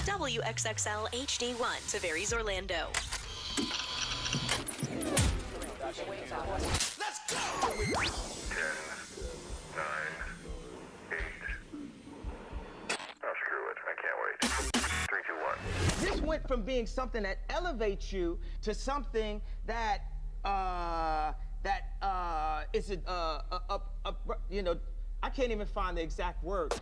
WXXL HD1, Tavares, Orlando. Let's go! 10, 9, 8. Oh, screw it. I can't wait. 3, 2, 1. This went from being something that elevates you to something that is I can't even find the exact word.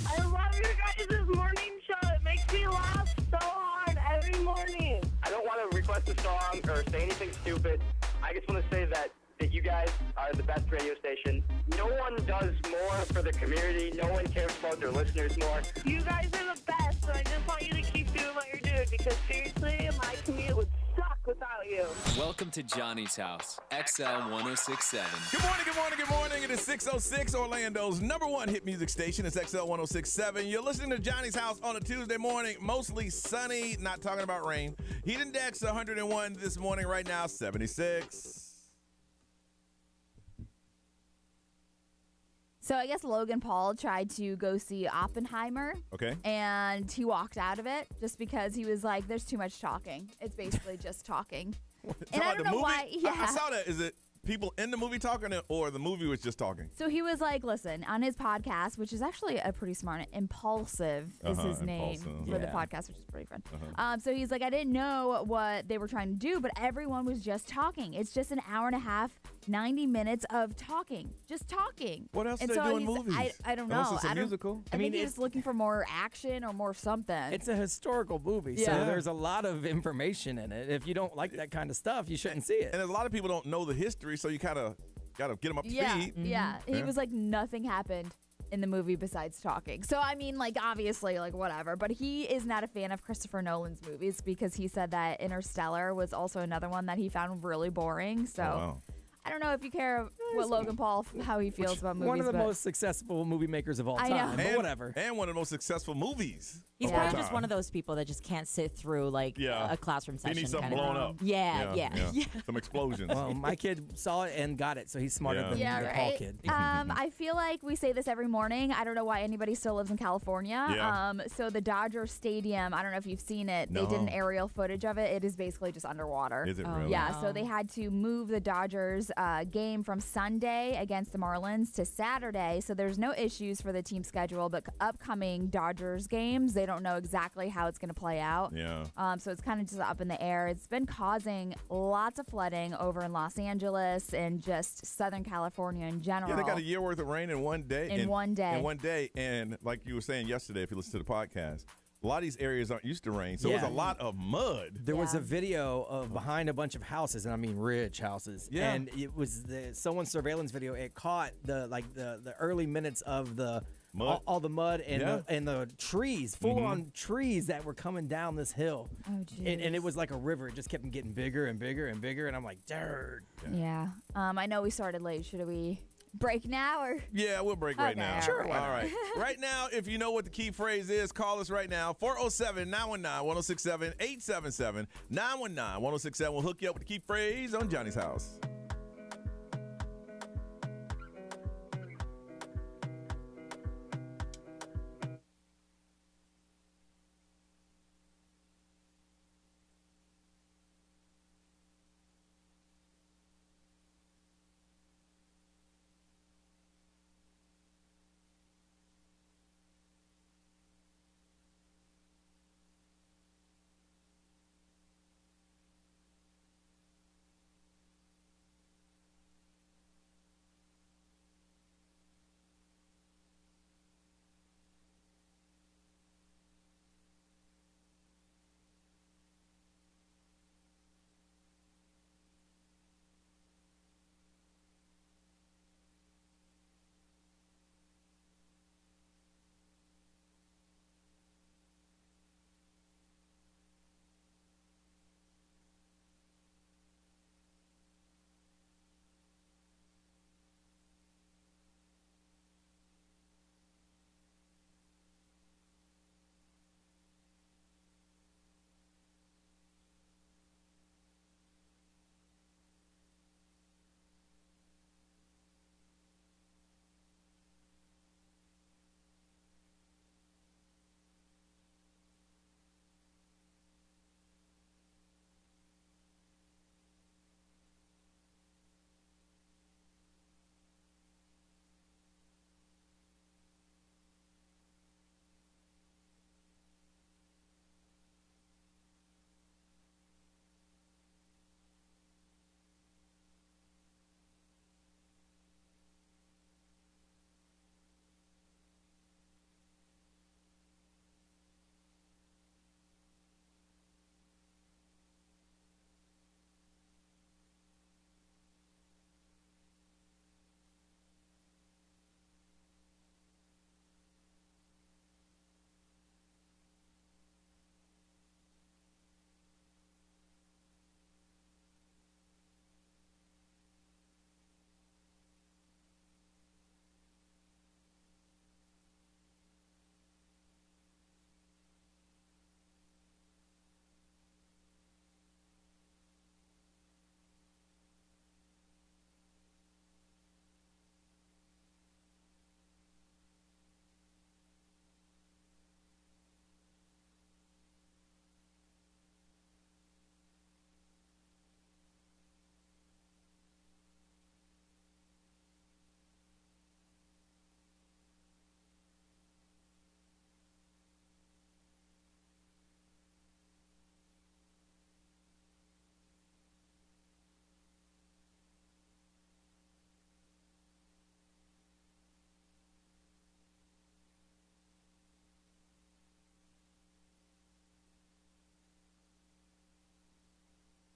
I love your guys' morning show. It makes me laugh so hard every morning. I don't want to request a song or say anything stupid. I just want to say that you guys are the best radio station. No one does more for the community. No one cares about their listeners more. You guys are the best, and I just want you to keep doing what you're doing because seriously, my commute would suck without you. Welcome to Johnny's House, XL 1067. Good morning, good morning, good morning. It is 6:06, Orlando's number one hit music station. It's XL 1067. You're listening to Johnny's House on a Tuesday morning, mostly sunny, not talking about rain. Heat index 101 this morning, right now 76. So I guess Logan Paul tried to go see Oppenheimer. Okay. And he walked out of it just because he was like, there's too much talking. It's basically just talking. And I don't know why. Yeah. I saw that. Is it people in the movie talking or the movie was just talking? So he was like, listen, on his podcast, which is actually a pretty smart, Impulsive is his name for the podcast, which is pretty fun. So he's like, I didn't know what they were trying to do, but everyone was just talking. It's just an hour and a half, 90 minutes of talking. Just talking. What else are they doing in movies? I don't know. Unless it's a musical. I mean, he's looking for more action or more something. It's a historical movie, so there's a lot of information in it. If you don't like that kind of stuff, you shouldn't see it. And a lot of people don't know the history, so you kind of got to get them up to speed. Yeah. He was like, nothing happened in the movie besides talking. So, I mean, like, obviously, like, whatever. But he is not a fan of Christopher Nolan's movies because he said that Interstellar was also another one that he found really boring. So, wow. I don't know if you care what Logan Paul, how he feels about movies. One of the most successful movie makers of all time. I know. But whatever. And one of the most successful movies. He's probably just one of those people that just can't sit through like a classroom session. He needs something kind of blown up. Yeah. Some explosions. Well, my kid saw it and got it, so he's smarter than the Paul kid. I feel like we say this every morning. I don't know why anybody still lives in California. Yeah. So the Dodger Stadium, I don't know if you've seen it. No. They did an aerial footage of it. It is basically just underwater. Is it really? Yeah, so they had to move the Dodgers game from Sunday against the Marlins to Saturday. So there's no issues for the team schedule, but upcoming Dodgers games, they don't know exactly how it's going to play out. Yeah. So it's kind of just up in the air. It's been causing lots of flooding over in Los Angeles and just Southern California in general. Yeah, they got a year worth of rain in one day. In one day. And like you were saying yesterday, if you listen to the podcast, a lot of these areas aren't used to rain, so it was a lot of mud. There was a video of behind a bunch of houses, and I mean rich houses. Yeah. And it was someone's surveillance video. It caught the early minutes of the mud. All the mud and the trees, full on trees that were coming down this hill. Oh, geez. And it was like a river. It just kept getting bigger and bigger and bigger. And I'm like, dirt. Yeah. I know we started late. Should we break now or? Yeah, we'll break right now. Sure. All right. Right now, if you know what the key phrase is, call us right now. 407-919-1067, 877-919-1067. We'll hook you up with the key phrase on Johnny's House.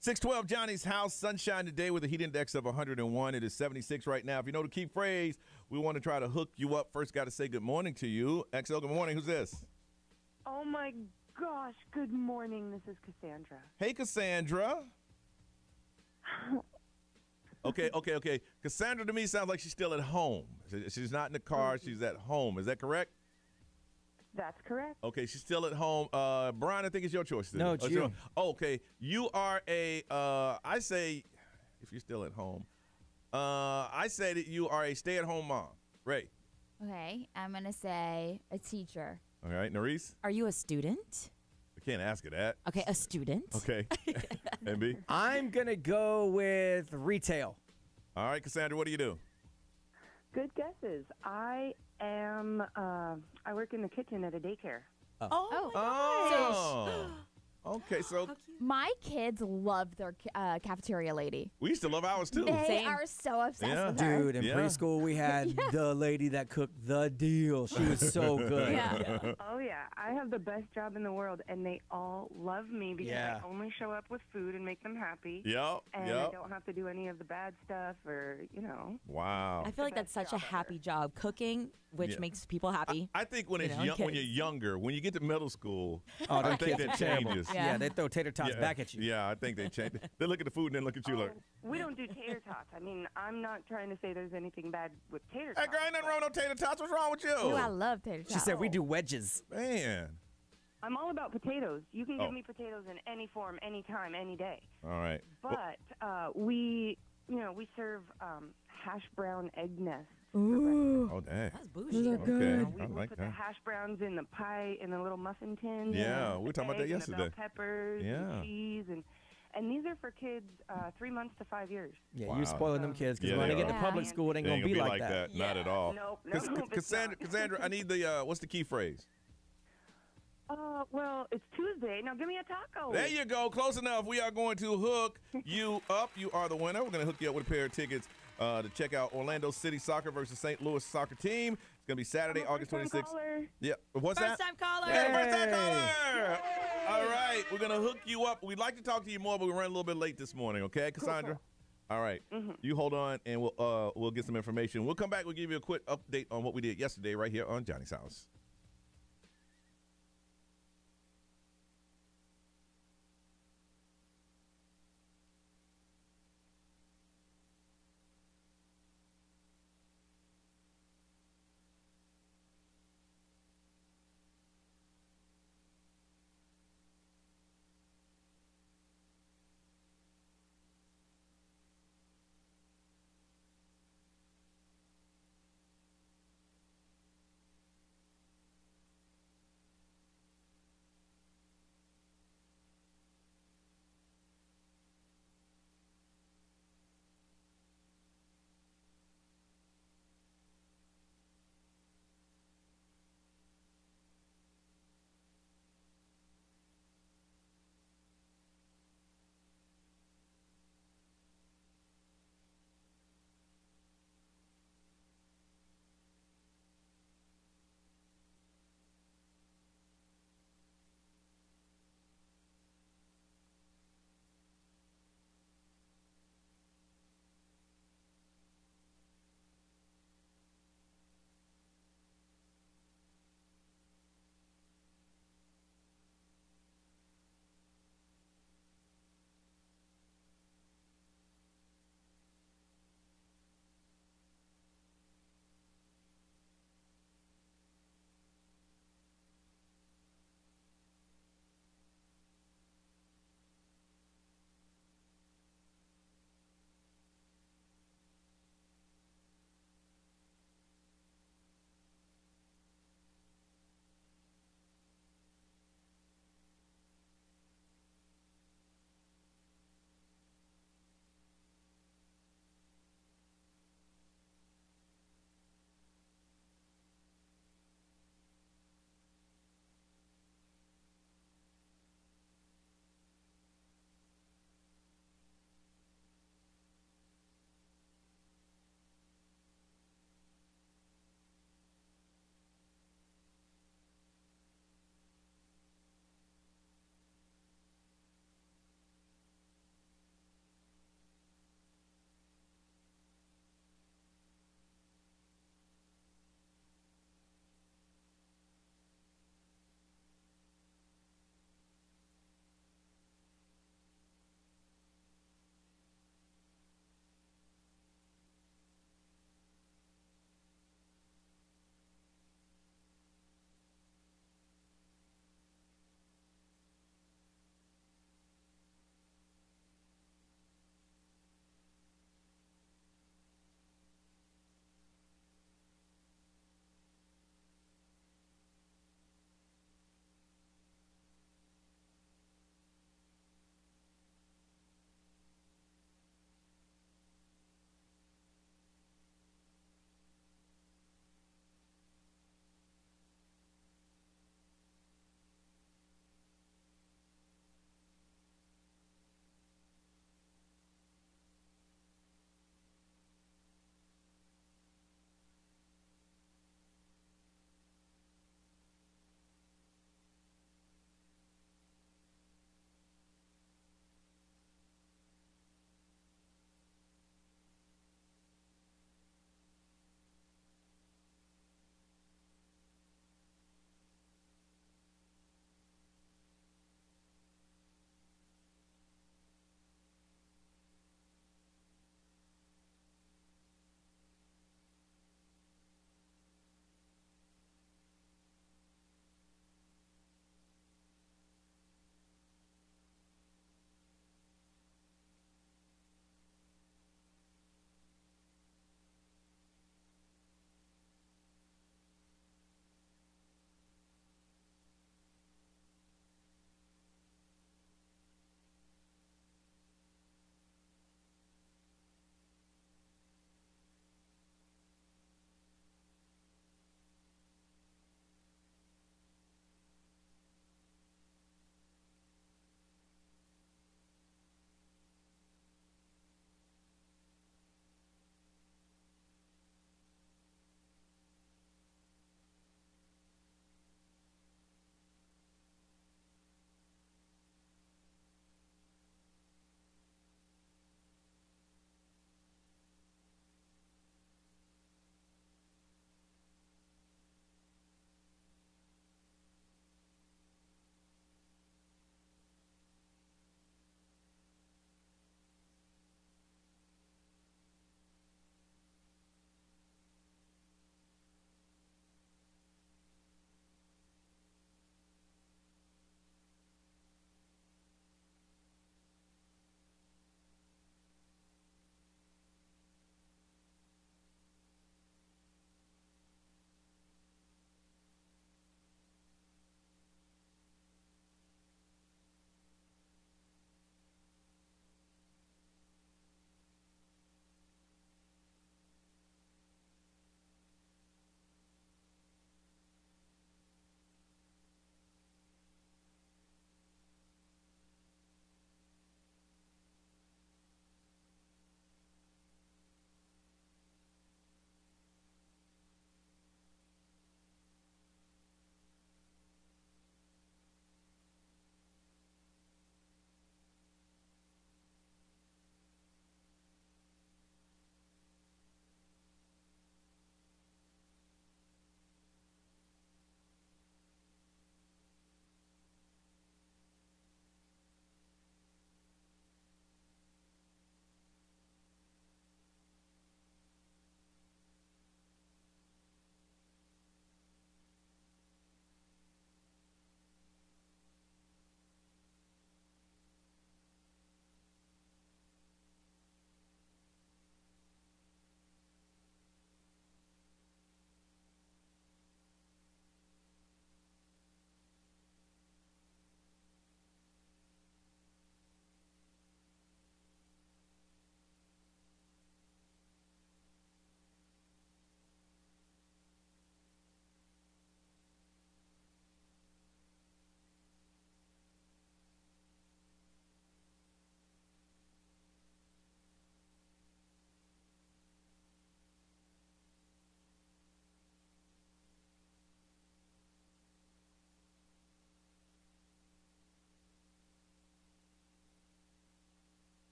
612 Johnny's house. Sunshine today with a heat index of 101. It is 76 right now. If you know the key phrase, we want to try to hook you up. First, got to say good morning to you. XL, good morning. Who's this? Oh my gosh, good morning. This is Cassandra. Hey, Cassandra. Okay. Cassandra to me sounds like she's still at home. She's not in the car. She's at home. Is that correct? That's correct. Okay, she's still at home. Brian, I think it's your choice. No, it's you. Okay, you are I say, if you're still at home, I say that you are a stay-at-home mom. Ray. Okay, I'm going to say a teacher. All right, Nerese? Are you a student? I can't ask her that. Okay, a student. Okay. MB? I'm going to go with retail. All right, Cassandra, what do you do? Good guesses. I work in the kitchen at a daycare. Oh. Okay, so My kids love their cafeteria lady. we used to love ours too. They are so obsessed Yeah. with her. Dude, in Yeah. preschool, we had the lady that cooked the deal. She was so good. Yeah. Oh, yeah. I have the best job in the world, and they all love me because Yeah. I only show up with food and make them happy. Yep. And I don't have to do any of the bad stuff or, Wow. I feel like that's such a happy job, cooking, which Yeah. makes people happy. I think when You it's know, when you're kids. younger, when you get to middle school, Oh, I them think kids that are terrible. changes. Yeah. Yeah, they throw tater tots back at you. Yeah, I think they change. They look at the food and then look at you like, We don't do tater tots. I mean, I'm not trying to say there's anything bad with tater hey, tots. girl, ain't nothing wrong with no tater tots. What's wrong with you? Ooh, I love tater tots. She said we do wedges. Man. I'm all about potatoes. You can Oh. give me potatoes in any form, any time, any day. All right. But we serve hash brown egg nests. Ooh. Oh, dang. That's bougie. Okay. We I like put the that. hash browns in the pie, in the little muffin tins. Yeah, and we were talking about that egg and the yesterday. bell peppers Yeah. and cheese. And these are for kids 3 months to 5 years. Yeah, Wow. you're spoiling them kids because Yeah, when they they get are. to public school, it ain't They going to be like that. Not at all. Nope, it's Cassandra, not. Cassandra, I need the, what's the key phrase? Well, it's Tuesday. Now give me a taco. There you go. Close enough. We are going to hook you up. You are the winner. We're going to hook you up with a pair of tickets to check out Orlando City Soccer versus St. Louis soccer team. It's going to be Saturday, August 26th. Yeah. What's that? First time caller. Hey, first time caller. All right. We're going to hook you up. We'd like to talk to you more, but we ran a little bit late this morning. Okay, Cassandra? All right. You hold on, and we'll get some information. We'll come back. We'll give you a quick update on what we did yesterday right here on Johnny's House.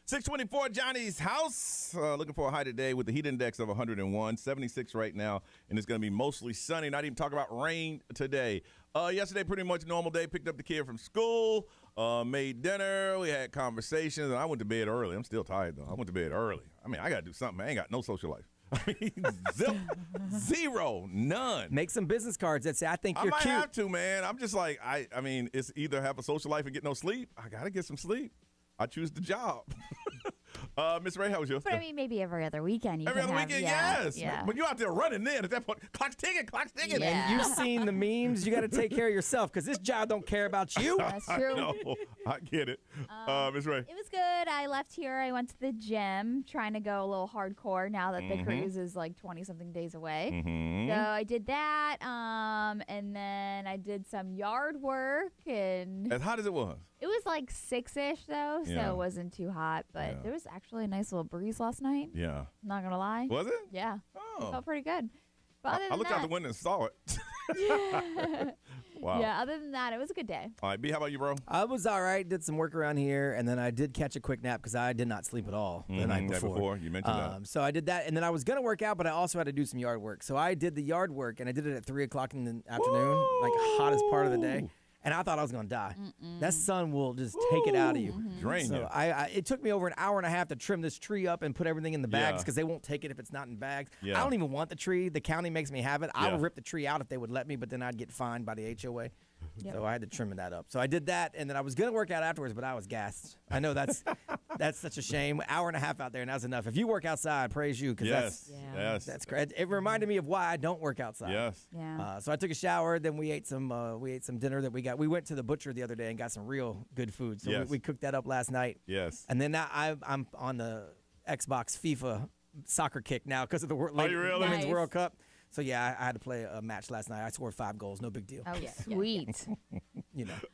624 Johnny's house. Looking for a high today with the heat index of 101, 76 right now, and it's going to be mostly sunny. Not even talking about rain today. Yesterday, pretty much normal day. Picked up the kid from school, made dinner. We had conversations, and I went to bed early. I'm still tired, though. I went to bed early. I mean, I got to do something. I ain't got no social life. I mean, zero, none. Make some business cards that say, I think you're cute. I might cute. have to, man. I'm just like, I mean, it's either have a social life and get no sleep. I got to get some sleep. I choose the job. Miss Ray, how was yours? But I mean, maybe every other weekend. Every other weekend, yes. Yeah. But you're out there running then at that point. Clock's ticking. Yeah. And you've seen the memes. You got to take care of yourself because this job don't care about you. That's true. I get it. Miss Ray. It was good. I left here. I went to the gym, trying to go a little hardcore now that the cruise is like 20-something days away. So I did that, and then I did some yard work. And as hot as it was? It was like 6-ish, though, so it wasn't too hot. But there was actually a nice little breeze last night. Yeah. Not going to lie. Was it? Yeah. Oh. It felt pretty good. But other I than looked that, out the window and saw it. Wow. Yeah, other than that, it was a good day. All right, B, how about you, bro? I was all right. Did some work around here, and then I did catch a quick nap because I did not sleep at all the night before. You mentioned that. So I did that, and then I was going to work out, but I also had to do some yard work. So I did the yard work, and I did it at 3 o'clock in the afternoon, like hottest part of the day. And I thought I was going to die. That sun will just take it out of you. Drain you. It took me over an hour and a half to trim this tree up and put everything in the bags because they won't take it if it's not in bags. Yeah. I don't even want the tree. The county makes me have it. I Yeah. would rip the tree out if they would let me, but then I'd get fined by the HOA. So I had to trim that up. So I did that, and then I was going to work out afterwards, but I was gassed. I know that's such a shame. Hour and a half out there, and that's enough. If you work outside, praise you, because that's great. It reminded me of why I don't work outside. Yes. Yeah. So I took a shower, then we ate some dinner that we got. We went to the butcher the other day and got some real good food. So we cooked that up last night. Yes. And then now I'm on the Xbox FIFA soccer kick now because of the Women's World Cup. So, yeah, I had to play a match last night. I scored 5 goals. No big deal. Oh, yeah. Sweet.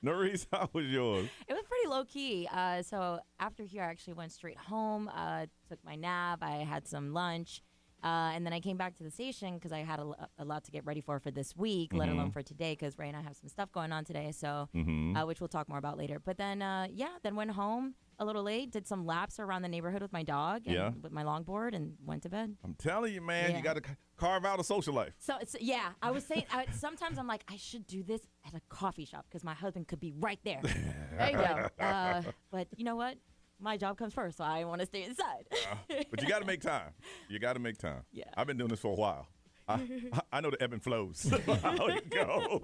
Norris, how was yours? It was pretty low key. So after here, I actually went straight home, took my nap. I had some lunch. And then I came back to the station because I had a lot to get ready for this week, let alone for today, because Ray and I have some stuff going on today, so which we'll talk more about later. But then, then went home a little late, did some laps around the neighborhood with my dog and with my longboard, and went to bed. I'm telling you, man, you got to carve out a social life. So, I was saying, sometimes I'm like, I should do this at a coffee shop because my husband could be right there. There you go. But you know what? My job comes first, so I want to stay inside. But you got to make time. You got to make time. Yeah. I've been doing this for a while. I know the ebb and flows, how it goes. All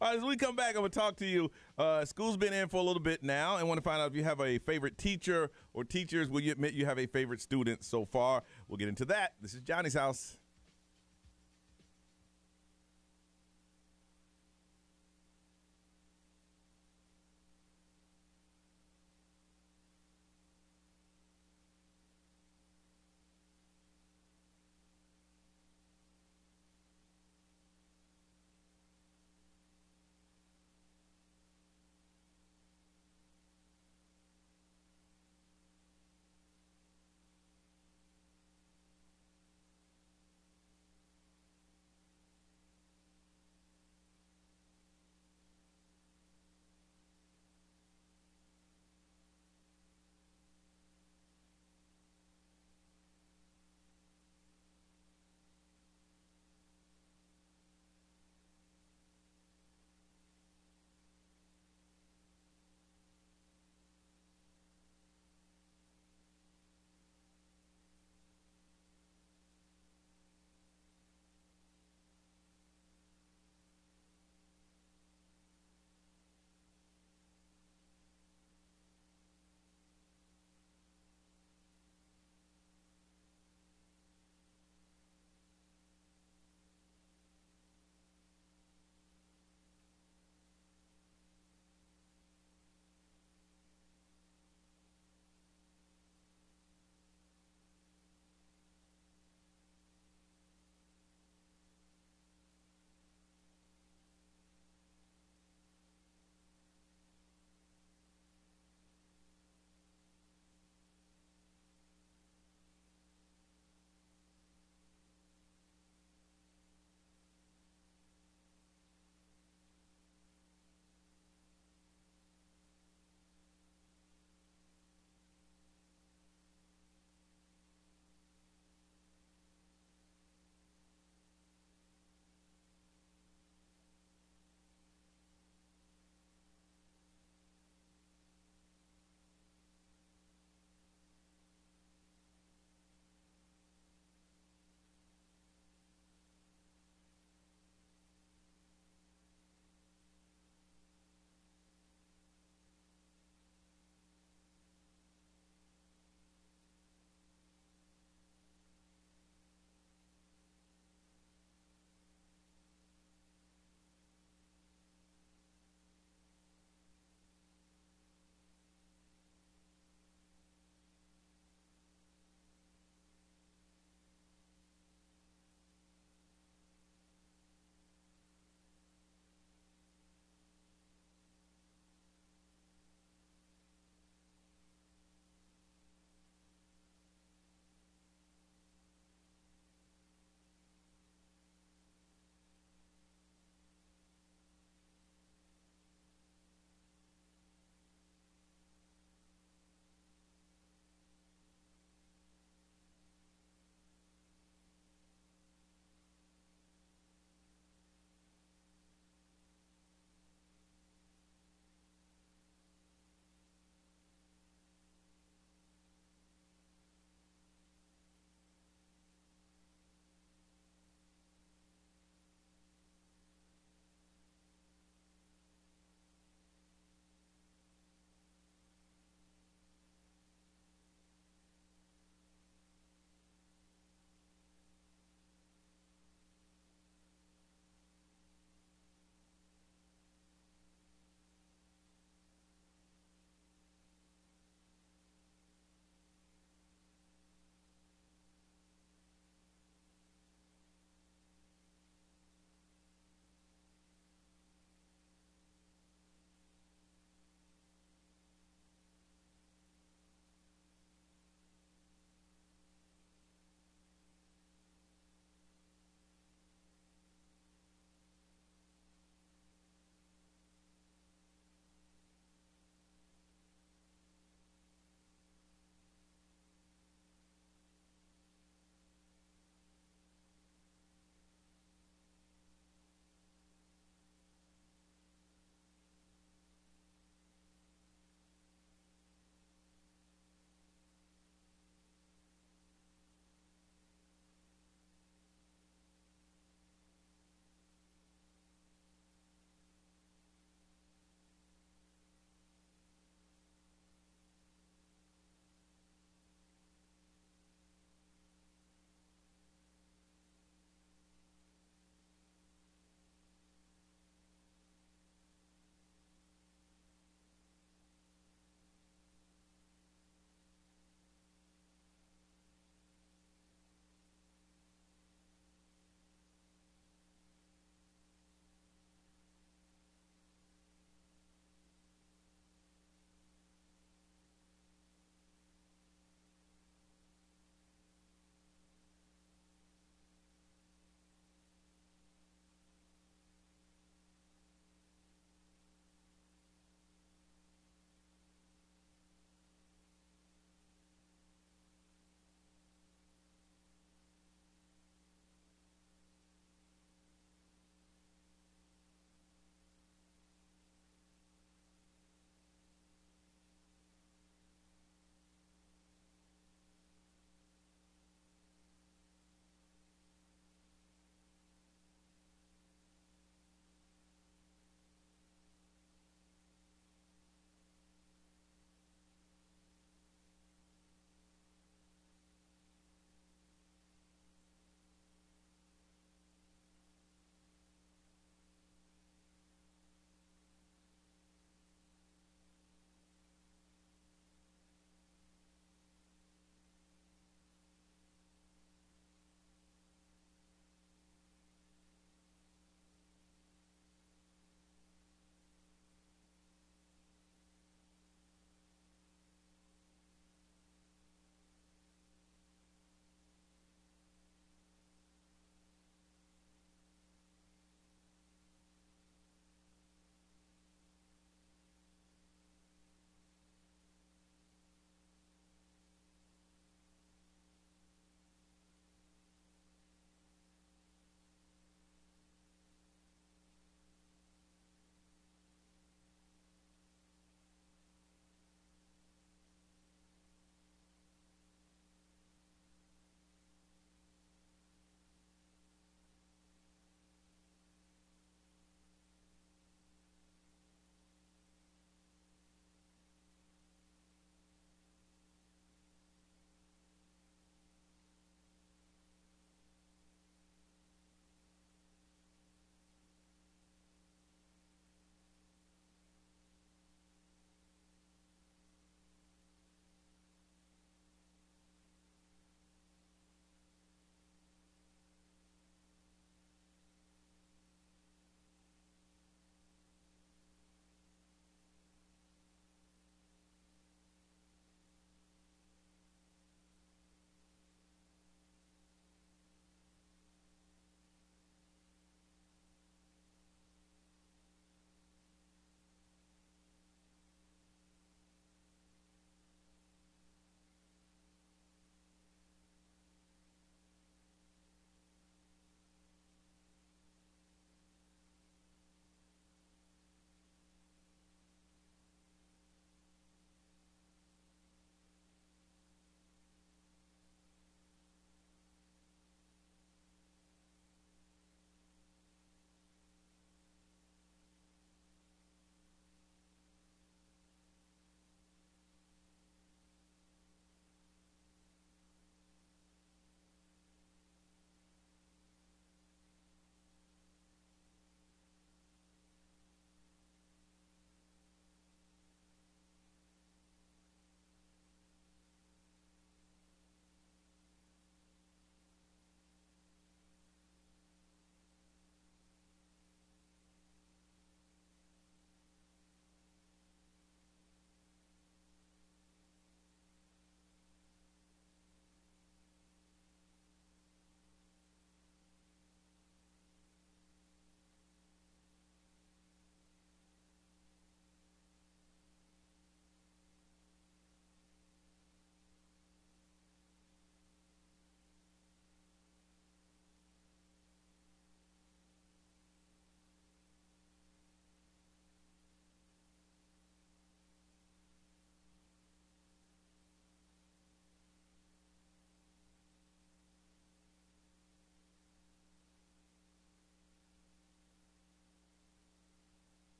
right, as we come back, I'm going to talk to you. School's been in for a little bit now, and want to find out if you have a favorite teacher or teachers. Will you admit you have a favorite student so far? We'll get into that. This is Johnny's House.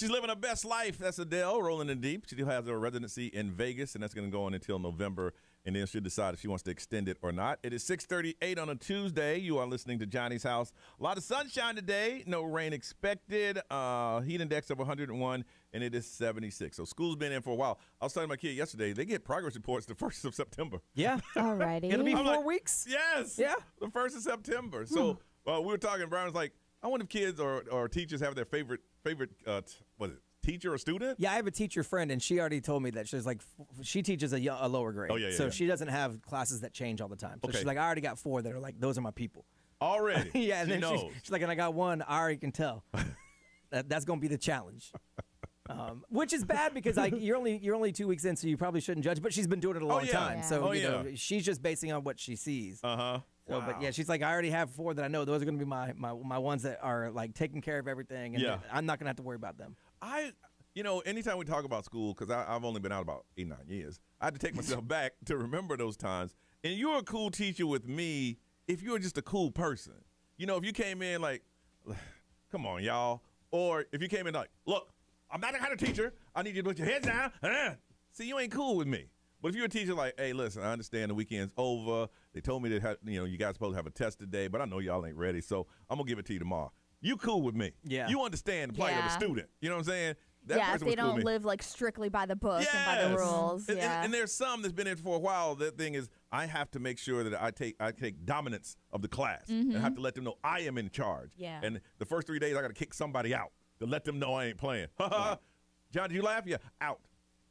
She's living her best life. That's Adele, rolling in deep. She has her residency in Vegas, and that's going to go on until November, and then she'll decide if she wants to extend it or not. It is 6:38 on a Tuesday. You are listening to Johnny's House. A lot of sunshine today. No rain expected. Heat index of 101, and it is 76. So school's been in for a while. I was telling my kid yesterday, they get progress reports the 1st of September. Yeah. Alrighty. It'll be I'm 4 like, weeks? Yes. Yeah. The 1st of September. So we were talking, Brian was like, I wonder if kids or teachers have their favorite teacher or student? Yeah, I have a teacher friend, and she already told me that she's like, she teaches a lower grade. Oh, yeah, so yeah. she doesn't have classes that change all the time. So Okay. she's like, I already got 4 that are like, those are my people. Already? Yeah, and she then knows. she's like, and I got 1, I already can tell. That's going to be the challenge. Which is bad because you're only 2 weeks in, so you probably shouldn't judge. But she's been doing it a long time, Yeah. so you know she's just basing on what she sees. Uh-huh. So, Wow. But yeah, she's like, I already have 4 that I know. Those are going to be my ones that are like taking care of everything, and Yeah. I'm not going to have to worry about them. Anytime we talk about school, because I've only been out about 8, 9 years, I had to take myself back to remember those times. And you're a cool teacher with me if you're just a cool person. You know, if you came in like, come on, y'all. Or if you came in like, look, I'm not that kind of teacher. I need you to put your heads down. See, you ain't cool with me. But if you're a teacher like, hey, listen, I understand the weekend's over. They told me that you guys supposed to have a test today, but I know y'all ain't ready, so I'm going to give it to you tomorrow. You cool with me. Yeah. You understand the plight of a student. You know what I'm saying? That yeah, if person they was cool with don't me. live like strictly by the book and by the Yes. rules. Yeah. And there's some that's been in for a while. The thing is, I have to make sure that I take dominance of the class. And I have to let them know I am in charge. Yeah. And the first 3 days, I got to kick somebody out to let them know I ain't playing. John, did you laugh? Yeah, out.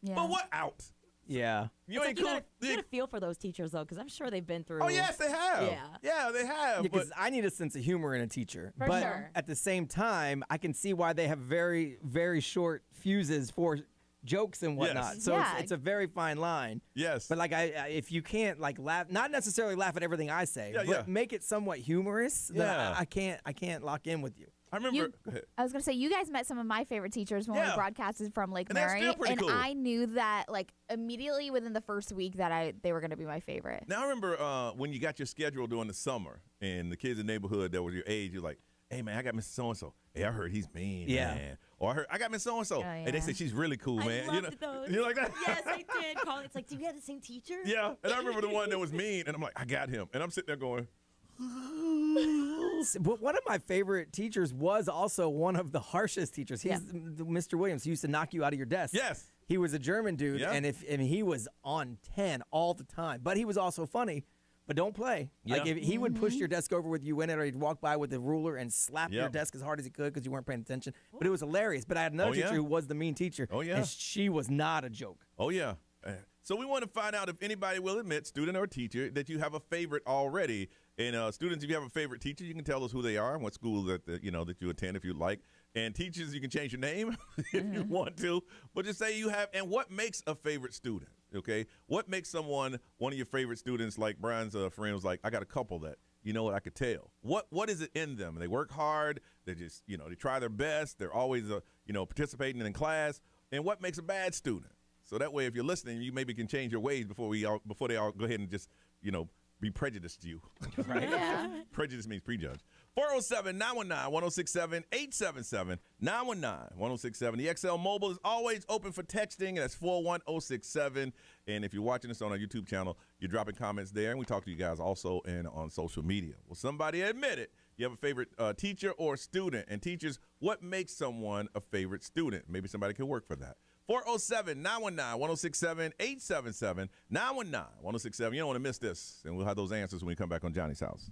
Yeah. But what out? Yeah. You It's ain't like cool. you gotta feel for those teachers though, because I'm sure they've been through. Oh, yes, they have. Yeah. Yeah, they have. Because but I need a sense of humor in a teacher. For but sure. at the same time, I can see why they have very, very short fuses for jokes and whatnot. Yes. So Yeah. it's a very fine line. yes. But like if you can't like laugh, not necessarily laugh at everything I say, Yeah, but yeah. make it somewhat humorous, then Yeah. I can't lock in with you. I remember. You- I was gonna say you guys met some of my favorite teachers when we Yeah. broadcasted from Lake And they're Mary, still pretty and cool. I knew that like immediately within the first week that they were gonna be my favorite. Now I remember when you got your schedule during the summer, and the kids in the neighborhood that was your age, you're like, "Hey man, I got Mr. So and So. Hey, I heard he's mean, Yeah. man." Or I got Miss So and So, and they yeah. say she's really cool, I man. loved those. You like that? Yes, I did. Colin, it's like, do you have the same teacher? Yeah. And I remember the one that was mean, and I'm like, I got him, and I'm sitting there going, But one of my favorite teachers was also one of the harshest teachers. He's Mr. Williams. He used to knock you out of your desk. yes. He was a German dude, Yeah. and he was on 10 all the time. But he was also funny. But don't play. Like Yeah. if he would push your desk over with you in it, or he'd walk by with a ruler and slap your Yep. desk as hard as he could because you weren't paying attention. But it was hilarious. But I had another Oh, yeah? teacher who was the mean teacher. Oh, yeah. And she was not a joke. Oh, yeah. So we want to find out if anybody will admit, student or teacher, that you have a favorite already. And students, if you have a favorite teacher, you can tell us who they are and what school that that you attend if you'd like. And teachers, you can change your name if you want to. But just say you have, and what makes a favorite student, okay? What makes someone one of your favorite students, like Brian's friend was like, I got a couple that, you know what, I could tell. What is it in them? They work hard. They just, they try their best. They're always, participating in class. And what makes a bad student? So that way, if you're listening, you maybe can change your ways before they all go ahead and just, be prejudiced to you. Right? Yeah. Prejudice means prejudge. 407-919-1067, 877-919-1067. The XL Mobile is always open for texting, and that's 41067. And if you're watching us on our YouTube channel, you're dropping comments there, and we talk to you guys also on social media. Well, somebody admit it. You have a favorite teacher or student. And teachers, what makes someone a favorite student? Maybe somebody could work for that. 407-919-1067, 877-919-1067. You don't want to miss this, and we'll have those answers when we come back on Johnny's House.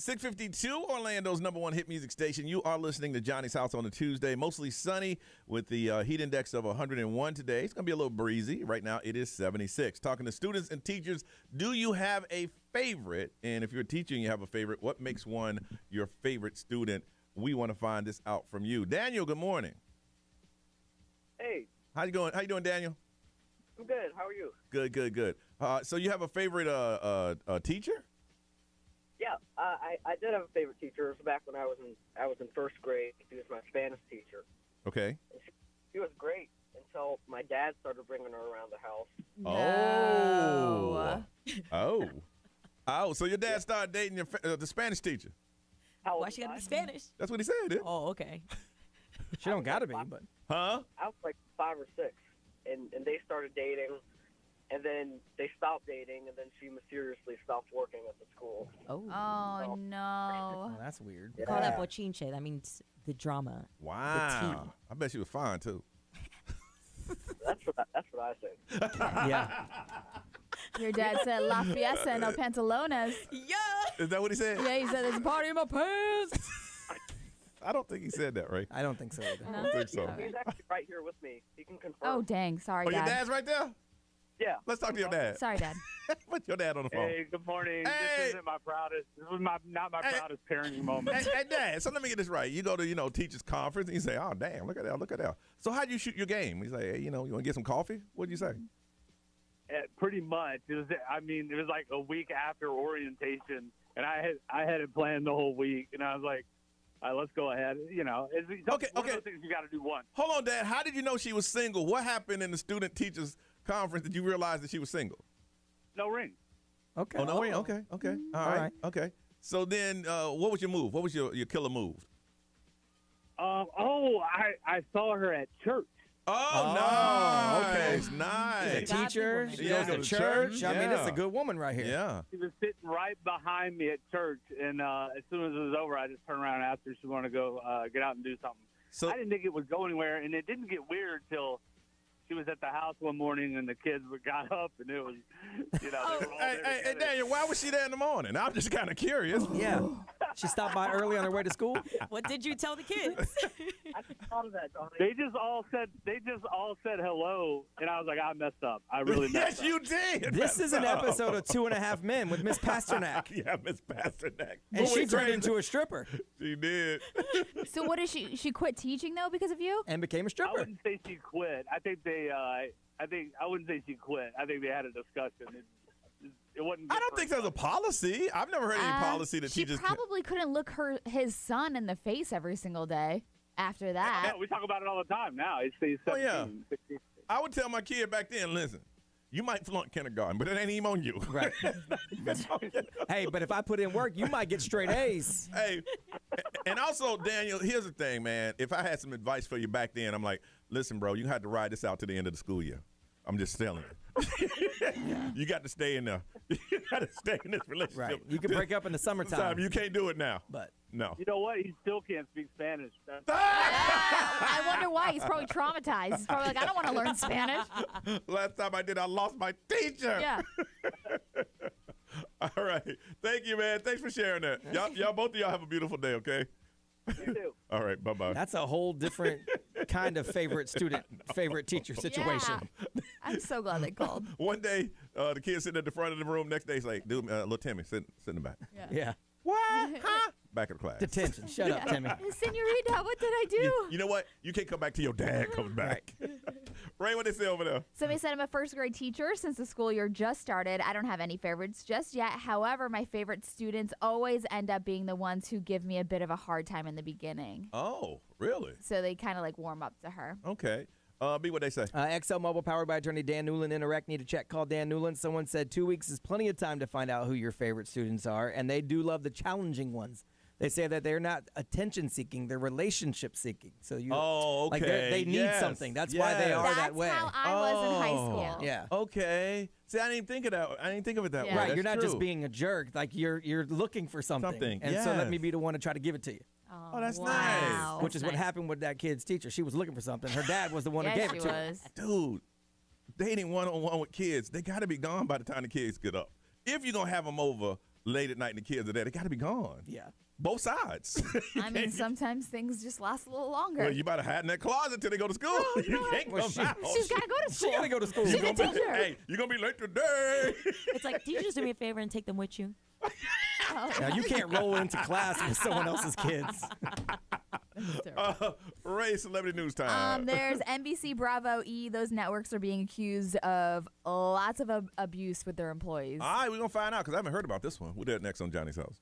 652, Orlando's #1 hit music station. You are listening to Johnny's House on a Tuesday. Mostly sunny with the heat index of 101 today. It's going to be a little breezy. Right now, it is 76. Talking to students and teachers, do you have a favorite? And if you're a teacher and you have a favorite, what makes one your favorite student? We want to find this out from you. Daniel, good morning. Hey, How you doing, Daniel? I'm good. How are you? Good. So you have a favorite teacher? Yeah, I did have a favorite teacher. It was back when I was in first grade. She was my Spanish teacher. Okay. And she was great until my dad started bringing her around the house. Oh. So your dad started dating the Spanish teacher? Why she got to be Spanish? That's what he said. Didn't? Oh, okay. She don't got to be, but. Huh? I was like 5 or 6, and they started dating. And then they stopped dating, and then she mysteriously stopped working at the school. Oh, no. Oh, that's weird. We call that bochinche. That means the drama. Wow. I bet she was fine, too. That's what I think. Yeah. Your dad said La Fiesta, no pantalones. Yeah. Is that what he said? Yeah, he said there's a party in my pants. I don't think he said that, right? I don't think so either. I don't think so. He's actually right here with me. He can confirm. Oh, dang. Sorry, Oh, your Dad. dad's right there? Yeah. Let's talk to your dad. Sorry, Dad. Put your dad on the phone. Hey, good morning. Hey. This isn't my proudest. This was not my proudest parenting moment. Hey, Dad, so let me get this right. You go to, teacher's conference, and you say, oh, damn, look at that. So how'd you shoot your game? You say, hey, you want to get some coffee? What'd you say? Pretty much. It was like a week after orientation, and I had it planned the whole week, and I was like, all right, let's go ahead. It's one of those things you got to do once. Hold on, Dad. How did you know she was single? What happened in the student-teachers conference that you realized that she was single? No ring. Okay. Oh, no ring? Okay. All right. Okay. So then what was your move? What was your killer move? I saw her at church. Oh, nice. okay. Nice. She's a teacher. She goes to church. I mean, it's a good woman right here. Yeah. She was sitting right behind me at church, and as soon as it was over, I just turned around and asked her if she wanted to go get out and do something. So I didn't think it would go anywhere, and it didn't get weird till she was at the house one morning, and the kids got up, and it was, they were all there Hey, together. Daniel, why was she there in the morning? I'm just kind of curious. Yeah. She stopped by early on her way to school. What did you tell the kids? I just thought of that, Donnie. They just all said hello, and I was like, I messed up. I really messed Yes, up. you did. This is an episode of 2.5 Men with Miss Pasternak. Yeah, Miss Pasternak. And she Boy, turned crazy. into a stripper She did. So what is she quit teaching, though, because of you? and became a I stripper. wouldn't say she quit. I wouldn't say she quit. I think they had a discussion. It wasn't. I don't think there's a policy. I've never heard any policy that She teachers. probably couldn't look his son in the face every single day after that. No, we talk about it all the time now. He's 17, Oh, yeah. 16. I would tell my kid back then, listen, you might flunk kindergarten, but it ain't even on you. Right. Hey, but if I put in work, you might get straight A's. Hey, and also, Daniel, here's the thing, man. If I had some advice for you back then, I'm like, listen, bro, you had to ride this out to the end of the school year. I'm just telling you. You got to stay in there. You got to stay in this relationship. Right. You can break up in the summertime. You can't do it now. But no. You know what? He still can't speak Spanish. I wonder why. He's probably traumatized. He's probably like, I don't want to learn Spanish. Last time I did, I lost my teacher. Yeah. All right. Thank you, man. Thanks for sharing that. Y'all, both of y'all have a beautiful day, okay? You do. All right. Bye-bye. that's a whole different kind of favorite student, favorite teacher situation. Yeah. I'm so glad they called. One day, the kid sitting at the front of the room. Next day, he's like, dude, little Timmy, sit in the back. Yeah. What? Huh? Back of the class. Detention. Shut up, Timmy. Senorita, what did I do? You know what? You can't come back till your dad comes back. Ray, what they say over there? Somebody said I'm a first grade teacher since the school year just started. I don't have any favorites just yet. However, my favorite students always end up being the ones who give me a bit of a hard time in the beginning. Oh, really? So they kind of like warm up to her. Okay. Be what they say. XL Mobile, powered by attorney Dan Newland. Interact. Need a check? Call Dan Newland. Someone said 2 weeks is plenty of time to find out who your favorite students are, and they do love the challenging ones. They say that they're not attention-seeking; they're relationship-seeking. So you, okay. like they need something. That's why they are That's that way. how I was in high school. Yeah. Okay. See, I didn't even think of that. I didn't think of it that Yeah. way. Right. That's you're not just true. being a jerk. Like you're looking for something. And so let me be the one to try to give it to you. Oh, that's wow. nice. Which is what happened with that kid's teacher. She was looking for something. Her dad was the one who Yes, gave she it to her. was. Dude, dating one-on-one with kids, they got to be gone by the time the kids get up. If you're going to have them over late at night and the kids are there, they got to be gone. Yeah. Both sides. I mean, sometimes things just last a little longer. Well, you better hide in that closet till they go to school. You can't come out. She's got to go to school. She got to go to school. She's a teacher. Hey, you're going to be late today. It's like, do you just do me a favor and take them with you? Now, you can't roll into class with someone else's kids. Ray, celebrity news time. There's NBC, Bravo, E. Those networks are being accused of lots of abuse with their employees. All right, we're going to find out because I haven't heard about this one. We'll do that next on Johnny's House.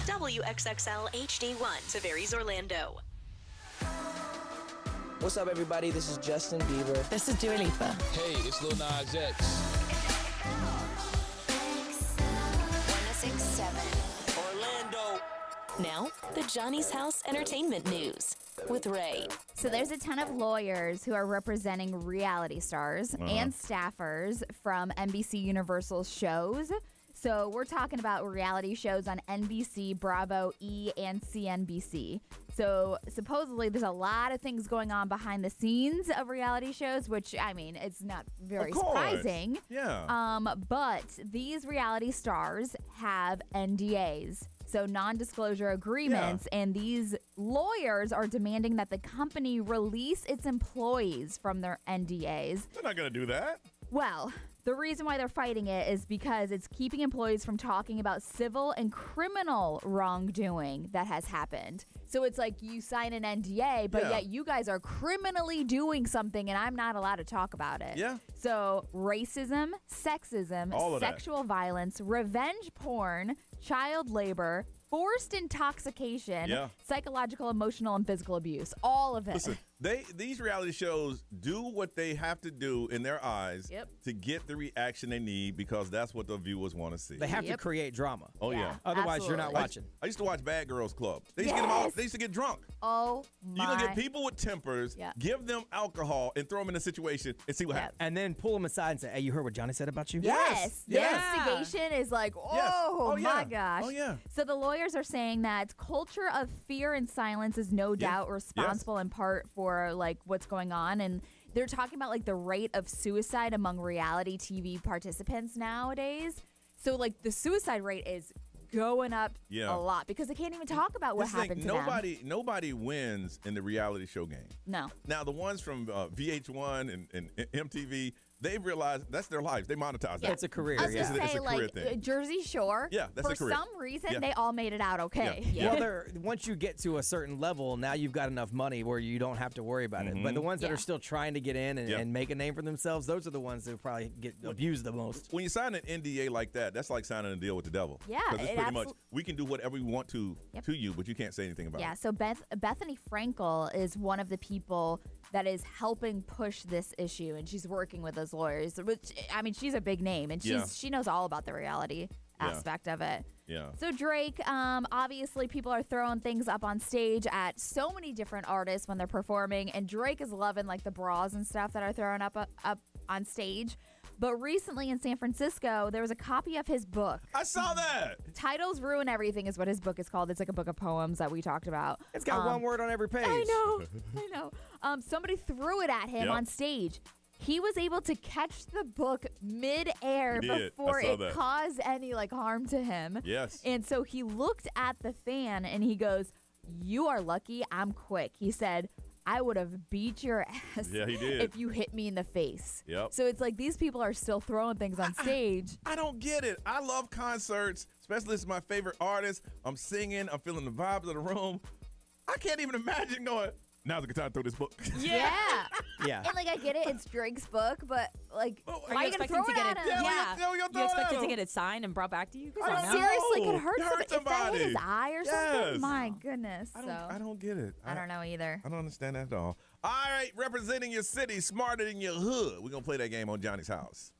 WXXL HD1 Tavares, Orlando. What's up, everybody? This is Justin Bieber. This is Dua Lipa. Hey, it's Lil Nas X. 1067 Orlando. Now, the Johnny's House Entertainment News with Ray. So there's a ton of lawyers who are representing reality stars and staffers from NBC Universal shows. So we're talking about reality shows on NBC, Bravo, E, and CNBC. So supposedly there's a lot of things going on behind the scenes of reality shows, which, I mean, it's not very surprising. Yeah. But these reality stars have NDAs, so non-disclosure agreements, and these lawyers are demanding that the company release its employees from their NDAs. They're not going to do that. Well, the reason why they're fighting it is because it's keeping employees from talking about civil and criminal wrongdoing that has happened. So it's like you sign an NDA, but yet you guys are criminally doing something, and I'm not allowed to talk about it. Yeah. So racism, sexism, sexual violence, revenge porn, child labor, forced intoxication, psychological, emotional, and physical abuse. All of it. Listen, these reality shows do what they have to do in their eyes to get the reaction they need because that's what the viewers want to see. They have to create drama. Oh, yeah. Otherwise, you're not watching. I used to watch Bad Girls Club. They used to get them all. They used to get drunk. Oh, my. You can get people with tempers, give them alcohol, and throw them in a situation and see what happens. And then pull them aside and say, hey, you heard what Johnny said about you? Yes. The instigation is like, oh, my gosh. Oh, yeah. So the lawyers are saying that culture of fear and silence is no doubt responsible in part for like what's going on. And they're talking about like the rate of suicide among reality TV participants nowadays. So like the suicide rate is going up a lot because they can't even talk about what happened to them. Nobody wins in the reality show game. No. Now the ones from VH1 and MTV, they've realized that's their lives. They monetize that. It's a career. I was gonna say, it's a career thing. Jersey Shore. Yeah, that's a career. For some reason, they all made it out okay. Well, once you get to a certain level, now you've got enough money where you don't have to worry about it. But the ones that are still trying to get in and make a name for themselves, those are the ones that probably get abused the most. When you sign an NDA like that, that's like signing a deal with the devil. Yeah, because it's pretty much we can do whatever we want to you, but you can't say anything about it. Yeah. So Bethany Frankel is one of the people that is helping push this issue, and she's working with those lawyers. Which I mean, she's a big name, and she knows all about the reality aspect of it. Yeah. So Drake, obviously, people are throwing things up on stage at so many different artists when they're performing, and Drake is loving like the bras and stuff that are thrown up on stage. But recently in San Francisco, there was a copy of his book. I saw that. Titles Ruin Everything is what his book is called. It's like a book of poems that we talked about. It's got one word on every page. I know. Somebody threw it at him on stage. He was able to catch the book mid-air before it caused any like harm to him. Yes. And so he looked at the fan and he goes, "You are lucky I'm quick." He said, "I would have beat your ass he did. if you hit me in the face." Yep. So it's like these people are still throwing things on stage. I don't get it. I love concerts, especially this is my favorite artist. I'm singing. I'm feeling the vibes of the room. I can't even imagine going, now's a good time to throw this book. Yeah. Yeah. And like I get it, it's Drake's book, but like why are you gonna expecting throw to it get at it? him? You expected to get it signed and brought back to you? Come on now. Seriously, could hurt It hurt somebody. If that hit his somebody. eye or Yes. something, my goodness. I don't get it. I don't know either. I don't understand that at all. All right, representing your city smarter than your hood. We're going to play that game on Johnny's House.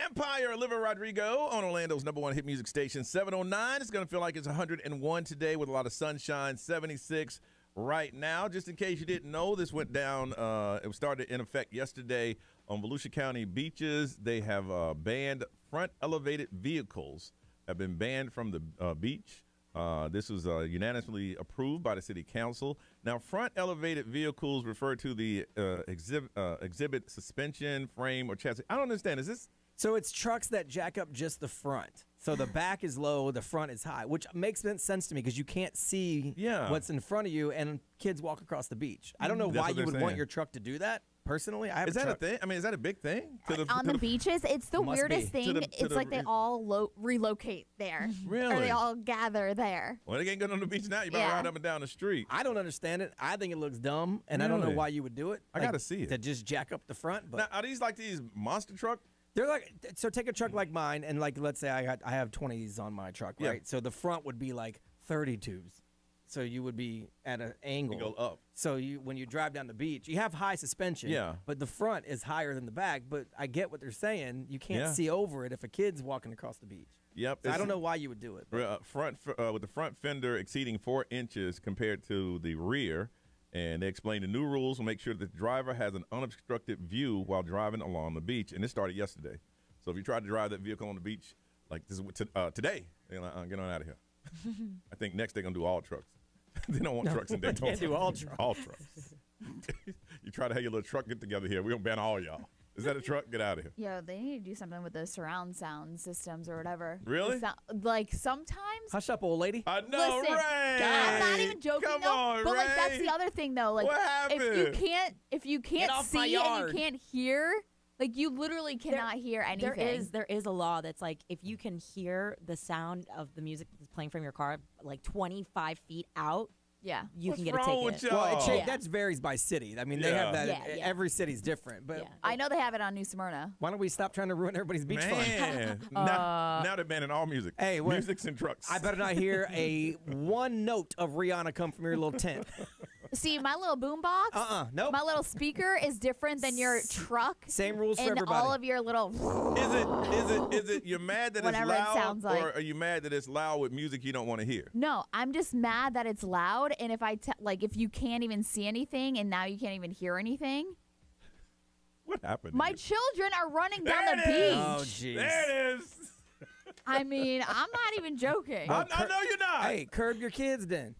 Vampire, Olivia Rodrigo on Orlando's #1 hit music station, 709. It's going to feel like it's 101 today with a lot of sunshine, 76 right now. Just in case you didn't know, this went down, it started in effect yesterday on Volusia County beaches. They have banned front elevated vehicles, have been banned from the beach. This was unanimously approved by the city council. Now, front elevated vehicles refer to the exhibit suspension, frame, or chassis. I don't understand. Is this? So it's trucks that jack up just the front. So the back is low, the front is high, which makes sense to me because you can't see what's in front of you, and kids walk across the beach. I don't know why you would want your truck to do that. Personally, I have Is that a thing? I mean, is that a big thing? On the beaches, it's the weirdest thing. It's like they all relocate there. Really? Or they all gather there. Well, they ain't good on the beach now. You better ride up and down the street. I don't understand it. I think it looks dumb, and I don't know why you would do it. I got to see it. To just jack up the front. But now, are these like these monster truck? They're like, so take a truck like mine, and like, let's say I have 20s on my truck, right? So the front would be like 32s. So you would be at an angle. You go up. So when you drive down the beach, you have high suspension. Yeah. But the front is higher than the back. But I get what they're saying. You can't see over it if a kid's walking across the beach. Yep. So I don't know why you would do it. With the front fender exceeding 4 inches compared to the rear. And they explained the new rules will make sure that the driver has an unobstructed view while driving along the beach. And this started yesterday. So if you try to drive that vehicle on the beach, like this today, get on out of here. I think next they're going to do all trucks. They don't want trucks in Daytona. Can't do all trucks. All trucks. You try to have your little truck get together here. We're going to ban all y'all. Is that a truck? Get out of here. Yo, they need to do something with the surround sound systems or whatever. Really? Like sometimes. Hush up, old lady. I know, Listen, Ray. I'm not even joking. Come though, on, but like Ray. that's the other thing though. Like What happened? if you can't off my see and yard. you can't hear, like you literally cannot hear anything. There is a law that's like if you can hear the sound of the music that's playing from your car like 25 feet out, you can get a ticket. With y'all? Well, that varies by city. I mean, they have that. Every city's different. But I know they have it on New Smyrna. why don't we stop trying to ruin everybody's beach fun? Man. Now they're banning all music. Hey, music's and trucks. I better not hear one note of Rihanna come from your little tent. See, my little boombox. Nope. My little speaker is different than your truck. Same rules for and everybody. all of your little. Is it you're mad that it's Whatever it loud, sounds like. or are you mad that it's loud with music you don't want to hear? No, I'm just mad that it's loud, and if you can't even see anything, and now you can't even hear anything. What happened? My children are running down There the it beach. is. Oh, jeez. There it is. I mean, I'm not even joking. I know you're not. Hey, curb your kids then.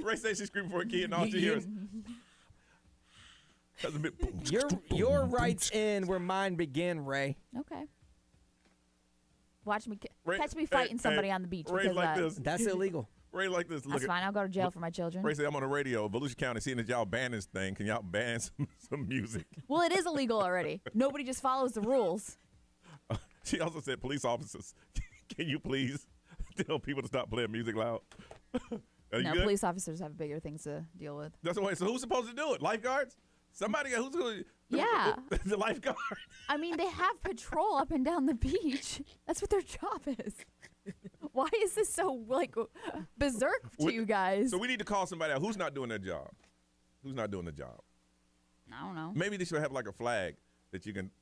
Ray says she's screaming for a kid, and all she hears. Your rights end where mine begin, Ray. Okay. Watch me Ray, catch me fighting somebody on the beach. Ray because like this. That's illegal. Ray like this. That's fine. I'll go to jail for my children. Ray say I'm on the radio, Volusia County, seeing that y'all ban this thing. Can y'all ban some music? Well, it is illegal already. Nobody just follows the rules. She also said, police officers, can you please tell people to stop playing music loud? No, police officers have bigger things to deal with. That's the way. So who's supposed to do it? Lifeguards? Somebody who's going to... Yeah. The lifeguard. I mean, they have patrol up and down the beach. That's what their job is. Why is this so, berserk to you guys? So we need to call somebody out. Who's not doing their job? Who's not doing the job? I don't know. Maybe they should have like a flag that you can...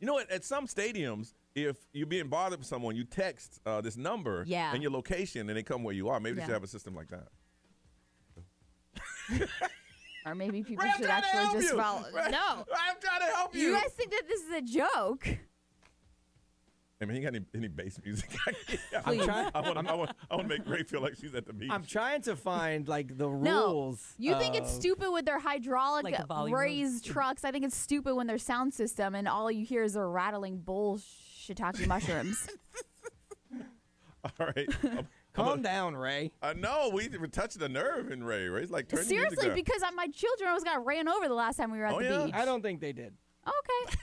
You know what? At some stadiums, if you're being bothered with someone, you text this number and your location, and they come where you are. Maybe they should have a system like that. Or maybe people should actually just follow. No. I'm trying to help you. You guys think that this is a joke? I mean, you got any bass music? I'm trying. I want to make Ray feel like she's at the beach. I'm trying to find the rules. No, you think it's stupid with their hydraulic raised trucks. I think it's stupid when their sound system and all you hear is their rattling shiitake mushrooms. All right. Calm down, Ray. I know. We touched the nerve in Ray. Ray's like, turn the music Seriously, down. because my children almost got ran over the last time we were at the beach. I don't think they did. Okay.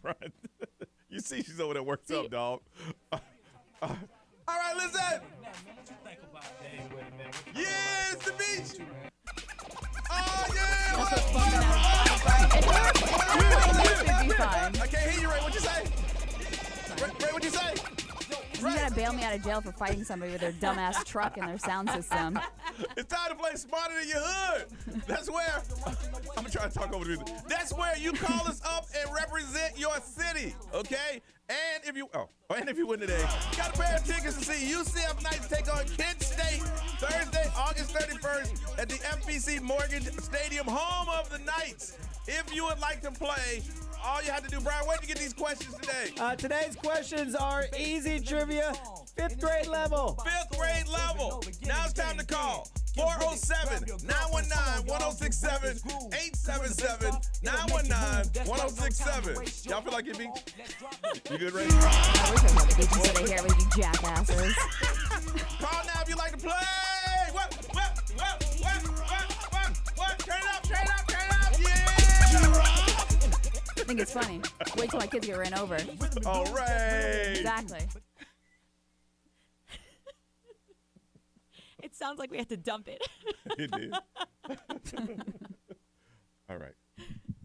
Right. You see she's over there worked up, dog. All right, listen. Yeah, it's the beach. Oh, yeah. That's what's fun about it. Be fine. I can't hear you, Ray. What'd you say? Ray, what'd you say? You gotta bail me out of jail for fighting somebody with their dumbass truck and their sound system. It's time to play Smarter Than Your Hood. That's where, I'm going to try to talk over the music. That's where you call us up and represent your city, okay? And if you win today, got a pair of tickets to see UCF Knights take on Kent State Thursday, August 31st at the FBC Mortgage Stadium, home of the Knights. If you would like to play, all you have to do, Brian, where'd you get these questions today? Today's questions are easy trivia, 5th grade level. 5th grade level. Now it's time to call. 407-919-1067, 877-919-1067. Y'all feel like you beat? You good, Ray? I wish I had the beat today here with you jackasses. Call now if you like to play. What? Turn it up. Yeah! I think it's funny. Wait till my kids get ran over. All right. Exactly. It sounds like we had to dump it. It did. All right.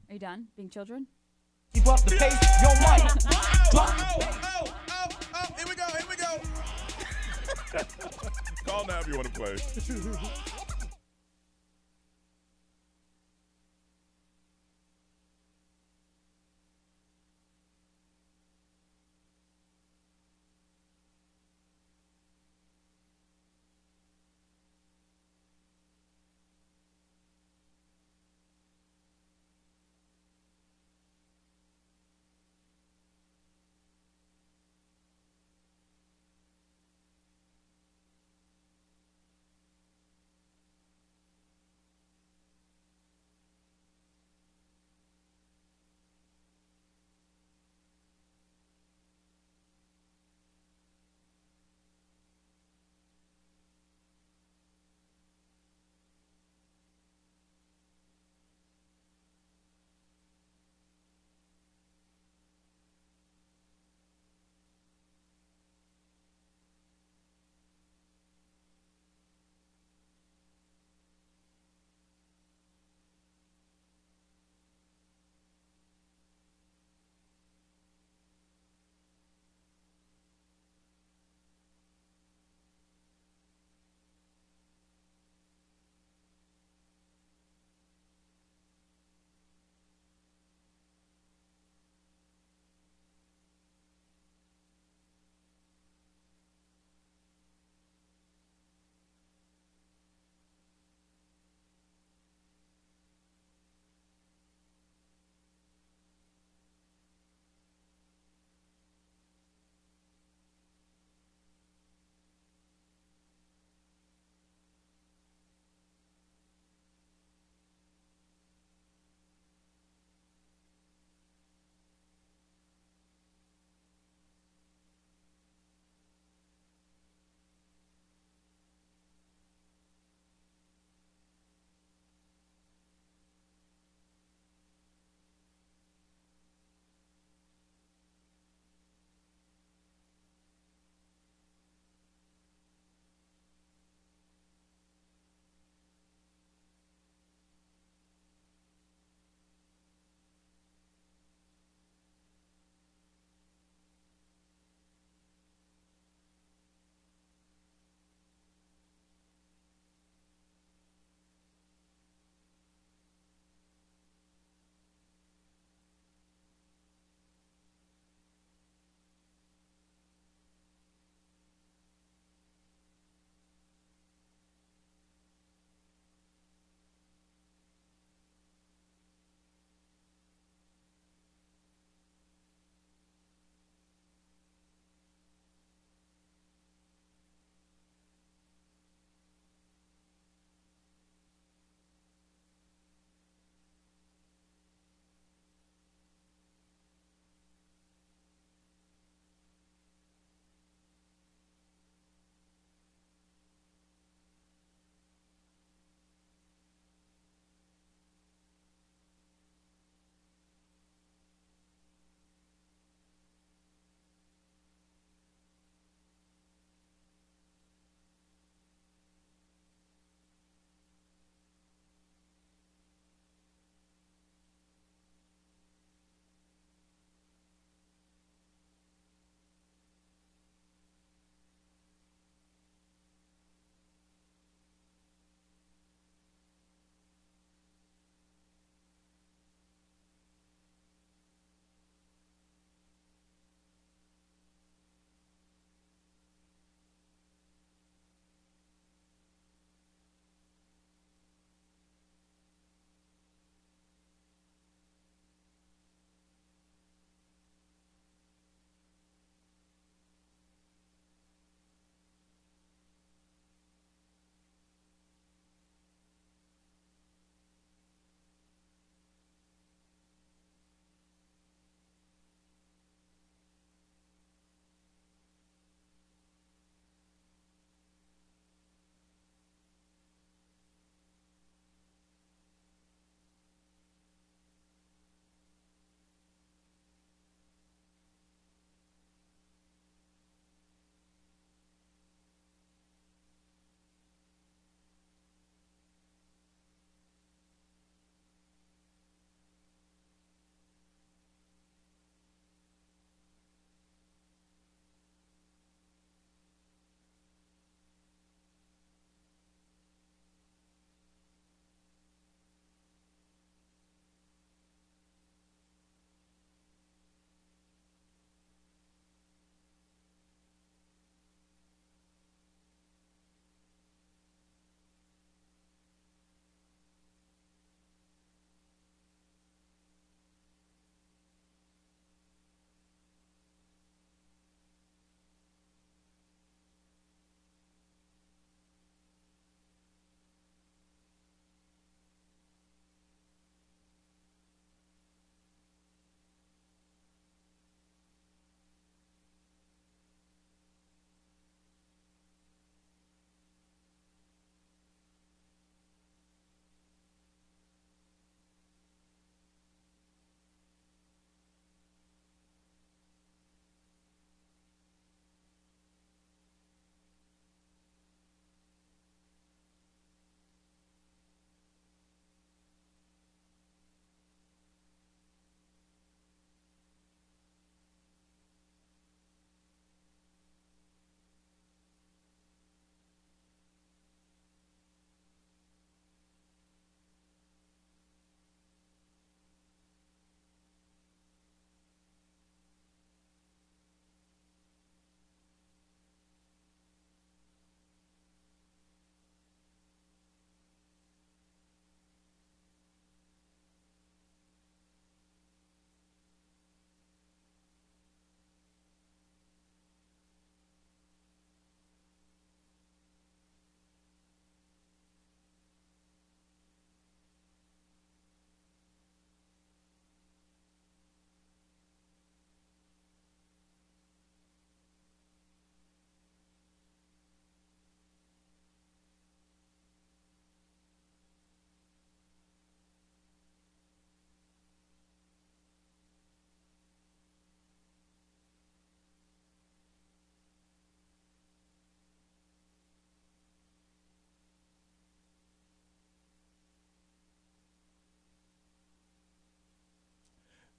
Are you done being children? Keep up the pace, your mic. Here we go. Call now if you want to play.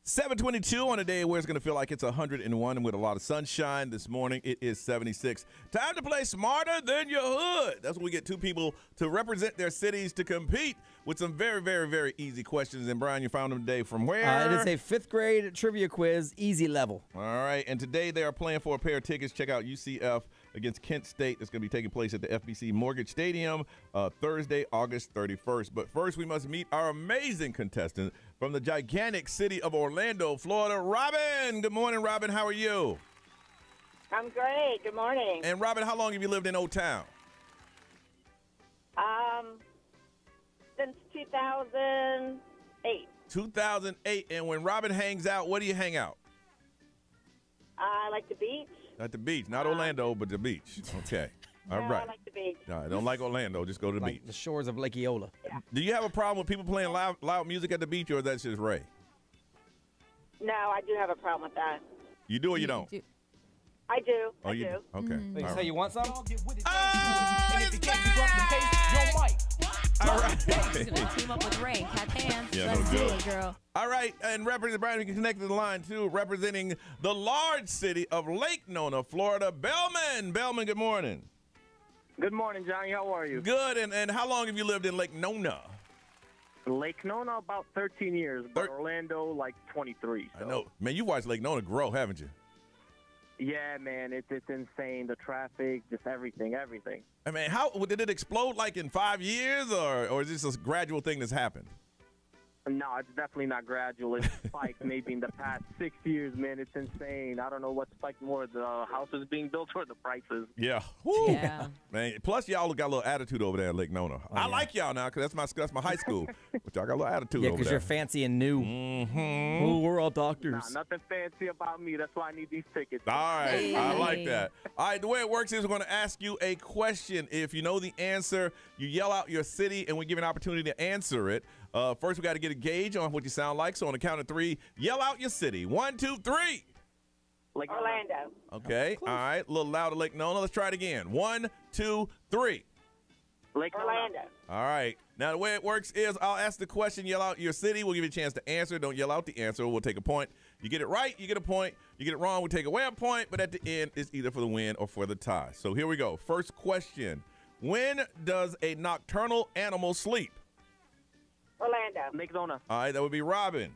722 on a day where it's going to feel like it's 101 and with a lot of sunshine. This morning, it is 76. Time to play Smarter Than Your Hood. That's when we get two people to represent their cities to compete with some very, very, very easy questions. And, Brian, you found them today from where? It is a 5th grade trivia quiz, easy level. All right. And today they are playing for a pair of tickets. Check out UCF against Kent State. It's going to be taking place at the FBC Mortgage Stadium Thursday, August 31st. But first, we must meet our amazing contestant from the gigantic city of Orlando, Florida, Robin. Good morning, Robin. How are you? I'm great. Good morning. And, Robin, how long have you lived in O-Town? Since 2008. 2008. And when Robin hangs out, what do you hang out? I like the beach. At the beach. Not Orlando, but the beach. Okay. All right. I like the beach. All right. Don't like Orlando. Just go to the beach. The shores of Lake Eola. Yeah. Do you have a problem with people playing loud music at the beach, or that's just Ray? No, I do have a problem with that. You do or you don't? I do. Oh, I you do. Okay. Wait, All so right. you want some? All right. She's gonna team up with Ray. Catch hands. Yeah, Let's no do joke. it, girl. All right, and representing Brian, we can connect to the line too, representing the large city of Lake Nona, Florida, Bellman. Bellman, good morning. Good morning, Johnny. How are you? Good, and how long have you lived in Lake Nona? Lake Nona, about 13 years, but Orlando, like 23. So. I know. Man, you watched Lake Nona grow, haven't you? Yeah, man, it's insane. The traffic, just everything. I mean, how did it explode like in 5 years, or is this a gradual thing that's happened? No, it's definitely not gradual. It's spiked maybe in the past 6 years, man. It's insane. I don't know what spiked more, the houses being built or the prices. Yeah. Woo. Yeah. Man, plus y'all got a little attitude over there at Lake Nona. I like y'all now because that's my high school. But y'all got a little attitude over there. Yeah, because you're fancy and new. Mm-hmm. Oh, we're all doctors. Nah, nothing fancy about me. That's why I need these tickets. All right. I like that. All right. The way it works is we're going to ask you a question. If you know the answer, you yell out your city, and we give you an opportunity to answer it. First, we got to get a gauge on what you sound like. So on the count of three, yell out your city. 1, 2, 3. Lake Orlando. Okay. All right. A little louder, Lake Nona. Let's try it again. 1, 2, 3. Lake Orlando. All right. Now, the way it works is I'll ask the question, yell out your city. We'll give you a chance to answer. Don't yell out the answer. We'll take a point. You get it right, you get a point. You get it wrong, we take away a point. But at the end, it's either for the win or for the tie. So here we go. First question. When does a nocturnal animal sleep? Orlando. Lake Nona. All right, that would be Robin.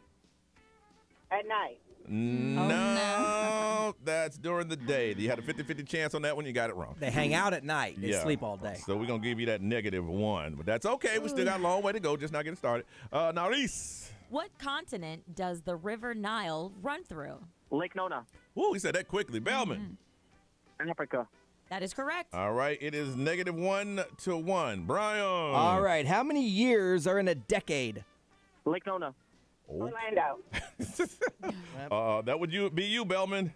At night. No, that's during the day. You had a 50-50 chance on that one. You got it wrong. They hang out at night. They sleep all day. So we're going to give you that -1. But that's okay. We still got a long way to go. Just not getting started. Now, Reese. What continent does the River Nile run through? Lake Nona. Ooh, he said that quickly. Bellman. Africa. That is correct. All right. It is -1 to 1. Brian. All right. How many years are in a decade? Lake Nona. Orlando. That would be you, Bellman.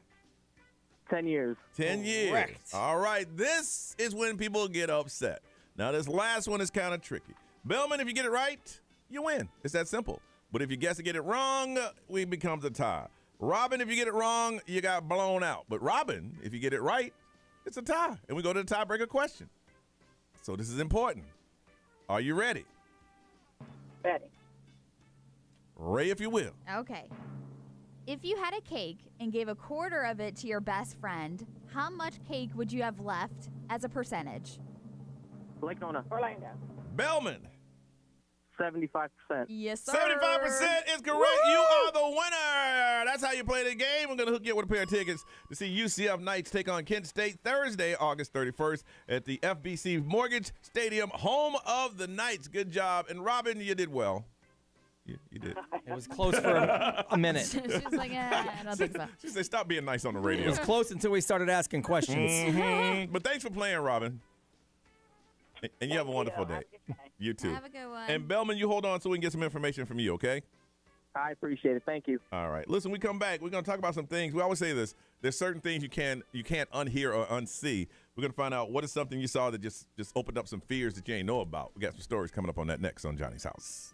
10 years. 10 years. Correct. All right. This is when people get upset. Now, this last one is kind of tricky. Bellman, if you get it right, you win. It's that simple. But if you guess to get it wrong, it becomes a tie. Robin, if you get it wrong, you got blown out. But Robin, if you get it right, it's a tie. And we go to the tiebreaker question. So this is important. Are you ready? Ready. Ray, if you will. Okay. If you had a cake and gave a quarter of it to your best friend, how much cake would you have left as a percentage? Lake Nona. Orlando. Bellman. 75%. Yes, sir. 75% is correct. Woo! You are the winner. That's how you play the game. I'm going to hook you up with a pair of tickets to see UCF Knights take on Kent State Thursday, August 31st at the FBC Mortgage Stadium, home of the Knights. Good job. And Robin, you did well. You did. It was close for a minute. She was like, I don't think so. She said, stop being nice on the radio. It was close until we started asking questions. Mm-hmm. But thanks for playing, Robin. And you have a wonderful day. You too. Have a good one. And Bellman, you hold on so we can get some information from you, okay? I appreciate it. Thank you. All right. Listen, we come back. We're going to talk about some things. We always say this. There's certain things you can't unhear or unsee. We're going to find out what is something you saw that just opened up some fears that you ain't know about. We got some stories coming up on that next on Johnny's House.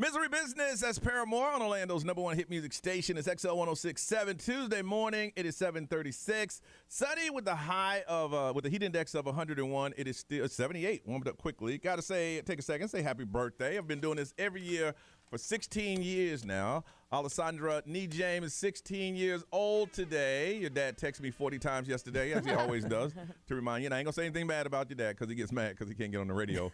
Misery Business, that's Paramore on Orlando's #1 hit music station. It's XL 1067. Tuesday morning, it is 7:36. Sunny with the high of, with the heat index of 101. It is still 78. Warmed up quickly. Got to say, take a second, say happy birthday. I've been doing this every year for 16 years now. Alessandra Nee James is 16 years old today. Your dad texted me 40 times yesterday, as he always does, to remind you. And I ain't going to say anything bad about your dad because he gets mad because he can't get on the radio.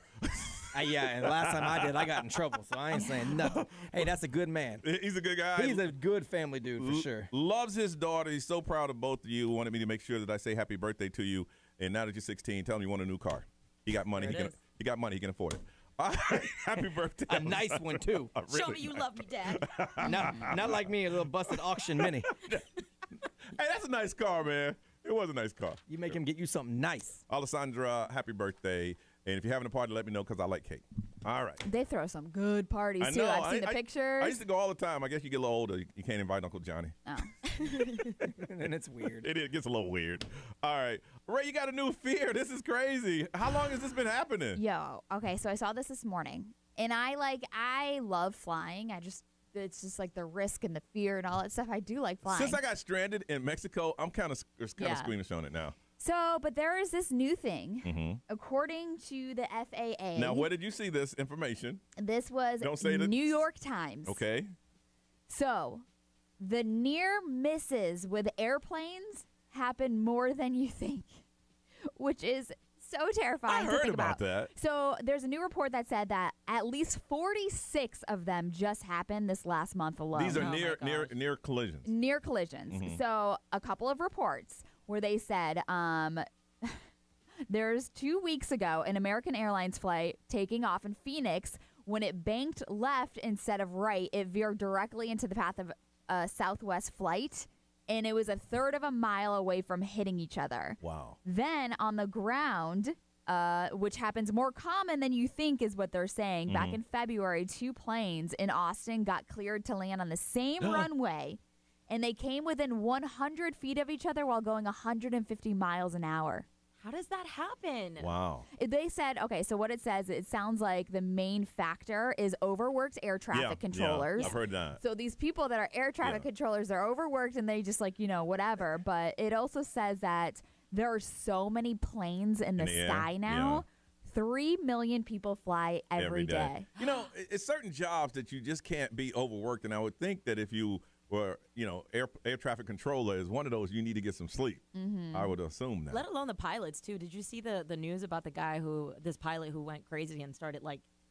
Yeah, and last time I did, I got in trouble, so I ain't saying nothing. Hey, that's a good man. He's a good guy. He's a good family dude, for sure. Loves his daughter. He's so proud of both of you. Wanted me to make sure that I say happy birthday to you. And now that you're 16, tell him you want a new car. He got money. He got money. He can afford it. All right, happy birthday. A nice one, too. Really Show me you love me, Dad. Not like me, a little busted auction mini. Hey, that's a nice car, man. It was a nice car. You make him get you something nice. Alessandra, happy birthday. And if you're having a party, let me know because I like cake. All right. They throw some good parties, too. I've seen the pictures. I used to go all the time. I guess you get a little older. You can't invite Uncle Johnny. Oh. And it's weird. It gets a little weird. All right. Ray, you got a new fear. This is crazy. How long has this been happening? Yo, okay, so I saw this morning. And I love flying. It's just like the risk and the fear and all that stuff. I do like flying. Since I got stranded in Mexico, I'm kind of squeamish on it now. So, but there is this new thing, according to the FAA. Now, where did you see this information? This was New York Times. Okay. So, the near misses with airplanes happen more than you think, which is so terrifying to think about. That. So, there's a new report that said that at least 46 of them just happened this last month alone. These are near collisions. Near collisions. So, a couple of reports where they said there's 2 weeks ago an American Airlines flight taking off in Phoenix. When it banked left instead of right, it veered directly into the path of a Southwest flight, and it was a third of a mile away from hitting each other. Wow. Then on the ground, which happens more common than you think is what they're saying, back in February, 2 planes in Austin got cleared to land on the same runway. And they came within 100 feet of each other while going 150 miles an hour. How does that happen? Wow. They said, okay, so what it says, it sounds like the main factor is overworked air traffic controllers. Yeah, I've heard that. So these people that are air traffic controllers, they're overworked and they just whatever. But it also says that there are so many planes in the sky now. 3 million people fly every day. You know, it's certain jobs that you just can't be overworked. And I would think that if you were, air traffic controller is one of those, you need to get some sleep. I would assume that. Let alone the pilots, too. Did you see the news about the guy this pilot who went crazy and started,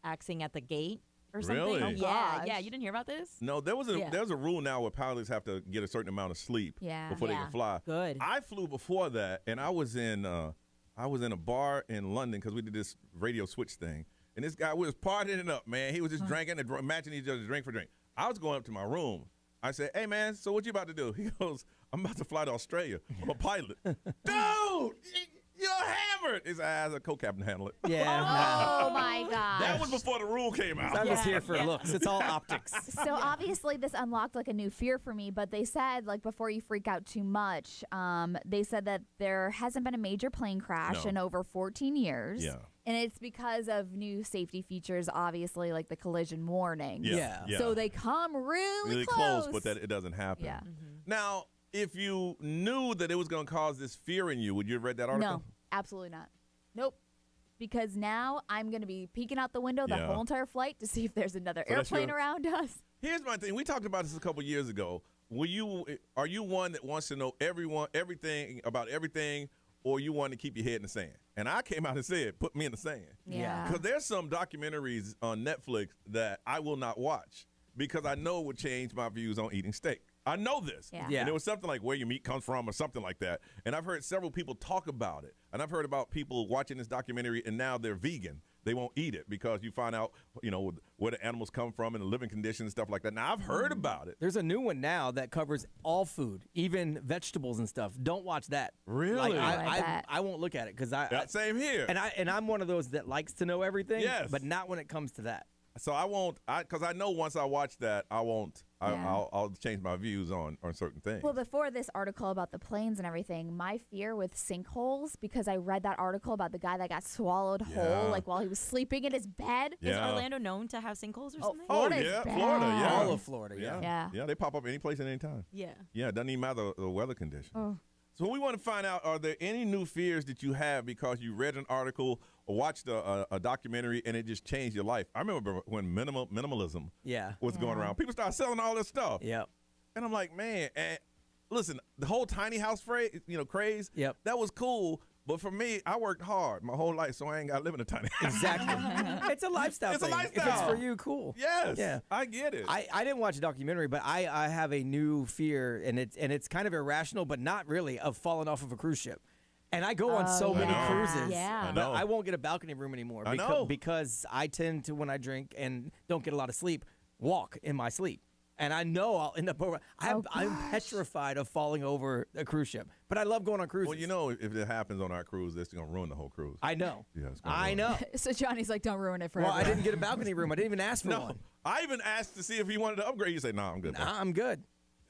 axing at the gate or something? Really? Oh, yeah. You didn't hear about this? No, there's a rule now where pilots have to get a certain amount of sleep before they can fly. Good. I flew before that, and I was in a bar in London because we did this radio switch thing. And this guy was partying it up, man. He was just drinking and matching each other drink for drink. I was going up to my room. I said, hey, man, so what you about to do? He goes, I'm about to fly to Australia. I'm a pilot. Dude, you're hammered. He said, as a co-captain handle it. Yeah. Oh, my gosh. That was before the rule came out. I'm just here for looks. It's all optics. So obviously this unlocked a new fear for me, but they said before you freak out too much, they said that there hasn't been a major plane crash in over 14 years. Yeah. And it's because of new safety features, obviously, like the collision warning. Yeah. So they come really close, but that it doesn't happen. Yeah. Now, if you knew that it was going to cause this fear in you, would you have read that article? No, absolutely not. Nope. Because now I'm going to be peeking out the window the whole entire flight to see if there's another airplane around us. Here's my thing. We talked about this a couple years ago. Are you one that wants to know everything about everything, or you want to keep your head in the sand? And I came out and said, put me in the sand. Yeah. Because there's some documentaries on Netflix that I will not watch because I know it would change my views on eating steak. I know this. Yeah. And it was something like where your meat comes from or something like that. And I've heard several people talk about it. And I've heard about people watching this documentary and now they're vegan. They won't eat it because you find out, where the animals come from and the living conditions and stuff like that. Now, I've heard about it. There's a new one now that covers all food, even vegetables and stuff. Don't watch that. Really? I won't look at it because same here. And I'm one of those that likes to know everything. Yes. But not when it comes to that. So I won't, because I know once I watch that, I won't. Yeah. I'll change my views on certain things. Well, before this article about the planes and everything, my fear with sinkholes, because I read that article about the guy that got swallowed whole, like while he was sleeping in his bed. Is Orlando known to have sinkholes or something? Florida, yeah. All of Florida, yeah. Yeah, they pop up any place at any time. Yeah. Yeah, it doesn't even matter the weather condition. Oh. So we want to find out, are there any new fears that you have because you read an article or watched a documentary and it just changed your life? I remember when minimalism was going around. People started selling all this stuff. Yep. And I'm like, man, and listen, the whole tiny house craze, that was cool. But for me, I worked hard my whole life, so I ain't got to live in a tiny house. Exactly. It's a lifestyle thing. If it's for you, cool. Yes. Yeah. I get it. I didn't watch a documentary, but I have a new fear, and it's kind of irrational, but not really, of falling off of a cruise ship. And I go on so many cruises, but I won't get a balcally room anymore because I tend to, when I drink and don't get a lot of sleep, walk in my sleep. And I know I'll end up over. I'm petrified of falling over a cruise ship, but I love going on cruises. Well, you know, if it happens on our cruise, that's going to ruin the whole cruise. I know. Yeah, I know. So Johnny's like, don't ruin it for Well, I everyone. didn't get a balcony room. I didn't even ask for one. I even asked to see if he wanted to upgrade. You say, no, I'm good. Nah, I'm good.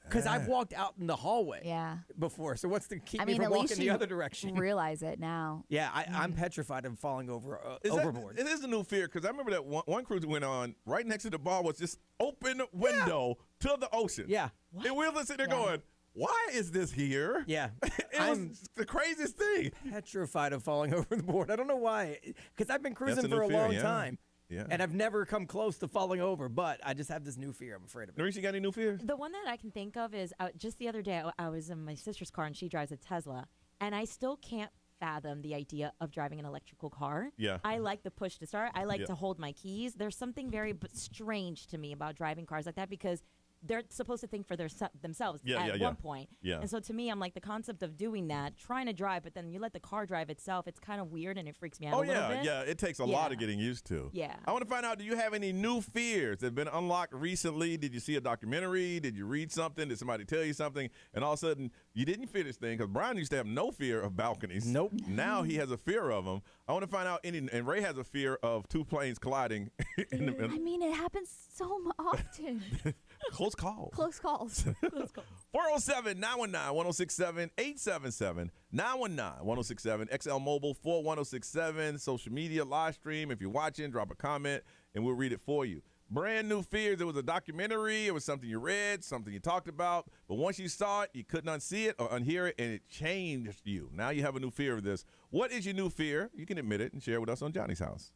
Because I've walked out in the hallway before. So what's to keep me from at walking least the you other direction? Realize it now. Yeah, I'm petrified of falling overboard. It is a new fear because I remember that one cruise we went on, right next to the bar was this open window to the ocean. Yeah. And we were sitting there going, why is this here? Yeah. It was the craziest thing. Petrified of falling overboard. I don't know why. Because I've been cruising for a long time. Yeah. And I've never come close to falling over, but I just have this new fear. I'm afraid of it. Maurice, you got any new fears? The one that I can think of is just the other day, I was in my sister's car, and she drives a Tesla, and I still can't fathom the idea of driving an electrical car. Yeah. I like the push to start. I like to hold my keys. There's something very strange to me about driving cars like that because they're supposed to think for themselves at one point. Yeah. And so to me, I'm like, the concept of doing that, trying to drive, but then you let the car drive itself, it's kind of weird and it freaks me out a little bit. Yeah. It takes a lot of getting used to. Yeah. I want to find out, do you have any new fears that have been unlocked recently? Did you see a documentary? Did you read something? Did somebody tell you something? And all of a sudden, you didn't fear this thing because Brian used to have no fear of balconies. Nope. Now he has a fear of them. I want to find out, and Ray has a fear of two planes colliding. I mean, it happens so often. Close calls. Close calls. 407-919-1067, 877-919-1067, XL Mobile 41067, social media, live stream. If you're watching, drop a comment, and we'll read it for you. Brand new fears. It was a documentary. It was something you read, something you talked about. But once you saw it, you couldn't unsee it or unhear it, and it changed you. Now you have a new fear of this. What is your new fear? You can admit it and share it with us on Johnny's House.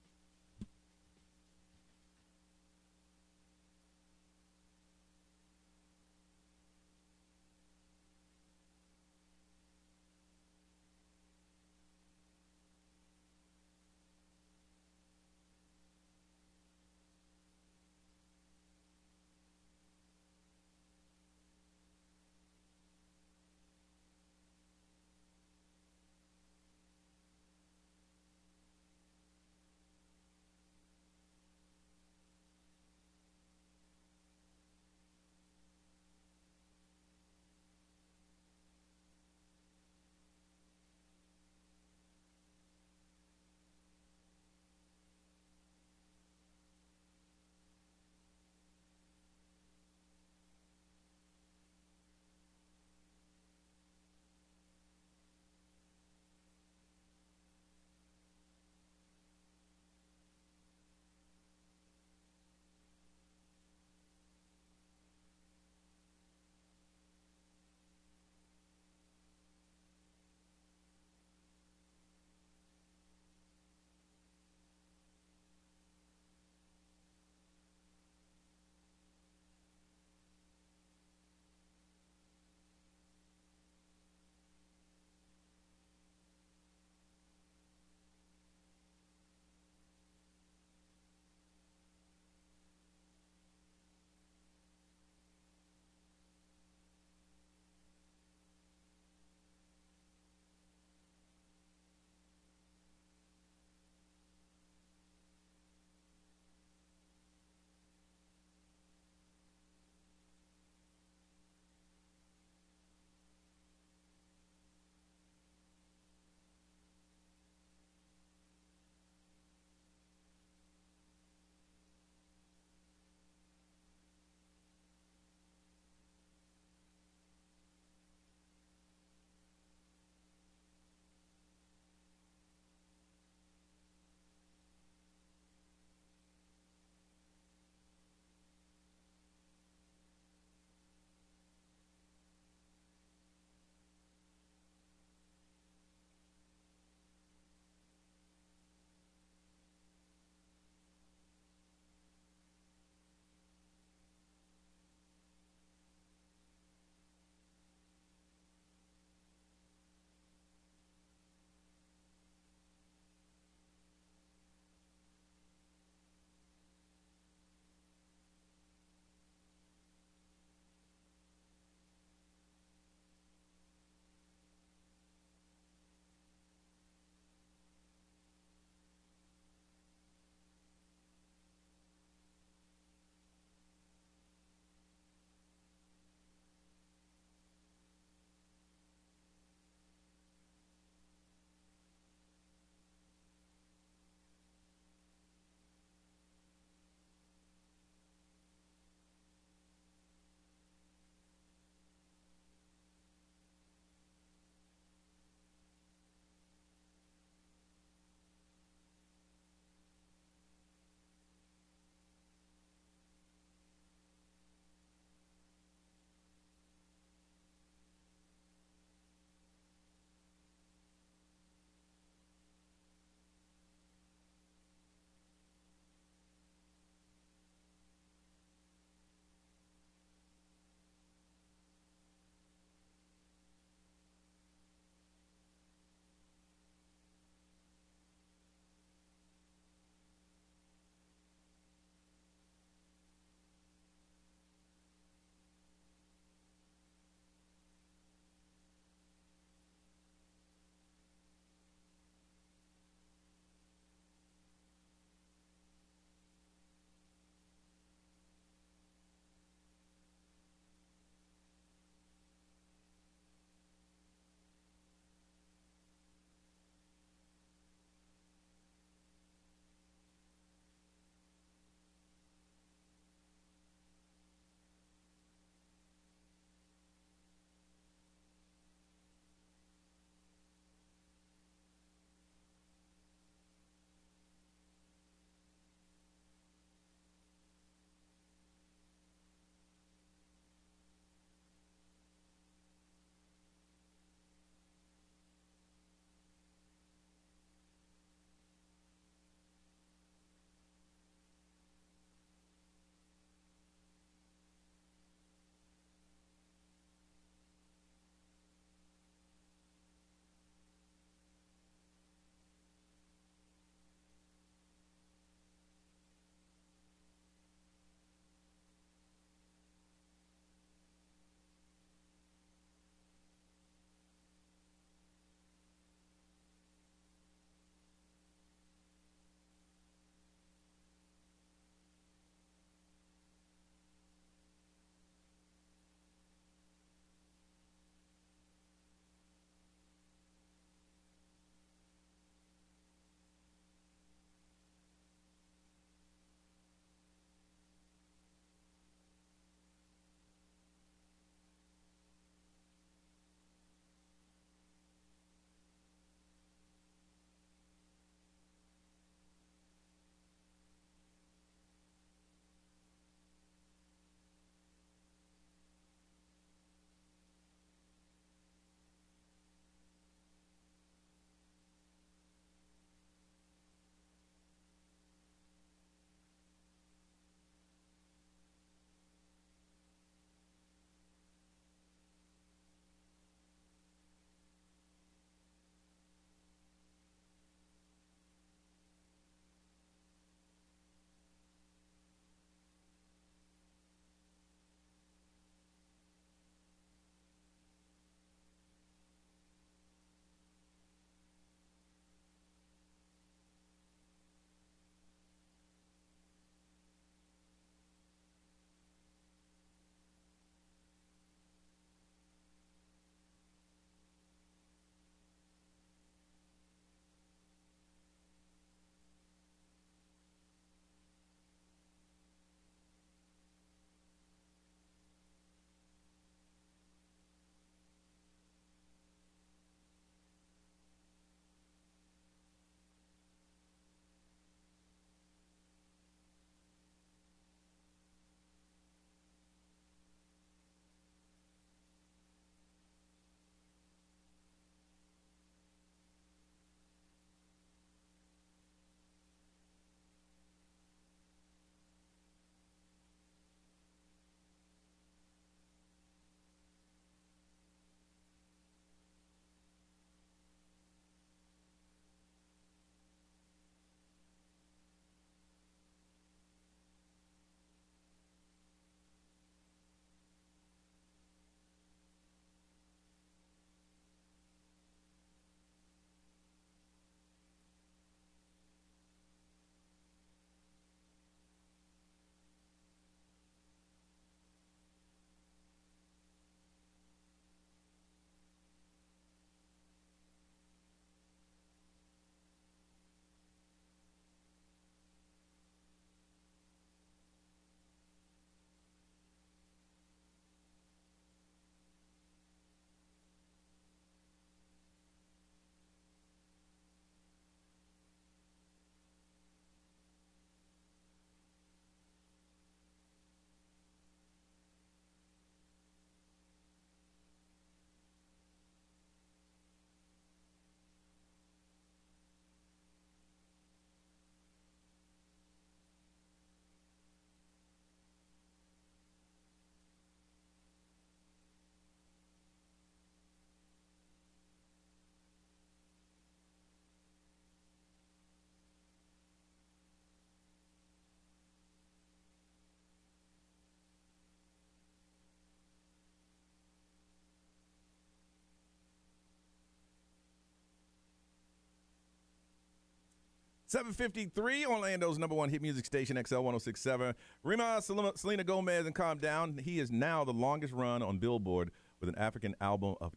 7:53, Orlando's number one hit music station, XL 106.7. Rima Selena Gomez and Calm Down. He is now the longest run on Billboard with an African album of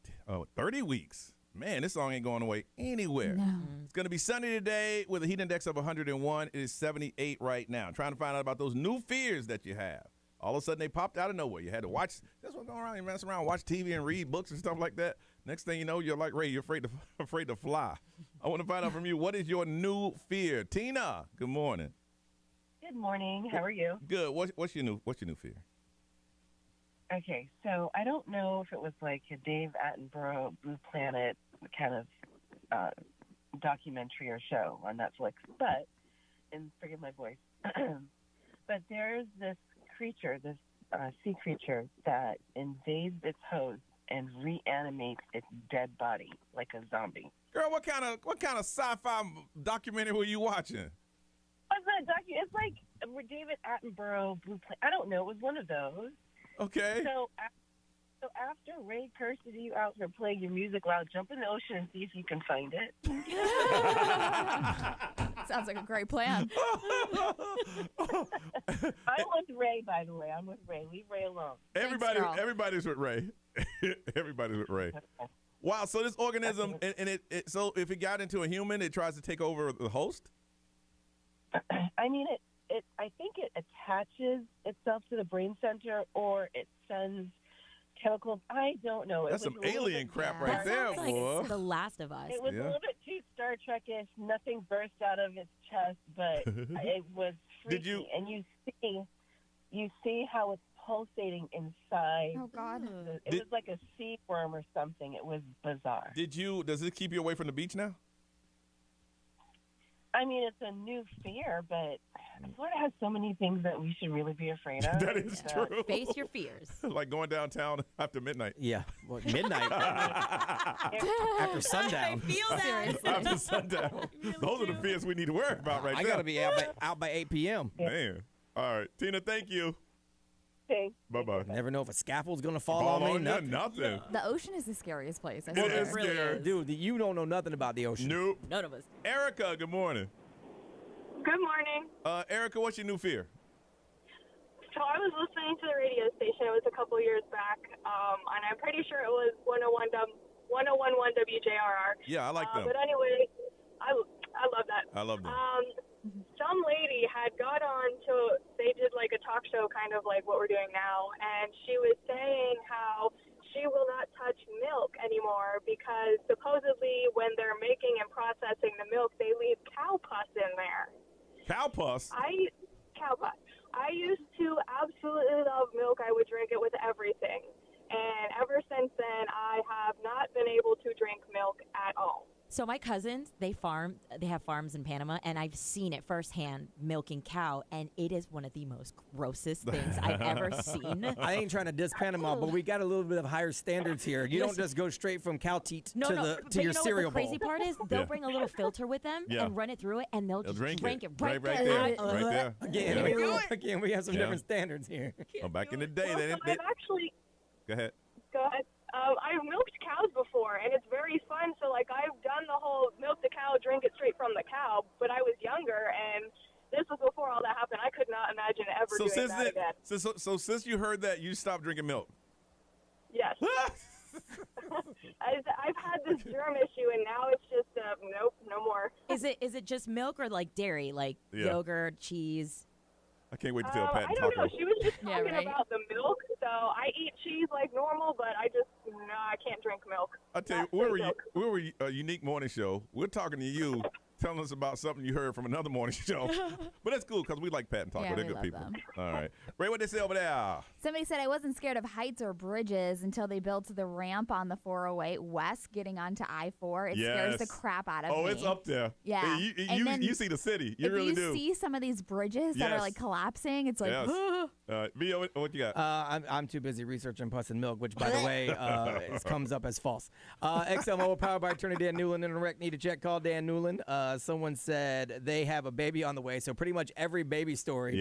30 weeks. Man, this song ain't going away anywhere. No. It's going to be sunny today with a heat index of 101. It is 78 right now. Trying to find out about those new fears that you have. All of a sudden, they popped out of nowhere. You had to watch. That's what's going around. You mess around, watch TV and read books and stuff like that. Next thing you know, you're like Ray. You're afraid to fly. I want to find out from you, what is your new fear? Tina, good morning. Good morning. How are you? Good. What's your new fear? Okay, so I don't know if it was like a Dave Attenborough Blue Planet kind of documentary or show on Netflix, but, and forgive my voice, but there's this creature, this sea creature that invades its host and reanimates its dead body like a zombie. Girl, what kind of sci-fi documentary were you watching? It's not a it's like David Attenborough Blue Planet. I don't know. It was one of those. Okay. So after Ray curses you out for playing your music loud, jump in the ocean and see if you can find it. Sounds like a great plan. I'm with Ray, by the way. I'm with Ray. Leave Ray alone. Everybody's with Ray. Everybody's with Ray. Wow. So this organism, and so if it got into a human, it tries to take over the host. I mean, I think it attaches itself to the brain center, or it sends chemicals. I don't know. That's some alien crap right there, boy. Like The Last of Us. It was a little bit too Star Trek-ish. Nothing burst out of its chest, but it was freaky. And you see how it's pulsating inside. Oh God! It was like a sea worm or something. It was bizarre. Does it keep you away from the beach now? I mean, it's a new fear, but Florida has so many things that we should really be afraid of. That is true. Face your fears. Like going downtown after midnight. Yeah, well, midnight. After sundown. I feel that. After sundown. Those are the fears we need to worry about right now. I got to be out by 8 p.m. Man. All right. Tina, thank you. Thanks. Bye-bye. Never know if a scaffold's going to fall on me. Nothing. The ocean is the scariest place. I It swear. is scary. Dude, you don't know nothing about the ocean. Nope. None of us. Erica, good morning. Good morning. Erica, what's your new fear? So I was listening to the radio station. It was a couple years back, and I'm pretty sure it was 101.1 WJRR. Yeah, I like them. But anyway, I love that. I love them. Some lady had got on to, they did like a talk show kind of like what we're doing now, and she was saying how she will not touch milk anymore because supposedly when they're making and processing the milk, they leave cow pus in there. Cow pus? Cow pus. I used to absolutely love milk. I would drink it with everything. And ever since then, I have not been able to drink milk at all. So my cousins, they have farms in Panama, and I've seen it firsthand, milking cow, and it is one of the most grossest things I've ever seen. I ain't trying to diss Panama, but we got a little bit of higher standards here. You don't just go straight from cow teat to your cereal bowl. The crazy part is they'll bring a little filter with them and run it through it, and they'll just drink it right there. Right there. Again, we have some different standards here. Oh, back in the day, they I've actually. Go ahead. Go ahead. I've milked cows before, and it's very fun. So, like, I've done the whole milk the cow, drink it straight from the cow, but I was younger, and this was before all that happened. I could not imagine ever doing that again. So since you heard that, you stopped drinking milk? Yes. I've had this germ issue, and now it's just, nope, no more. Is it just milk or, like, dairy, like yogurt, cheese? I can't wait to tell Pat and I don't know. Taco. She was just talking about the milk, so I eat cheese like normal, but I can't drink milk. I tell you, we were a unique morning show. We're talking to you, telling us about something you heard from another morning show. But that's cool because we like Pat and Taco. Yeah, They're we good love people. them. All right. Ray, what they say over there? Somebody said I wasn't scared of heights or bridges until they built the ramp on the 408 west getting onto I-4. It scares the crap out of me. Oh, it's up there. Yeah. You see the city. You really do. If you see some of these bridges that are like collapsing, it's like, Mia, what you got? I'm too busy researching pus and milk, which, by the way, it comes up as false. XMO powered by attorney Dan Newland. In a wreck, need a check, call Dan Newland. someone said they have a baby on the way. So pretty much every baby story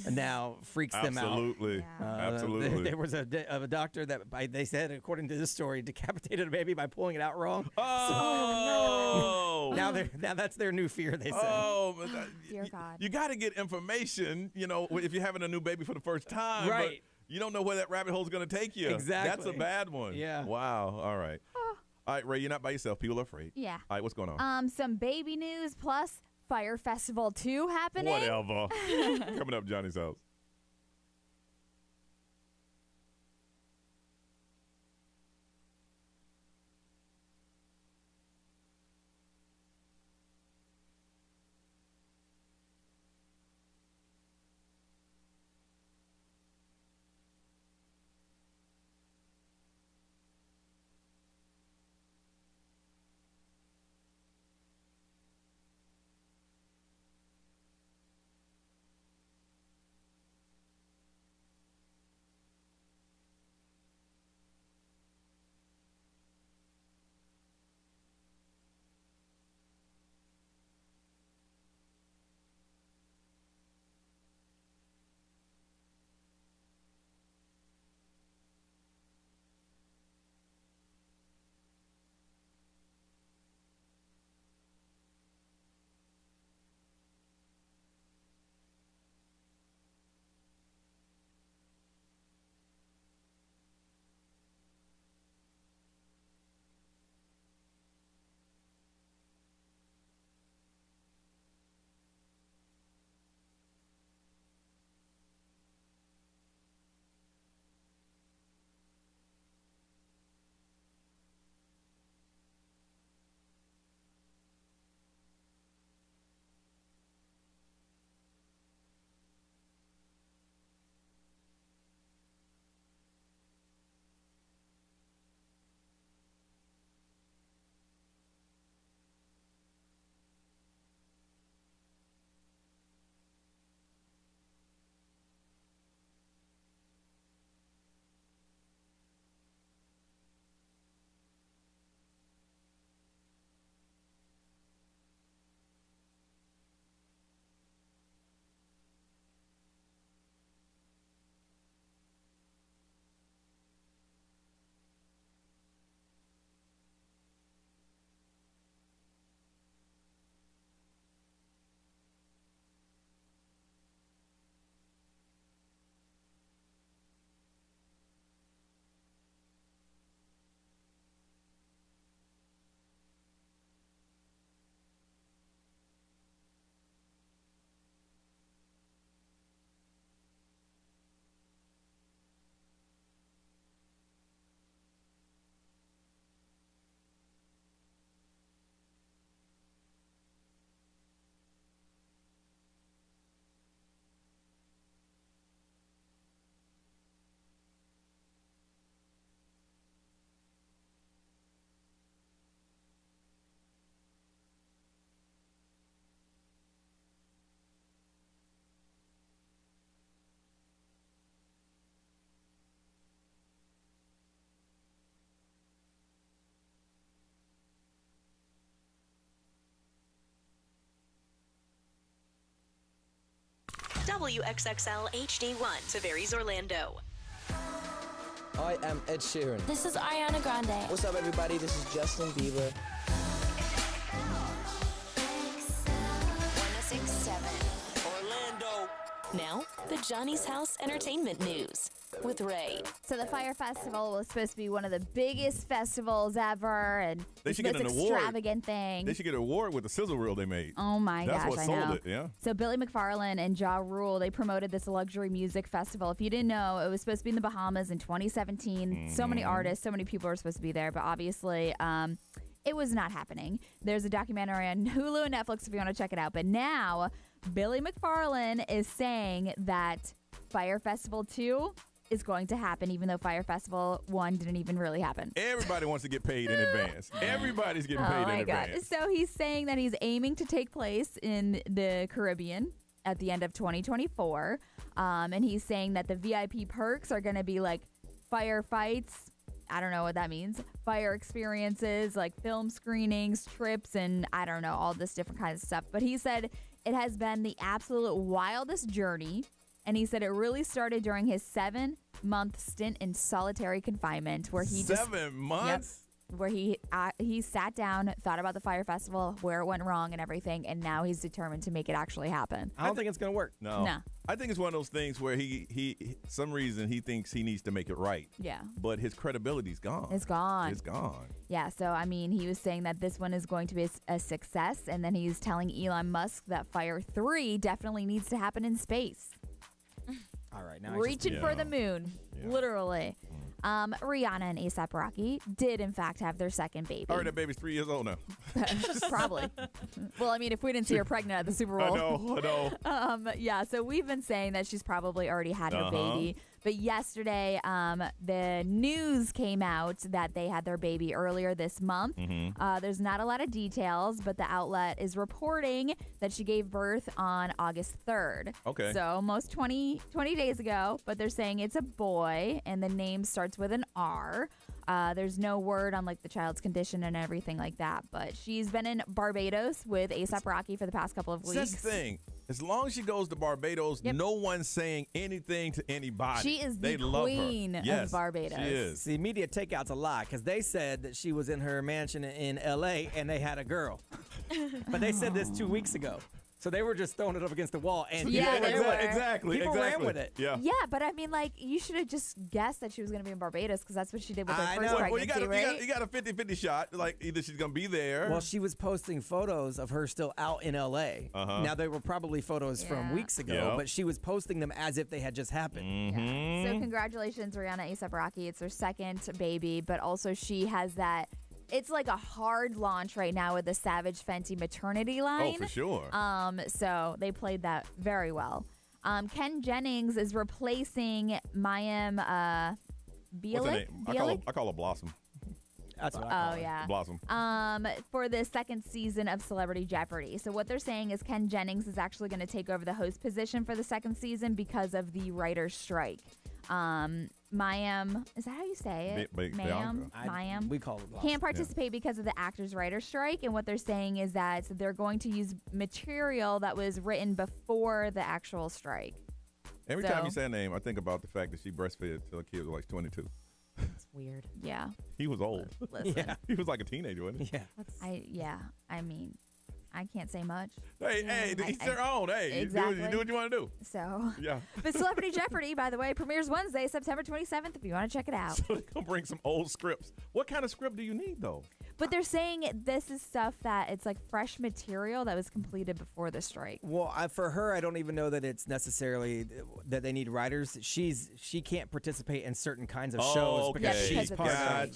now freaks them out. Absolutely. Absolutely. There was a doctor that they said, according to this story, decapitated a baby by pulling it out wrong. Oh, no. Now that's their new fear, they say. Oh, dear God. You got to get information, if you're having a new baby for the first time. Right. But you don't know where that rabbit hole is going to take you. Exactly. That's a bad one. Yeah. Wow. All right. All right, Ray, you're not by yourself. People are afraid. Yeah. All right, what's going on? Some baby news plus Fire Festival 2 happening. Whatever. Coming up, Johnny's house. WXXL HD1, Tavares, Orlando. I am Ed Sheeran. This is Ariana Grande. What's up, everybody? This is Justin Bieber. 1067, Orlando. Now, the Johnny's House Entertainment News with Ray. So the Fire Festival was supposed to be one of the biggest festivals ever, and They should get an award. Extravagant thing. They should get an award with the sizzle reel they made. Oh my That's gosh, what I sold know. it, yeah. So Billy McFarland and Ja Rule, they promoted this luxury music festival. If you didn't know, it was supposed to be in the Bahamas in 2017. So many artists, so many people were supposed to be there, but obviously it was not happening. There's a documentary on Hulu and Netflix if you want to check it out. But now Billy McFarland is saying that Fire Festival 2 is going to happen, even though Fire Festival 1 didn't even really happen. Everybody wants to get paid in advance. Everybody's getting paid in advance. So he's saying that he's aiming to take place in the Caribbean at the end of 2024. And he's saying that the VIP perks are going to be like firefights, I don't know what that means. Fire experiences like film screenings, trips, and I don't know, all this different kinds of stuff. But he said it has been the absolute wildest journey. And he said it really started during his 7-month stint in solitary confinement where he 7 months? Yep, where he sat down, thought about the fire festival, where it went wrong and everything, and now he's determined to make it actually happen. I don't think it's going to work. No. I think it's one of those things where he some reason he thinks he needs to make it right. Yeah. But his credibility's gone. It's gone. It's gone. Yeah, so, I mean, he was saying that this one is going to be a success, and then he's telling Elon Musk that Fire 3 definitely needs to happen in space. All right. Now Reaching for the moon, literally. Rihanna and A$AP Rocky did, in fact, have their second baby. I heard that baby's 3 years old now. Probably. Well, I mean, if we didn't see her pregnant at the Super Bowl. I know. Yeah, so we've been saying that she's probably already had her baby. But yesterday, the news came out that they had their baby earlier this month. There's not a lot of details, but the outlet is reporting that she gave birth on August 3rd. Okay. So almost 20 days ago, but they're saying it's a boy, and the name starts with an R. There's no word on like the child's condition and everything like that, but she's been in Barbados with A$AP Rocky for the past couple of weeks. That's the thing. As long as she goes to Barbados, no one's saying anything to anybody. She is the they love queen her. of Yes, Barbados. She is. See, media takeout's a lie because they said that she was in her mansion in L.A. and they had a girl. But they said this 2 weeks ago. So they were just throwing it up against the wall. And exactly. People ran with it. Yeah. Yeah, but I mean, like, you should have just guessed that she was going to be in Barbados because that's what she did with her I first know. pregnancy, right? You got a 50-50 shot. Like, either she's going to be there. Well, she was posting photos of her still out in L.A. Now, they were probably photos from weeks ago, but she was posting them as if they had just happened. So congratulations, Rihanna, A$AP Rocky. It's her second baby, but also she has that. It's like a hard launch right now with the Savage Fenty maternity line. Oh, for sure. So they played that very well. Ken Jennings is replacing Mayim Bialik. What's her name? I call her Blossom. That's what I call her. Yeah. Blossom. For the second season of Celebrity Jeopardy. So what they're saying is Ken Jennings is actually going to take over the host position for the second season because of the writer's strike. Mayim, is that how you say it? Mayim. We call it Blossom. Can't participate because of the actors writer's strike, and what they're saying is that they're going to use material that was written before the actual strike. Every time you say a name, I think about the fact that she breastfed till a kid was like 22. It's weird. Yeah. He was old. Listen. Yeah. He was like a teenager, wasn't he? Yeah. I mean, I can't say much. Hey, each their own. Hey, exactly. you do what you want to do. So, yeah. But Celebrity Jeopardy, by the way, premieres Wednesday, September 27th, if you want to check it out. So they're going to bring some old scripts. What kind of script do you need, though? But they're saying this is stuff that it's like fresh material that was completed before the strike. Well, for her, I don't even know that it's necessarily that they need writers. She can't participate in certain kinds of shows because she's part of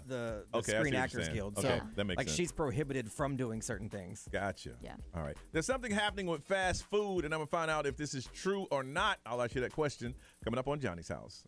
the Screen Actors Guild. Okay, so that makes sense. She's prohibited from doing certain things. Gotcha. Yeah. All right. There's something happening with fast food, and I'm going to find out if this is true or not. I'll ask you that question coming up on Johnny's House.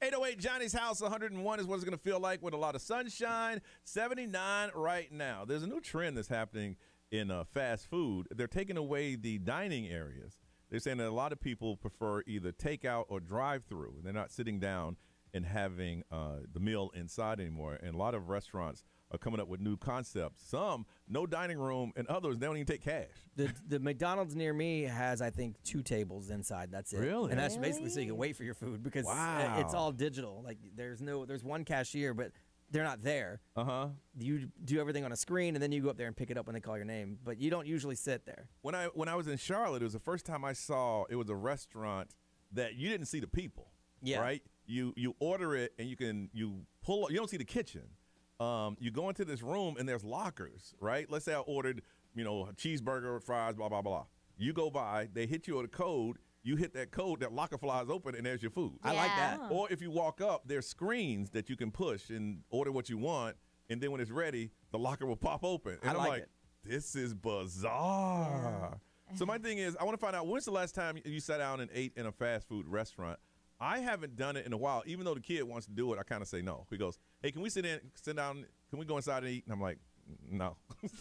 808 Johnny's house, 101 is what it's going to feel like with a lot of sunshine. 79 right now. There's a new trend that's happening in fast food. They're taking away the dining areas. They're saying that a lot of people prefer either takeout or drive-through. They're not sitting down and having the meal inside anymore. And a lot of restaurants are coming up with new concepts. Some, no dining room, and others, they don't even take cash. The McDonald's near me has, I think, 2 tables inside. That's it. Really? And that's basically so you can wait for your food because it's all digital. Like there's one cashier, but they're not there. You do everything on a screen, and then you go up there and pick it up when they call your name. But you don't usually sit there. When I was in Charlotte, it was the first time I saw it was a restaurant that you didn't see the people. Yeah. Right. You order it, and you pull. You don't see the kitchen. You go into this room and there's lockers, right? Let's say I ordered, a cheeseburger, fries, blah, blah, blah. You go by, they hit you with a code. You hit that code, that locker flies open, and there's your food. I like that. Or if you walk up, there's screens that you can push and order what you want, and then when it's ready, the locker will pop open. And I'm like, it. This is bizarre. So my thing is, I want to find out, when's the last time you sat down and ate in a fast food restaurant? I haven't done it in a while. Even though the kid wants to do it, I kind of say no. He goes, hey, can we sit down, can we go inside and eat? And I'm like, no.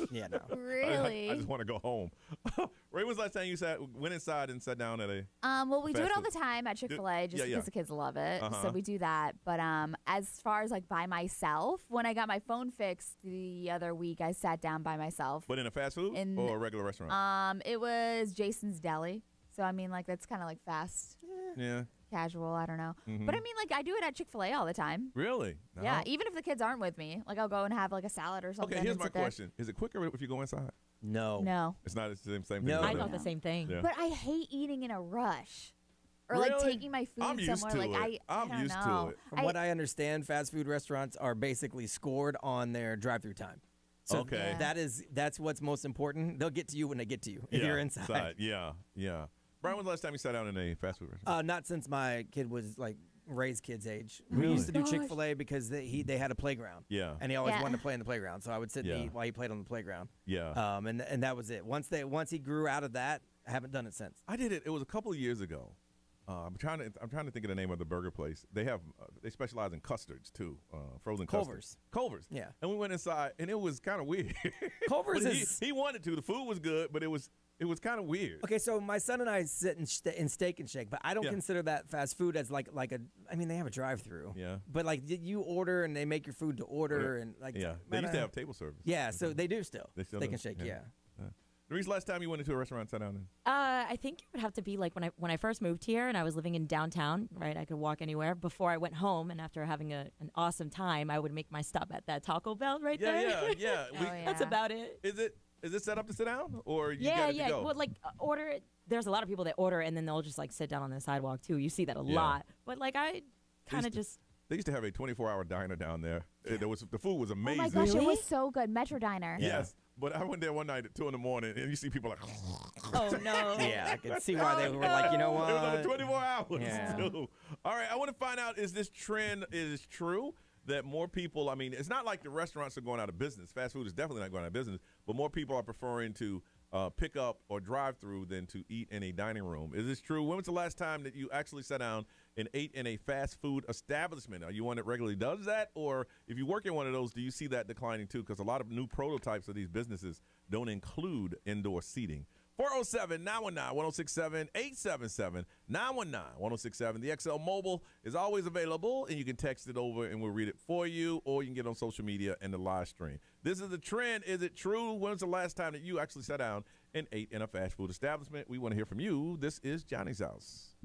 Yeah, no. Really? I just want to go home. Ray, when was the last time you went inside and sat down at a Well, we do fast it all food? the time at Chick-fil-A just because the kids love it. Uh-huh. So we do that. But as far as like by myself, when I got my phone fixed the other week, I sat down by myself. But in a fast food or a regular restaurant? It was Jason's Deli. So I mean, like that's kind of like fast. Yeah. Casual, I don't know. Mhm. But I mean, like, I do it at Chick-fil-A all the time. Really? No? Yeah, even if the kids aren't with me. Like, I'll go and have, like, a salad or something. Okay, here's and my sit there. question. Is it quicker if you go inside? No. No. It's not the same thing? No. I thought the same thing. Yeah. But I hate eating in a rush. Or, like, Really? taking my food I'm used somewhere. to Like, it. I I'm don't used to know. it. From what I understand, fast food restaurants are basically scored on their drive-through time. So Okay. that's what's most important. They'll get to you when they get to you if you're inside. Yeah. Brian, when's the last time you sat down in a fast food restaurant? Not since my kid was like Ray's kid's age. We used to do Chick-fil-A because they had a playground. Yeah. And he always Yeah. wanted to play in the playground, so I would sit and eat while he played on the playground. Yeah. And that was it. Once he grew out of that, I haven't done it since. I did it. It was a couple of years ago. I'm trying to think of the name of the burger place. They have they specialize in custards too, frozen custards. Culver's. Yeah. And we went inside, and it was kind of weird. Culver's But is. he wanted to. The food was good, but it was kind of weird. Okay, so my son and I sit in Steak and Shake, but I don't Yeah. consider that fast food as like a. I mean, they have a drive-through. Yeah. But like you order and they make your food to order and like. Yeah. They used to have table service. Yeah, so they do still. They still Steak do. and Shake, yeah. Reese, last time you went into a restaurant and sat down in? I think it would have to be like when I first moved here and I was living in downtown, right? I could walk anywhere. Before I went home and after having an awesome time, I would make my stop at that Taco Bell right there. Yeah. That's about it. Is it set up to sit down or you Yeah. got to go? Well, like order it. There's a lot of people that order and then they'll just like sit down on the sidewalk too. You see that a lot. But like I kind of just. They used to have a 24-hour diner down there. The food was amazing. Oh my gosh, it was so good. Metro Diner. Yes. But I went there one night at 2 in the morning, and you see people like, oh, no. Yeah, I could see why they were like, you know what? It was over 24 hours, Yeah. too. All right, I want to find out, is this trend is true that more people, I mean, it's not like the restaurants are going out of business. Fast food is definitely not going out of business, but more people are preferring to pick up or drive through than to eat in a dining room. Is this true? When was the last time that you actually sat down and ate in a fast food establishment? Are you one that regularly does that? Or if you work in one of those, do you see that declining too? Because a lot of new prototypes of these businesses don't include indoor seating. 407-919-1067, 877-919-1067. The XL Mobile is always available, and you can text it over, and we'll read it for you, or you can get on social media and the live stream. This is the trend. Is it true? When's the last time that you actually sat down and ate in a fast food establishment? We want to hear from you. This is Johnny's House.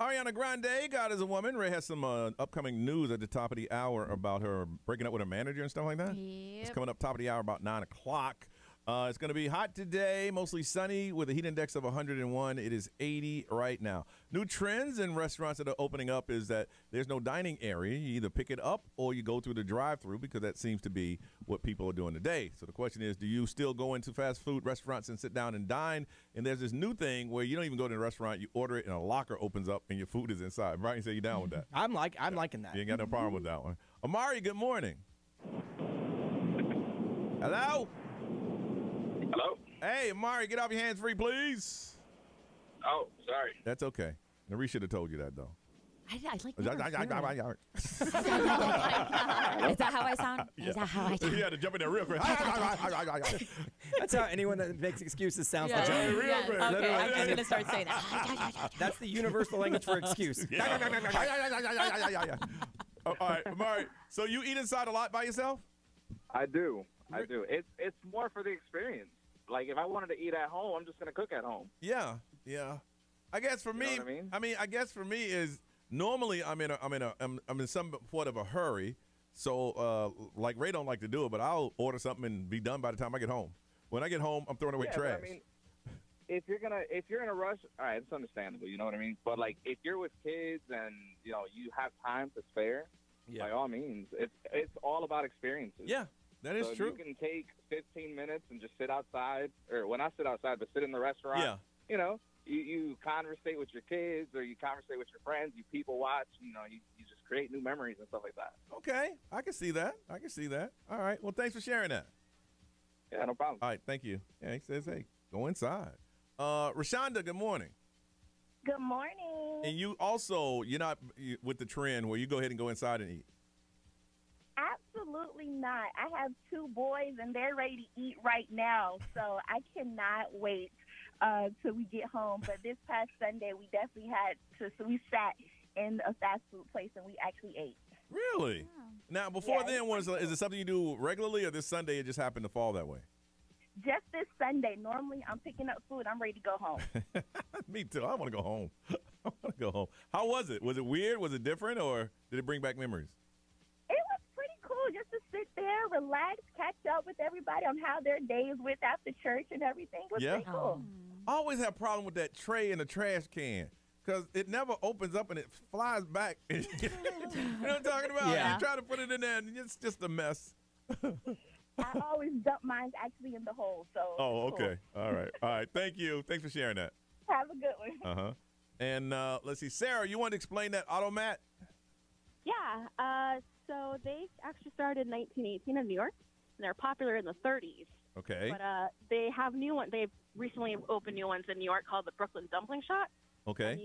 Ariana Grande, God is a Woman. Ray has some upcoming news at the top of the hour about her breaking up with her manager and stuff like that. Yep. It's coming up top of the hour about 9 o'clock. It's going to be hot today, mostly sunny with a heat index of 101. It is 80 right now. New trends in restaurants that are opening up is that there's no dining area. You either pick it up or you go through the drive-thru because that seems to be what people are doing today. So the question is, do you still go into fast food restaurants and sit down and dine? And there's this new thing where you don't even go to the restaurant. You order it and a locker opens up and your food is inside. Brian, say you down with that? I'm liking that. You ain't got no problem with that one. Amari, good morning. Hello? Hello? Hey, Amari, get off your hands free, please. Oh, sorry. That's okay. Marie should have told you that, though. I like Is that. that Is that how I sound? Is that how I sound? You had to jump in there real quick. That's how anyone that makes excuses sounds Yeah. like. Real Yes. quick. Okay, I'm just going to start saying that. That's the universal language for excuse. All right, Amari. So you eat inside a lot by yourself? I do. It's more for the experience. Like, if I wanted to eat at home, I'm just going to cook at home. Yeah. I guess for me, know what I mean? I guess for me is normally I'm in somewhat of a hurry. So like Ray don't like to do it, but I'll order something and be done by the time I get home. When I get home, I'm throwing away trash. But, I mean, if you're in a rush, all right, it's understandable. You know what I mean? But like, if you're with kids and you have time to spare, by all means, it's all about experiences. Yeah, that is true. You can take 15 minutes and just sit outside, or when I sit outside, but sit in the restaurant. Yeah. You conversate with your kids or you conversate with your friends. You people watch. You just create new memories and stuff like that. Okay, I can see that. All right. Well, thanks for sharing that. Yeah, no problem. All right, thank you. Yeah, he says, hey, go inside. Rashonda, good morning. Good morning. And you also, you're not with the trend where you go ahead and go inside and eat. Absolutely not. I have 2 boys, and they're ready to eat right now, so I cannot wait till we get home. But this past Sunday, we definitely so we sat in a fast food place, and we actually ate. Really? Yeah. Now, before then, is it something you do regularly, or this Sunday it just happened to fall that way? Just this Sunday. Normally, I'm picking up food. I'm ready to go home. Me too. I want to go home. How was it? Was it weird? Was it different, or did it bring back memories? It was pretty cool just to sit there, relax, catch up with everybody on how their days went after church and everying. It was pretty cool. I always have a problem with that tray in the trash can because it never opens up and it flies back. You know what I'm talking about? Yeah. You try to put it in there and it's just a mess. I always dump mine actually in the hole. So. Oh, it's cool. okay. All right. Thank you. Thanks for sharing that. Have a good one. Uh-huh. And let's see. Sarah, you want to explain that automat? Yeah. So they actually started in 1918 in New York, and they're popular in the 30s. Okay. But they have new ones. They've recently opened new ones in New York called the Brooklyn Dumpling Shot. Okay. And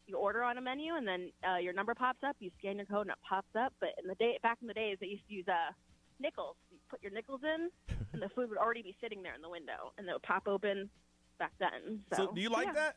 you order on a menu, and then your number pops up. You scan your code, and it pops up. But back in the days, they used to use nickels. You put your nickels in, and the food would already be sitting there in the window, and it would pop open back then. So do you like that?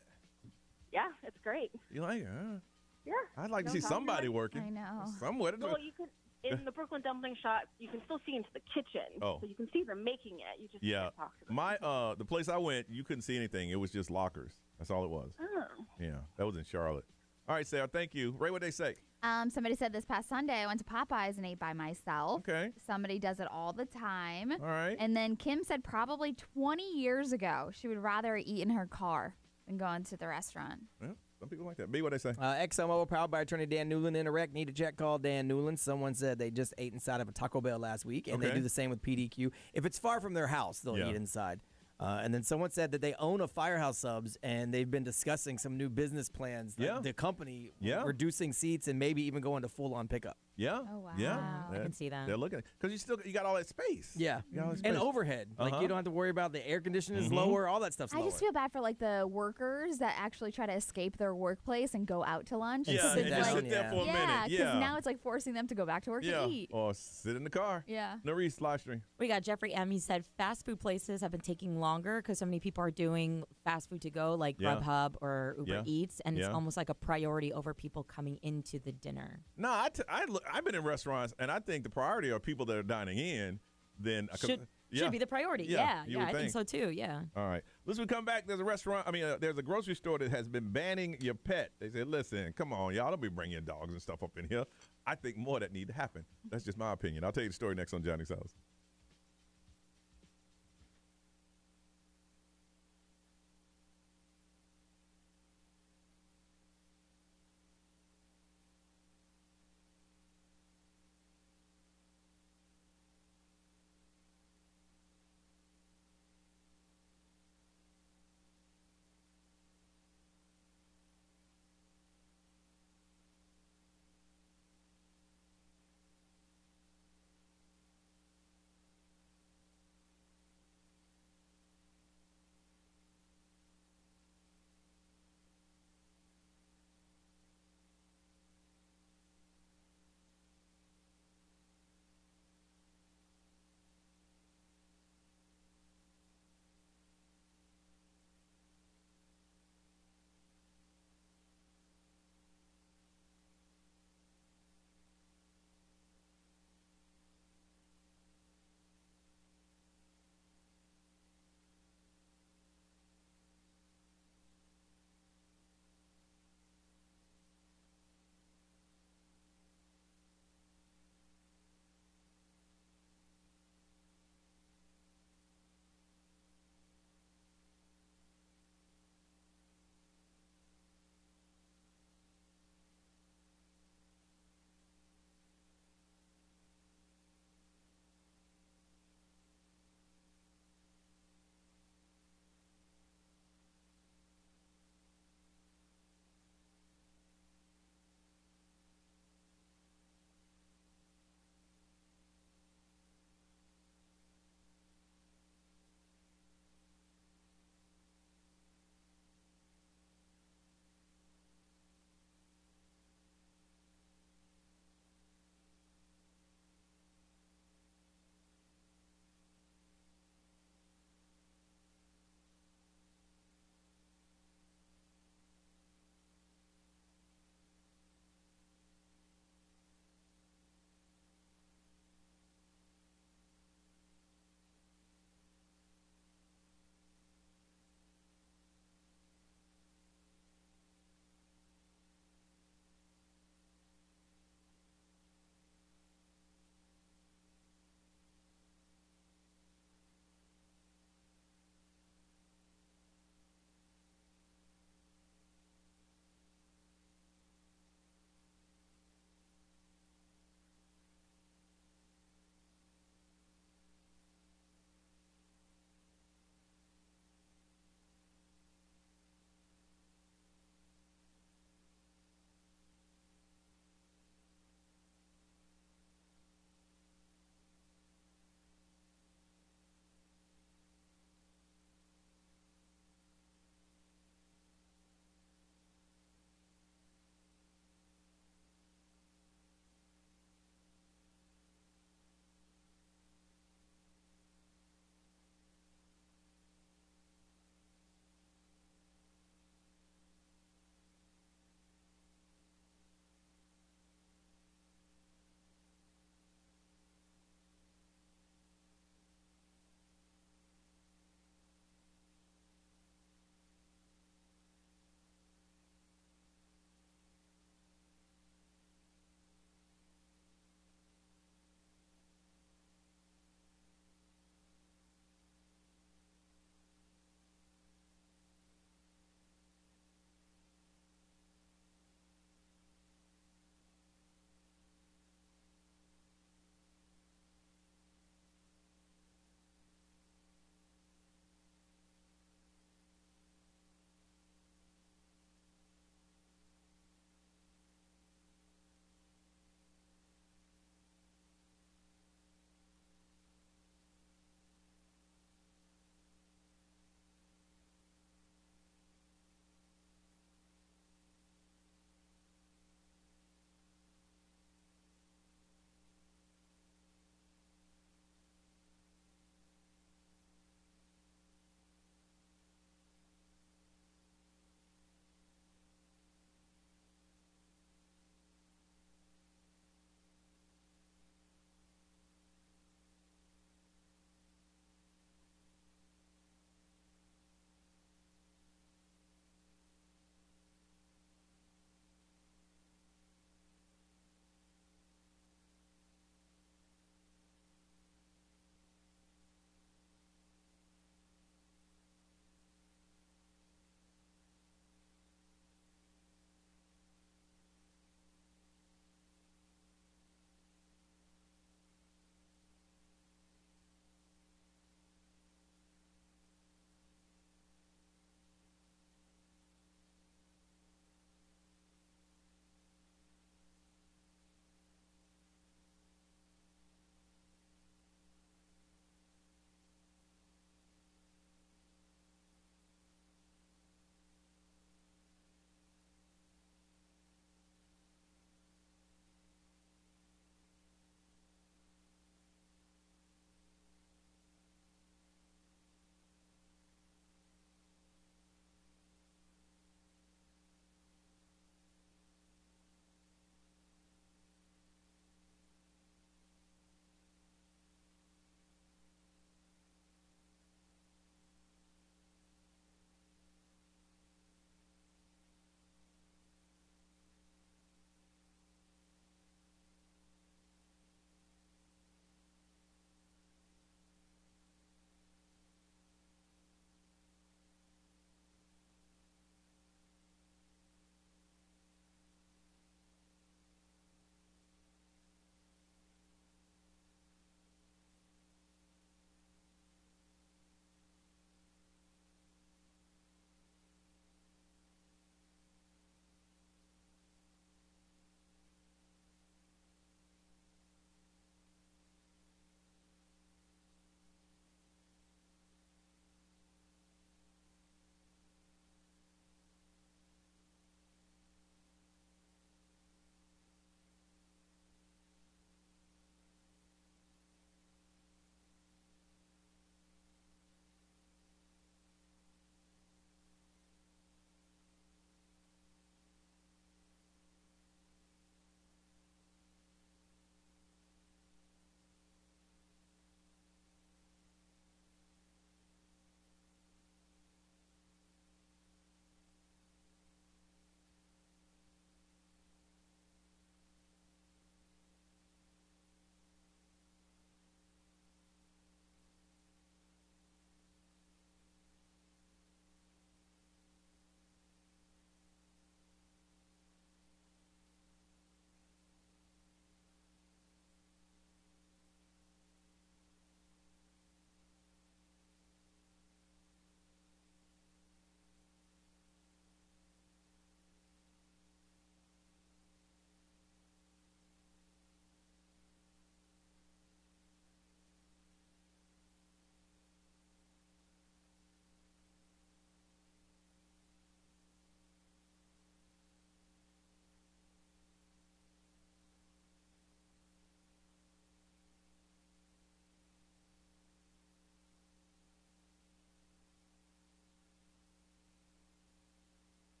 Yeah, it's great. You like it? Huh? Yeah. I'd like to see somebody working. I know. Somewhere. Well, you could in the Brooklyn Dumpling Shop. You can still see into the kitchen, Oh. so you can see them making it. You just can't talk to them. The place I went, you couldn't see anything. It was just lockers. That's all it was. Oh. Yeah, that was in Charlotte. All right, Sarah, thank you. Ray, what'd they say? Somebody said this past Sunday I went to Popeyes and ate by myself. Okay. Somebody does it all the time. All right. And then Kim said probably 20 years ago she would rather eat in her car than go into the restaurant. Yeah, some people like that. B, what'd they say? XOMO, powered by attorney Dan Newland. Interact, need a check, call Dan Newland. Someone said they just ate inside of a Taco Bell last week, and they Okay. do the same with PDQ. If it's far from their house, they'll eat inside. And then someone said that they own a Firehouse Subs, and they've been discussing some new business plans. The company reducing seats and maybe even going to full-on pickup. Yeah. Oh, wow. Yeah. I can see that. They're looking because you got all that space. Yeah. You got all that And space. overhead. Like, Uh-huh. you don't have to worry about the air conditioning is Mhm. lower, all that stuff's I lower. just feel bad for like the workers that actually try to escape their workplace and go out to lunch. Yeah, Because and it's just like, sit there for a minute. Yeah, because Yeah. now it's like forcing them to go back to work Yeah. to eat. Or sit in the car. Yeah. Norris, live stream. We got Jeffrey M. He said fast food places have been taking longer because so many people are doing fast food to go, like Yeah. Grubhub or Uber Yeah. Eats, and it's Yeah. almost like a priority over people coming into the dinner. No, I've been in restaurants, and I think the priority are people that are dining in. Then Should should be the priority. Yeah, I think so too. Yeah. All right. Listen, we come back. There's a restaurant. There's a grocery store that has been banning your pet. They said, listen, come on, y'all, don't be bringing dogs and stuff up in here. I think more of that need to happen. That's just my opinion. I'll tell you the story next on Johnny's House.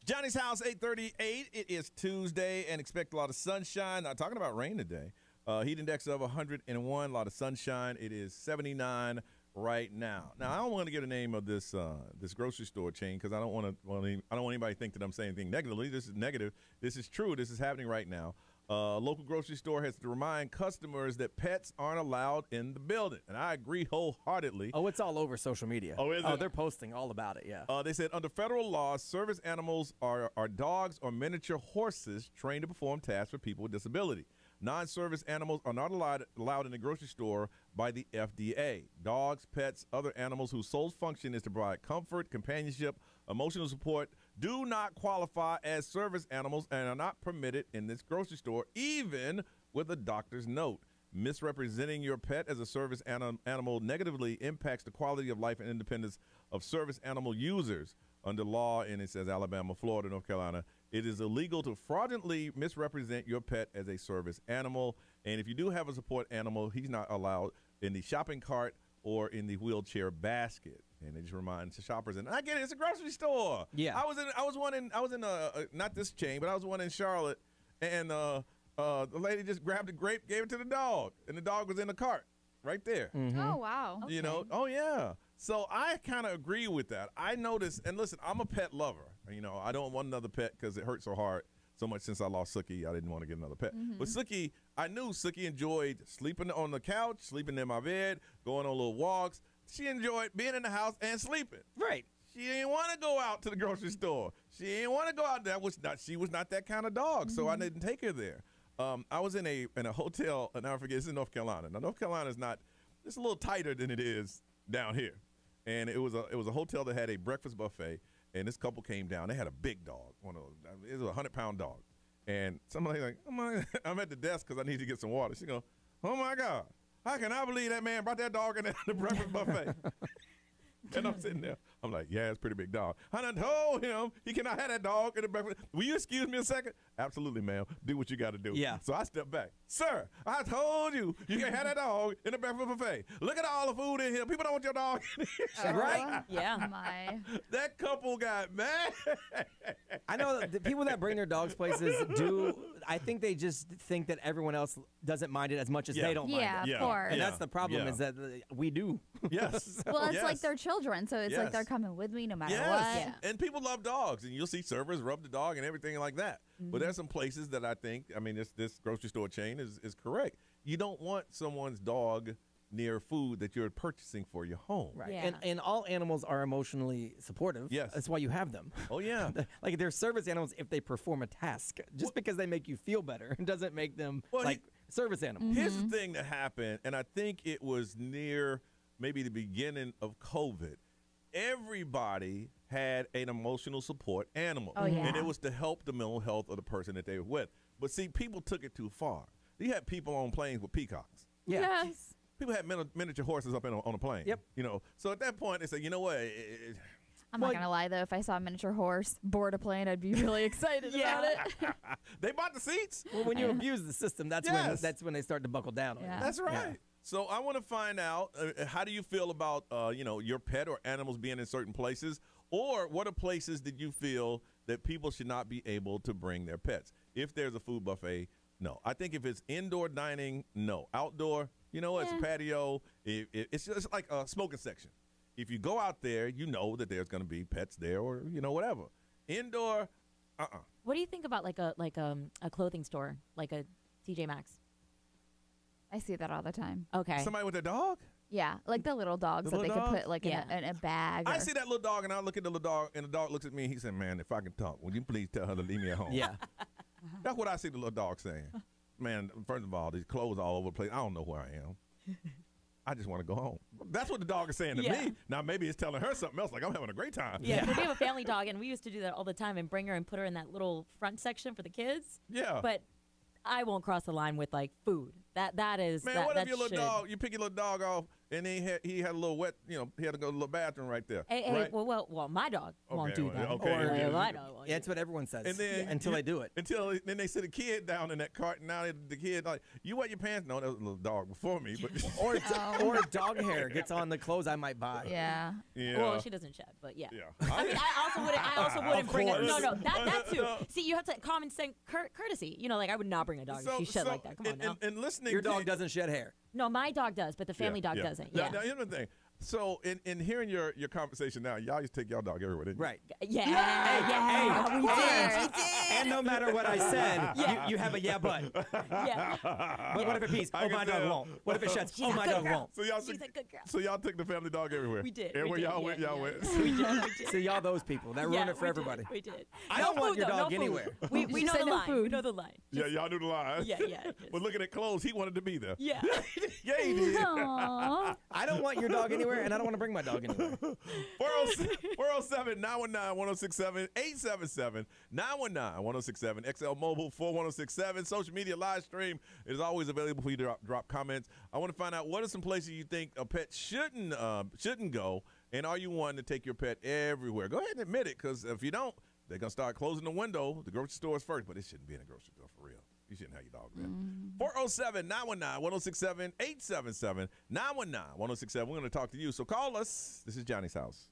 Johnny's House, 8:38. It is Tuesday and expect a lot of sunshine. Not talking about rain today. Heat index of 101, a lot of sunshine. It is 79 right now. Now, I don't want to give the name of this this grocery store chain because I don't want anybody to think that I'm saying anything negatively. This is negative. This is true. This is happening right now. Local grocery store has to remind customers that pets aren't allowed in the building, and I agree wholeheartedly. Oh, it's all over social media. Oh, is it? Oh, they're posting all about it, yeah. They said under federal law, service animals are dogs or miniature horses trained to perform tasks for people with disability. Non-service animals are not allowed in the grocery store by the FDA. Dogs, pets, other animals whose sole function is to provide comfort, companionship, emotional support do not qualify as service animals and are not permitted in this grocery store, even with a doctor's note. Misrepresenting your pet as a service animal negatively impacts the quality of life and independence of service animal users. Under law, and it says Alabama, Florida, North Carolina, it is illegal to fraudulently misrepresent your pet as a service animal. And if you do have a support animal, he's not allowed in the shopping cart or in the wheelchair basket. And it just reminds the shoppers, and I get it, it's a grocery store. Yeah. I was in not this chain, but I was one in Charlotte, and the lady just grabbed a grape, gave it to the dog, and the dog was in the cart right there. Mm-hmm. Oh, wow. You know, oh yeah. So I kind of agree with that. I noticed, and listen, I'm a pet lover. You know, I don't want another pet because it hurts so much since I lost Sookie. I didn't want to get another pet. But Sookie, I knew Sookie enjoyed sleeping on the couch, sleeping in my bed, going on little walks. She enjoyed being in the house and sleeping. Right. She didn't want to go out to the grocery store. She didn't want to go out there. She was not that kind of dog, so I didn't take her there. I was in a hotel, and I forget, it's in North Carolina. Now, North Carolina is it's a little tighter than it is down here. And it was a hotel that had a breakfast buffet, and this couple came down. They had a big dog, it was a 100-pound dog. And somebody like, I'm at the desk because I need to get some water. She goes, oh my God, how can I believe that man brought that dog in the breakfast buffet? And I'm sitting there. I'm like, yeah, it's a pretty big dog. I done told him he cannot have that dog in the breakfast. Will you excuse me a second? Absolutely, ma'am. Do what you got to do. Yeah. So I stepped back. Sir, I told you can't have that dog in the breakfast buffet. Look at all the food in here. People don't want your dog in here. Right? Yeah. My. That couple got mad. I know the people that bring their dogs places I think they just think that everyone else doesn't mind it as much as they don't mind it. Yeah, of course. And that's the problem is that we do. Yes. Well, it's like their children, so it's like they're coming with me no matter what. Yeah. And people love dogs, and you'll see servers rub the dog and everything like that. But there's some places that I think, this grocery store chain is correct. You don't want someone's dog near food that you're purchasing for your home. Right. Yeah. And all animals are emotionally supportive. Yes. That's why you have them. Oh, yeah. Like they're service animals if they perform a task. Just because they make you feel better doesn't make them service animals. Here's the thing that happened, and I think it was near maybe the beginning of COVID. Everybody had an emotional support animal. Oh, yeah. And it was to help the mental health of the person that they were with. But see, people took it too far. You had people on planes with peacocks. Yeah. Yes. People had miniature horses up on a plane. Yep. You know, so at that point, they said, you know what? I'm not going to lie, though. If I saw a miniature horse board a plane, I'd be really excited about it. They bought the seats. Well, when you abuse the system, that's when they start to buckle down on you. That's right. Yeah. So I want to find out, how do you feel about, your pet or animals being in certain places? Or what are places that you feel that people should not be able to bring their pets? If there's a food buffet, no. I think if it's indoor dining, no. Outdoor, it's a patio. It's just like a smoking section. If you go out there, you know that there's going to be pets there or, whatever. Indoor, What do you think about like a clothing store, like a TJ Maxx? I see that all the time. Okay. Somebody with their dog? Yeah, like the little dogs that they could put like in a bag. I see that little dog, and I look at the little dog, and the dog looks at me, and he said, man, if I can talk, would you please tell her to leave me at home? Yeah. That's what I see the little dog saying. Man, first of all, these clothes all over the place. I don't know where I am. I just want to go home. That's what the dog is saying to me. Now, maybe it's telling her something else, like I'm having a great time. Yeah, we have a family dog, and we used to do that all the time and bring her and put her in that little front section for the kids. Yeah. But I won't cross the line with, like, food. That is... Man, what if your little dog, you pick your little dog off, and he had a little wet, he had to go to the little bathroom right there. Hey, right? well, my dog won't do that. Okay, Or my dog won't. Yeah, that's what everyone says. And then until they do it. Until then they sit a kid down in that cart, and now the kid like, you wet your pants? No, that was a little dog before me, but or dog hair gets on the clothes I might buy. Yeah. Well, she doesn't shed, but yeah. Yeah. I mean, I also wouldn't bring it. No, that too. No. See, you have to common sense courtesy. Like I would not bring a dog if she shed like that. Come on now. And listening, your dog doesn't shed hair. No, my dog does, but the family dog doesn't. Yeah. Now, here's the thing. So, in hearing your conversation now, y'all used to take y'all dog everywhere, didn't you? Right. Yeah. We did. And no matter what I said, you have a yeah, but. Yeah. But what if it pees? Oh, my dog won't. What if it sheds? Oh, my dog won't. She's a good girl. So y'all took the family dog everywhere. We did. Everywhere y'all went, y'all went. We did. See, y'all those people that ruin it for everybody. We did. I don't want your dog anywhere. We know the line. We know the line. Yeah, y'all knew the line. Yeah. But looking at clothes, he wanted to be there. Yeah. Yeah, he did. Aww. I don't want your dog anywhere, and I don't want to bring my dog anywhere. 407-919-1067, 877-919-1067, XL Mobile 41067. Social media live stream is always available for you to drop comments. I want to find out, what are some places you think a pet shouldn't go, and are you wanting to take your pet everywhere? Go ahead and admit it, because if you don't, they're going to start closing the window. The grocery store is first, but it shouldn't be in a grocery store for real. You shouldn't have your dog there. 407-919-1067, 877-919-1067. We're going to talk to you. So call us. This is Johnny's house.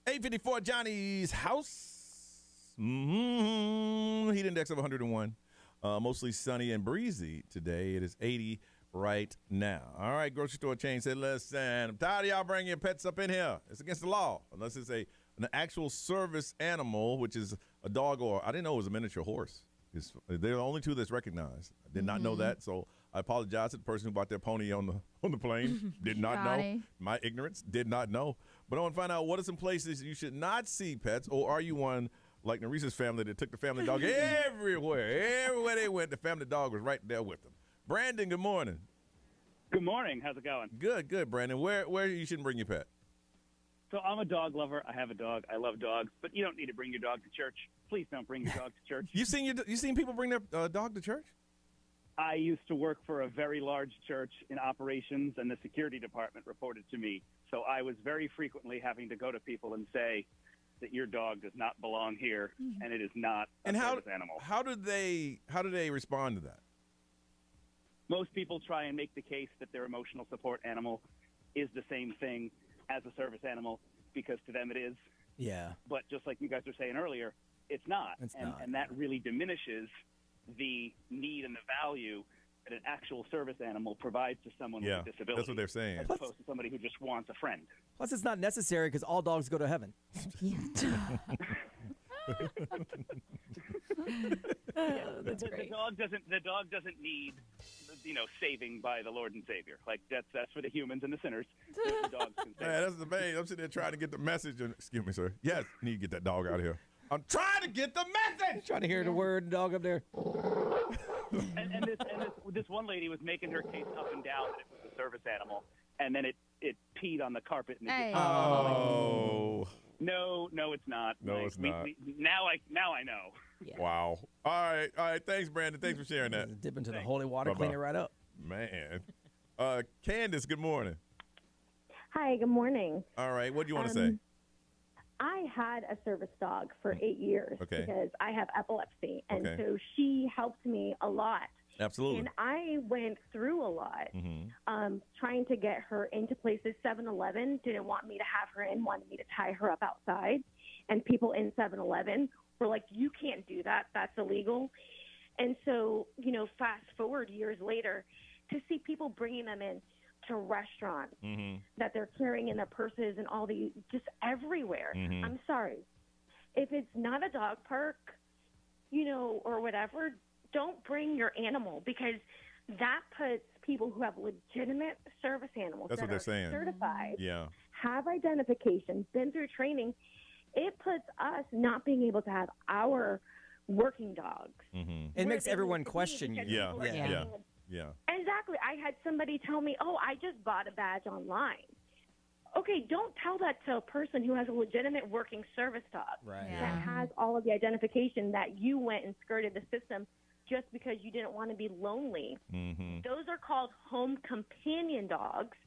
854 Johnny's house. Heat index of 101. Mostly sunny and breezy today. It is 80 right now. All right, grocery store chain said, listen, I'm tired of y'all bringing your pets up in here. It's against the law unless it's an actual service animal, which is a dog or I didn't know it was a miniature horse. They're the only two that's recognized. I did not know that, so I apologize to the person who bought their pony on the plane. Did not know. My ignorance, did not know. But I want to find out what are some places you should not see pets, or are you one like Neresa's family that took the family dog everywhere? Everywhere they went, the family dog was right there with them. Brandon, good morning. Good morning. How's it going? Good, Brandon. Where you shouldn't bring your pet? So I'm a dog lover. I have a dog. I love dogs, but you don't need to bring your dog to church. Please don't bring your dog to church. You seen people bring their dog to church? I used to work for a very large church in operations, and the security department reported to me. So I was very frequently having to go to people and say that your dog does not belong here, and it is not a service animal. How do they respond to that? Most people try and make the case that their emotional support animal is the same thing as a service animal because to them it is. Yeah. But just like you guys were saying earlier, it's not. And that really diminishes the need and the value that an actual service animal provides to someone with a disability. That's what they're saying. As opposed to somebody who just wants a friend. Plus, it's not necessary because all dogs go to heaven. That's great. The dog doesn't need, saving by the Lord and Savior. Like that's for the humans and the sinners. The dogs can save. Man, that's the main. I'm sitting there trying to get the message. Excuse me, sir. Yes, you need to get that dog out of here. I'm trying to get the message. Trying to hear the word dog up there. and this one lady was making her case up and down that it was a service animal, and then it peed on the carpet. And Oh. No, it's not. No, it's not. Now I know. Yeah. Wow. All right. Thanks, Brandon. Thanks for sharing that. Dip into the holy water, clean it right up. Man. Candace, good morning. Hi, good morning. All right. What do you want to say? I had a service dog for 8 years because I have epilepsy, and so she helped me a lot. Absolutely. And I went through a lot trying to get her into places. 7-Eleven didn't want me to have her in, wanted me to tie her up outside. And people in 7-Eleven were like, you can't do that. That's illegal. And so, fast forward years later to see people bringing them in to restaurants that they're carrying in their purses and all the just everywhere. I'm sorry. If it's not a dog park, or whatever, don't bring your animal because that puts people who have legitimate service animals That's that what they're are saying. certified, Yeah. have identification, been through training. It puts us not being able to have our working dogs. It makes everyone question you. Yeah. Exactly. I had somebody tell me, I just bought a badge online. Okay, don't tell that to a person who has a legitimate working service dog that has all of the identification that you went and skirted the system just because you didn't want to be lonely. Those are called home companion dogs,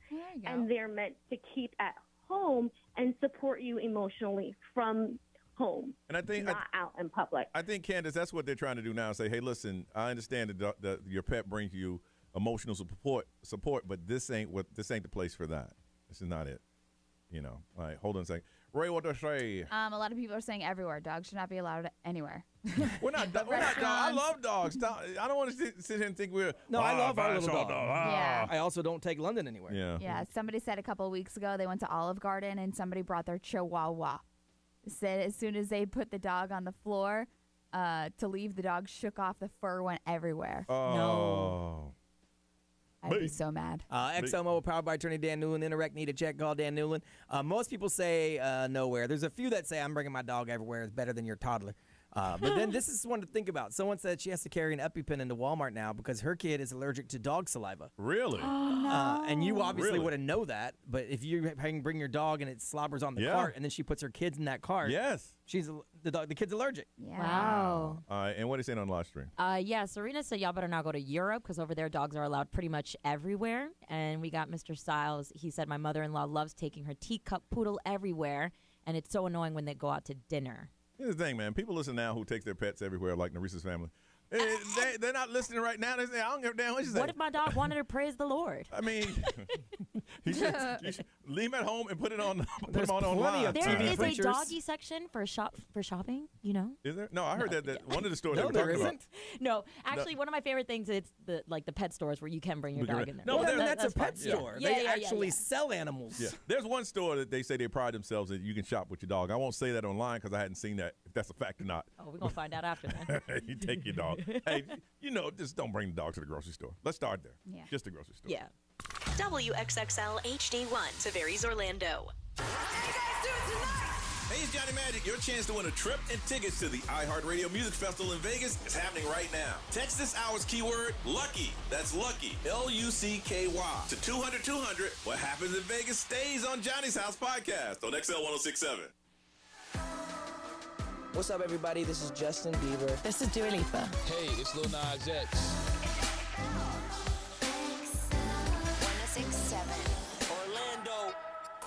and they're meant to keep at home and support you emotionally from home, and I think not out in public. I think, Candace, that's what they're trying to do now. Say, hey, listen, I understand that your pet brings you emotional support, but this ain't the place for that. This is not it. All right, hold on a second. Ray, what do I say? A lot of people are saying everywhere. Dogs should not be allowed anywhere. We're not dogs. I love dogs. I don't want to sit here and think we're. No, I love our little dog. Yeah. I also don't take London anywhere. Yeah. Somebody said a couple of weeks ago they went to Olive Garden and somebody brought their Chihuahua. Said as soon as they put the dog on the floor to leave, the dog shook off. The fur went everywhere. Oh. No. I'd be so mad. XOMO powered by attorney Dan Newland. Interact need a check. Call Dan Newland. Most people say nowhere. There's a few that say I'm bringing my dog everywhere. It's better than your toddler. But then this is one to think about. Someone said she has to carry an EpiPen into Walmart now because her kid is allergic to dog saliva. Really? Oh, no. And you obviously wouldn't know that. But if you bring your dog and it slobbers on the cart and then she puts her kids in that cart. Yes. The kid's allergic. Yeah. Wow. And what are you saying on the live stream? Serena said y'all better not go to Europe because over there dogs are allowed pretty much everywhere. And we got Mr. Styles. He said my mother-in-law loves taking her teacup poodle everywhere, and it's so annoying when they go out to dinner. Here's the thing, man. People listen now who takes their pets everywhere, like Neresa's family. They're not listening right now. They say, I don't give a damn what you say. What if my dog wanted to praise the Lord? I mean, Leave them at home and put it on. There's them on plenty online. of There TV is features. a doggy section for shopping. You know. Is there? No, I heard that one of the stores No, they were there talking about. isn't. No, actually, one of my favorite things is the pet stores where you can bring your We can dog bring- in there. No, Well, that's a pet Yeah. store. Yeah, They yeah, actually yeah. sell animals. Yeah, there's one store that they say they pride themselves that you can shop with your dog. I won't say that online because I hadn't seen that if that's a fact or not. Oh, we're gonna find out after then. You take your dog. Hey, just don't bring the dog to the grocery store. Let's start there. Yeah. Just the grocery store. Yeah. WXXL HD1 Tavares, Orlando. Hey, it's Johnny Magic. Your chance to win a trip and tickets to the iHeartRadio Music Festival in Vegas is happening right now. Text this hour's keyword, LUCKY. That's LUCKY, L-U-C-K-Y, to 200-200. What happens in Vegas stays on Johnny's House podcast on XL 1067. What's up, everybody? This is Justin Bieber. This is Dua Lipa. Hey, it's Lil Nas X. 1067. Orlando.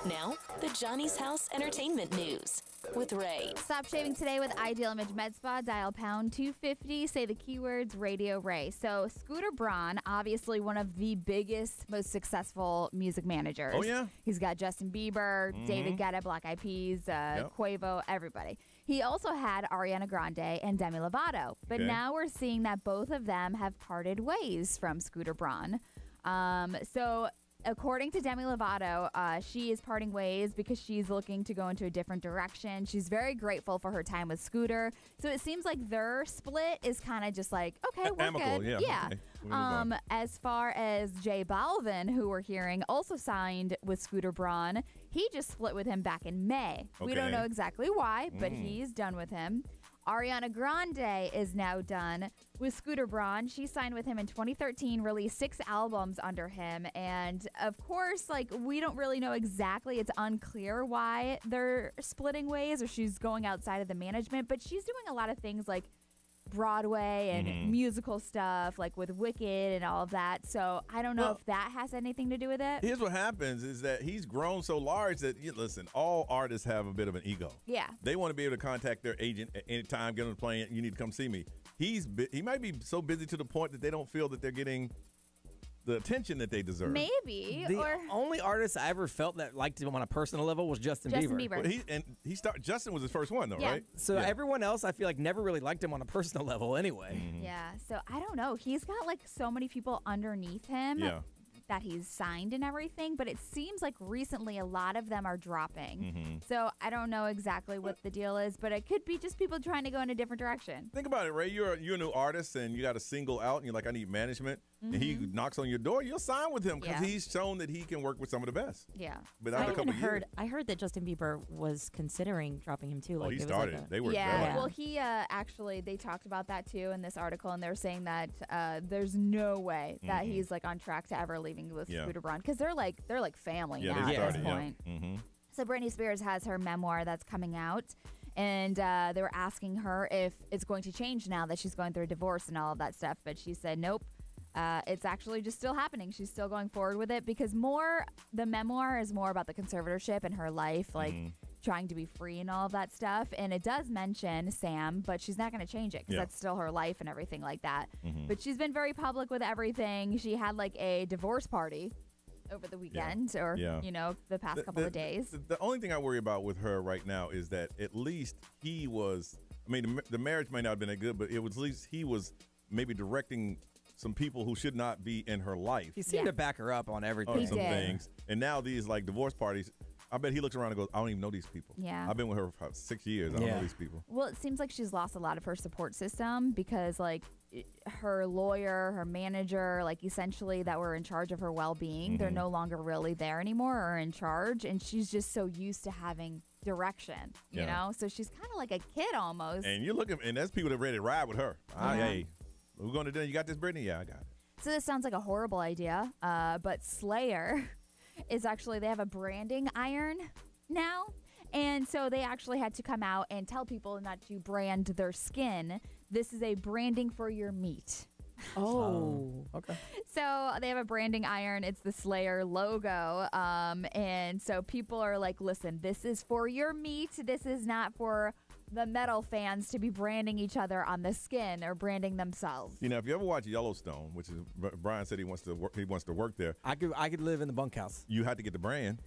Now, the Johnny's House Entertainment News with Ray. Stop shaving today with Ideal Image Med Spa. Dial pound 250. Say the keywords Radio Ray. So Scooter Braun, obviously one of the biggest, most successful music managers. Oh, yeah? He's got Justin Bieber, David Guetta, Black Eyed Peas, Quavo, everybody. He also had Ariana Grande and Demi Lovato. But Okay. now we're seeing that both of them have parted ways from Scooter Braun. So according to Demi Lovato, she is parting ways because she's looking to go into a different direction. She's very grateful for her time with Scooter. So it seems like their split is kind of just like, okay, we're Amicable, good. yeah, okay. We move on. As far as J Balvin, who we're hearing also signed with Scooter Braun, he just split with him back in May. We don't Okay. know exactly why, but he's done with him. Ariana Grande is now done with Scooter Braun. She signed with him in 2013, released 6 albums under him. And of course, we don't really know exactly. It's unclear why they're splitting ways or she's going outside of the management. But she's doing a lot of things like Broadway and musical stuff, like with Wicked and all of that. So I don't know if that has anything to do with it. Here's what happens is that he's grown so large that, listen, all artists have a bit of an ego. Yeah. They want to be able to contact their agent at any time, get them playing, you need to come see me. He might be so busy to the point that they don't feel that they're getting the attention that they deserve. Maybe. The only artist I ever felt that liked him on a personal level was Justin Bieber. Well, Justin was his first one, though, Yeah. right? So everyone else, I feel like, never really liked him on a personal level anyway. Yeah, so I don't know. He's got so many people underneath him that he's signed and everything, but it seems like recently a lot of them are dropping. So I don't know exactly what the deal is, but it could be just people trying to go in a different direction. Think about it, Ray. You're a new artist and you got a single out and you're like, I need management. And he knocks on your door, you'll sign with him because Yeah. he's shown that he can work with some of the best. Yeah. But after a couple years. I heard that Justin Bieber was considering dropping him too. Oh, he it was started. Like They were Well, he actually, they talked about that too in this article, and they're saying that there's no way that he's on track to ever leaving with Scooter Braun because they're like family now at this point. So Britney Spears has her memoir that's coming out. And they were asking her if it's going to change now that she's going through a divorce and all of that stuff. But she said, nope. It's actually just still happening. She's still going forward with it because the memoir is more about the conservatorship and her life, trying to be free and all of that stuff. And it does mention Sam, but she's not going to change it because that's still her life and everything like that. But she's been very public with everything. She had a divorce party over the weekend or, the past couple of days. The only thing I worry about with her right now is that at least he was, the marriage may not have been that good, but it was at least he was maybe directing some people who should not be in her life. He seemed to back her up on everything. On some things. And now these divorce parties, I bet he looks around and goes, I don't even know these people. Yeah. I've been with her for 6 years. I don't know these people. Well, it seems like she's lost a lot of her support system because her lawyer, her manager, essentially that were in charge of her well-being, they're no longer really there anymore or in charge. And she's just so used to having direction, you know? So she's kind of like a kid almost. And you're looking, and that's people that ready to ride with her. Hey, we're going to do. You got this, Brittany? Yeah, I got it. So this sounds like a horrible idea, but Slayer is actually, they have a branding iron now. And so they actually had to come out and tell people not to brand their skin. This is a branding for your meat. Oh, okay. So they have a branding iron. It's the Slayer logo. And so people are like, listen, this is for your meat. This is not for the metal fans to be branding each other on the skin or branding themselves. If you ever watch Yellowstone, which is Brian said he wants to work there. I could live in the bunkhouse. You had to get the brand.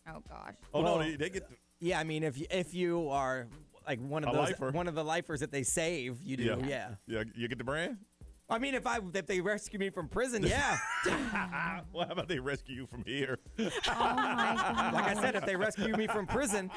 Oh gosh. Oh no, they get. Yeah, I mean, if you are like one of the lifers that they save, you do. Yeah. You get the brand. I mean, if they rescue me from prison, yeah. Well, how about they rescue you from here? Oh my God. Like I said, if they rescue me from prison.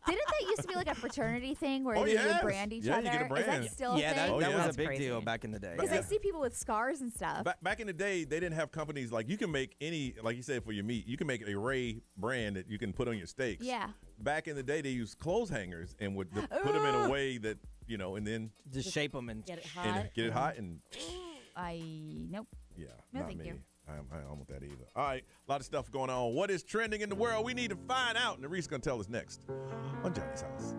Didn't that used to be like a fraternity thing where they would brand each other? You get a brand. Is that still a thing? That was a big deal back in the day. Because I see people with scars and stuff. Back in the day, they didn't have companies like you can make any, like you said, for your meat. You can make a Ray brand that you can put on your steaks. Yeah. Back in the day, they used clothes hangers and would put them in a way that, and then just shape them and get it hot. And get it hot and. Nope. Yeah. No, not thank me. you. I don't want that either. All right, a lot of stuff going on. What is trending in the world? We need to find out. And Reese going to tell us next on Johnny's House.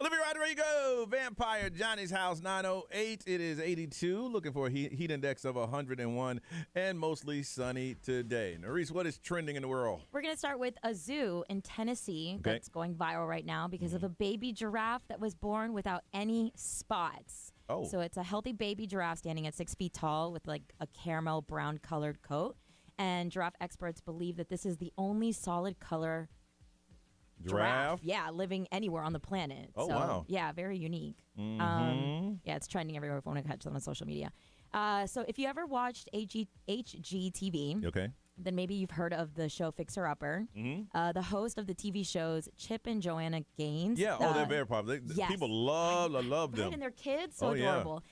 Olivia Ryder, there you go. Vampire, Johnny's House, 908. It is 82. Looking for a heat index of 101 and mostly sunny today. Norris, what is trending in the world? We're going to start with a zoo in Tennessee that's going viral right now because of a baby giraffe that was born without any spots. Oh. So it's a healthy baby giraffe standing at 6 feet tall with like a caramel brown colored coat. And giraffe experts believe that this is the only solid color giraffe, living anywhere on the planet. Oh, so, wow. Yeah, very unique. Mhm. Yeah, it's trending everywhere if you want to catch them on social media. So if you ever watched HGTV, then maybe you've heard of the show Fixer Upper. The host of the TV shows Chip and Joanna Gaines. Yeah, they're very popular. Yes. People love them. Right, and their kids, so adorable.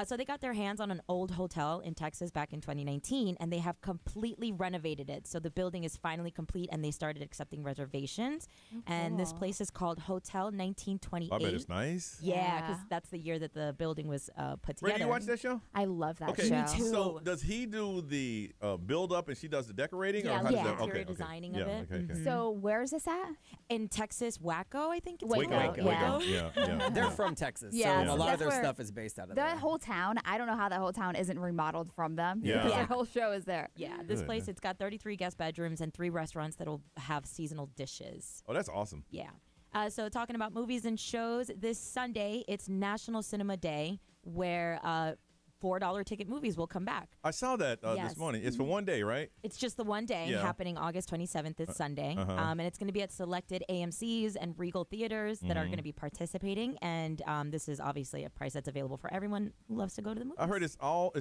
So they got their hands on an old hotel in Texas back in 2019, and they have completely renovated it. So the building is finally complete, and they started accepting reservations. And this place is called Hotel 1928. I bet it's nice. Yeah, because that's the year that the building was put together. Ray, do you watch that show? I love that Okay, show. Me too. So does he do the build up and she does the decorating? Yeah, or how does that, interior designing of it. Okay. So where is this at? In Texas, Waco, I think it's Waco. called. Yeah. They're from Texas, Yeah, so a lot of that's their where stuff is based out of The there. whole town, I don't know how that whole town isn't remodeled from them. Yeah. Because Yeah. the whole show is there. Yeah, this place, it's got 33 guest bedrooms and 3 restaurants that'll have seasonal dishes. Oh, that's awesome. Yeah. So talking about movies and shows, this Sunday, it's National Cinema Day, where $4 ticket movies will come back. I saw that Yes. this morning. It's for one day, right? It's just the one day, Yeah. happening August 27th this Sunday. uh-huh. And it's going to be at selected AMCs and Regal theaters that are Mhm. going to be participating. And this is obviously a price that's available for everyone who loves to go to the movies. I heard it's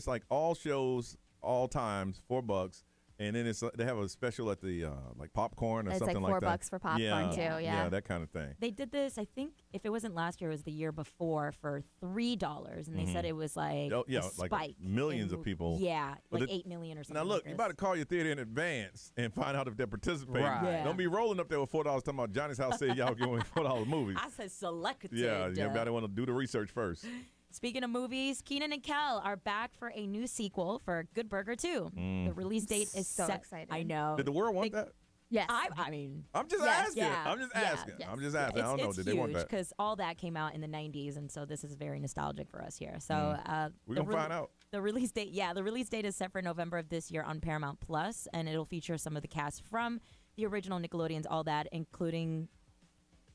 like all shows, all times, $4. And then they have a special at the like popcorn or It's something like like that. $4 for popcorn, too, yeah. Yeah, that kind of thing. They did this, I think, if it wasn't last year, it was the year before for $3. And they said it was like Oh, yeah, a like spike millions in of people. Yeah, But like it- 8 million or something. Now look, like you about to call your theater in advance and find out if they're participating. Right. Yeah. Don't be rolling up there with $4 talking about Johnny's house said y'all giving $4 movies. I said selected. Yeah, everybody want to do the research first. Speaking of movies, Keenan and Kel are back for a new sequel for Good Burger 2. The release date is So set. excited. I know. Did the world want that? Yes. I mean, I'm just yes, asking. yeah, I'm just yeah, asking. yes. I'm just asking. I don't know. It's Did they want that? because all that came out in the 90s, and so this is very nostalgic for us here. So We're going to find out. The release date, the release date is set for November of this year on Paramount Plus, and it'll feature some of the cast from the original Nickelodeon's All That, including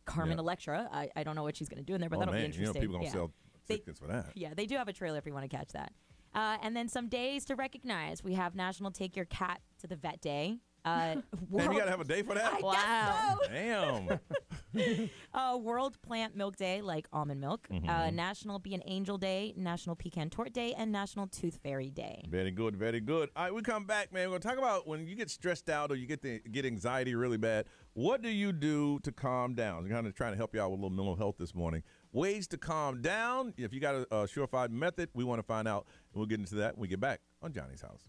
Carmen Electra. I don't know what she's going to do in there, but Oh, that'll man. be interesting. People going to sell tickets for that. Yeah, they do have a trailer if you want to catch that. And then some days to recognize. We have National Take Your Cat to the Vet Day. Damn, you got to have a day for that? Wow. Damn. World Plant Milk Day, like almond milk. National Be an Angel Day, National Pecan Tort Day, and National Tooth Fairy Day. Very good, very good. All right, we come back, man. We're going to talk about when you get stressed out or you get anxiety really bad. What do you do to calm down? We're kind of trying to help you out with a little mental health this morning. Ways to calm down. If you got a surefire method, we want to find out. And we'll get into that when we get back on Johnny's House.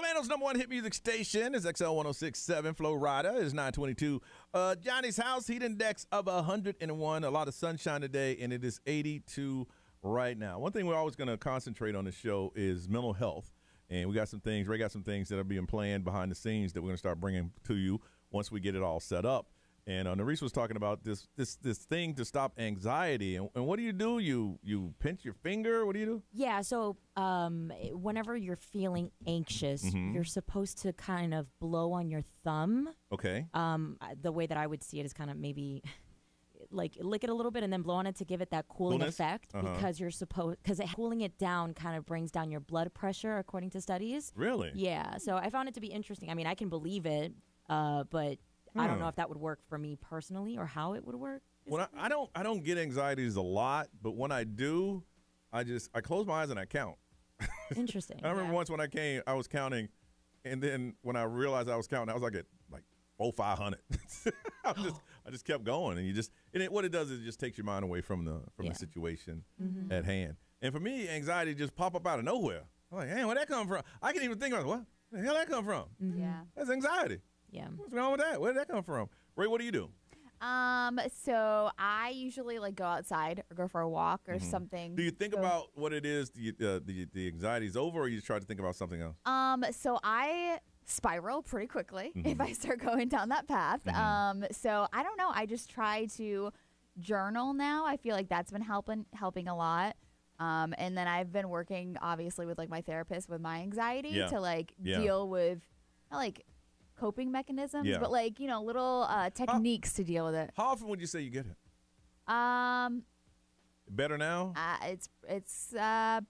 Orlando's number one hit music station is XL 106.7. Florida is 922. Johnny's house heat index of 101. A lot of sunshine today, and it is 82 right now. One thing we're always going to concentrate on the show is mental health. And we got some things, Ray got some things that are being planned behind the scenes that we're going to start bringing to you once we get it all set up. And Nerese was talking about this thing to stop anxiety. And what do? You pinch your finger? What do you do? Yeah, so whenever you're feeling anxious, you're supposed to kind of blow on your thumb. Okay. The way that I would see it is kind of maybe like lick it a little bit and then blow on it to give it that cooling effect because cooling it down kind of brings down your blood pressure according to studies. Really? Yeah. So I found it to be interesting. I mean, I can believe it, but I don't know if that would work for me personally or how it would work. Well, I don't get anxieties a lot, but when I do, I close my eyes and I count. Interesting. I remember once when I came, I was counting, and then when I realized I was counting, I was like at 500. I just kept going, and what it does is it just takes your mind away from the situation at hand. And for me, anxiety just pop up out of nowhere. I'm like, hey, where'd that come from? I can even think about what the hell that come from? Yeah, that's anxiety. Yeah, what's wrong with that? Where did that come from? Ray, what do you do? So I usually go outside or go for a walk or something. Do you think about what it is? The anxiety's over, or you try to think about something else? So I spiral pretty quickly if I start going down that path. So I don't know. I just try to journal now. I feel like that's been helping a lot. And then I've been working obviously with my therapist with my anxiety to deal with coping mechanisms, but little techniques to deal with it. How often would you say you get it? Better now? It's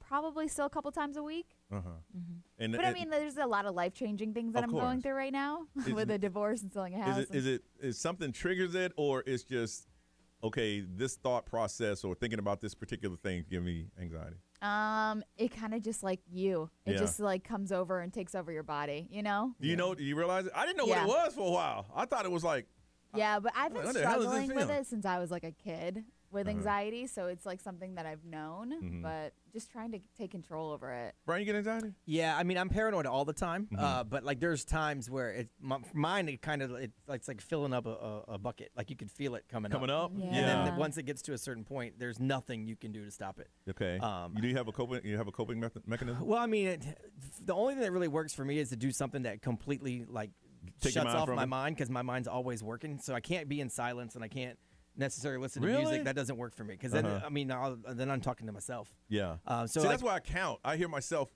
probably still a couple times a week. But I mean, there's a lot of life-changing things that I'm going through right now with a divorce and selling a house. Is something triggers it, or it's just this thought process or thinking about this particular thing give me anxiety? It kind of just it just comes over and takes over your body, you know? Do you realize it? I didn't know what it was for a while. I thought it was yeah, but I've been struggling with it since I was a kid with anxiety, so it's something that I've known, but just trying to take control over it. Brian, you get anxiety? Yeah, I mean, I'm paranoid all the time, but there's times where mine it's like filling up a bucket. You could feel it coming up. Yeah. And then once it gets to a certain point, there's nothing you can do to stop it. Okay. Do you have a coping mechanism? Well, I mean, the only thing that really works for me is to do something that completely Take shuts off my mind, because my mind's always working. So I can't be in silence, and I can't necessarily listen to music. That doesn't work for me, because then then I'm talking to myself. Yeah. So that's why I count. I hear myself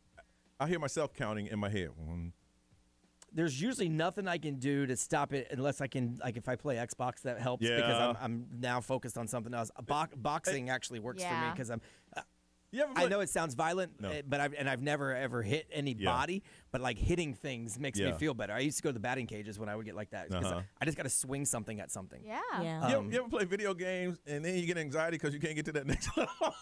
counting in my head. There's usually nothing I can do to stop it unless I can, if I play Xbox, that helps because I'm now focused on something else. Boxing actually works for me because I know it sounds violent, but I've never ever hit anybody, but hitting things makes me feel better. I used to go to the batting cages when I would get like that because I just got to swing something at something. Yeah. You ever play video games and then you get anxiety because you can't get to that next level?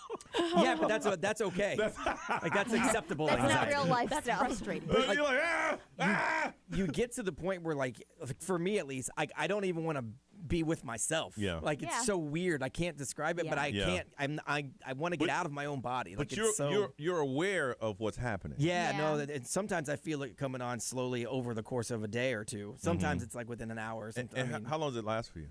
Yeah, but that's okay. That's acceptable. That's anxiety. Not real life That's stuff. frustrating. But you're like, you get to the point where for me at least, I don't even want to be with myself. Yeah. It's so weird. I can't describe it, but I can't. I want to get out of my own body. But you're aware of what's happening. Yeah. No. And sometimes I feel it coming on slowly over the course of a day or two. Sometimes it's within an hour. Or something. And how long does it last for you?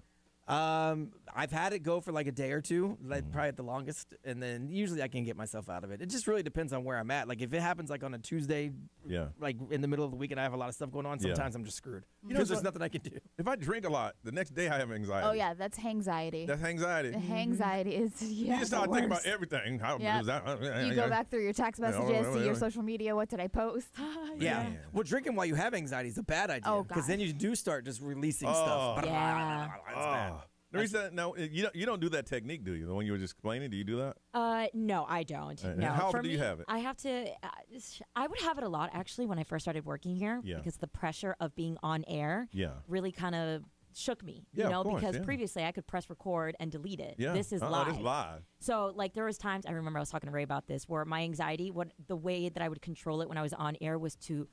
I've had it go for a day or two, probably at the longest, and then usually I can get myself out of it. It just really depends on where I'm at. If it happens on a Tuesday, in the middle of the week, and I have a lot of stuff going on, sometimes I'm just screwed because there's nothing I can do. If I drink a lot, the next day I have anxiety. Oh yeah, that's hangxiety. That's anxiety. Hangxiety is you just start thinking about everything. You go back through your text messages, see your social media. What did I post? Yeah. Well, drinking while you have anxiety is a bad idea because then you do start just releasing stuff. Yeah. It's bad. Nerese, no, you don't do that technique, do you? The one you were just explaining, do you do that? No, I don't. No. How often do you have it? I have to. I would have it a lot actually when I first started working here because the pressure of being on air really kind of shook me. Because previously I could press record and delete it. Yeah. This is live. This is live. So there was times I remember I was talking to Ray about this where my anxiety, the way that I would control it when I was on air was to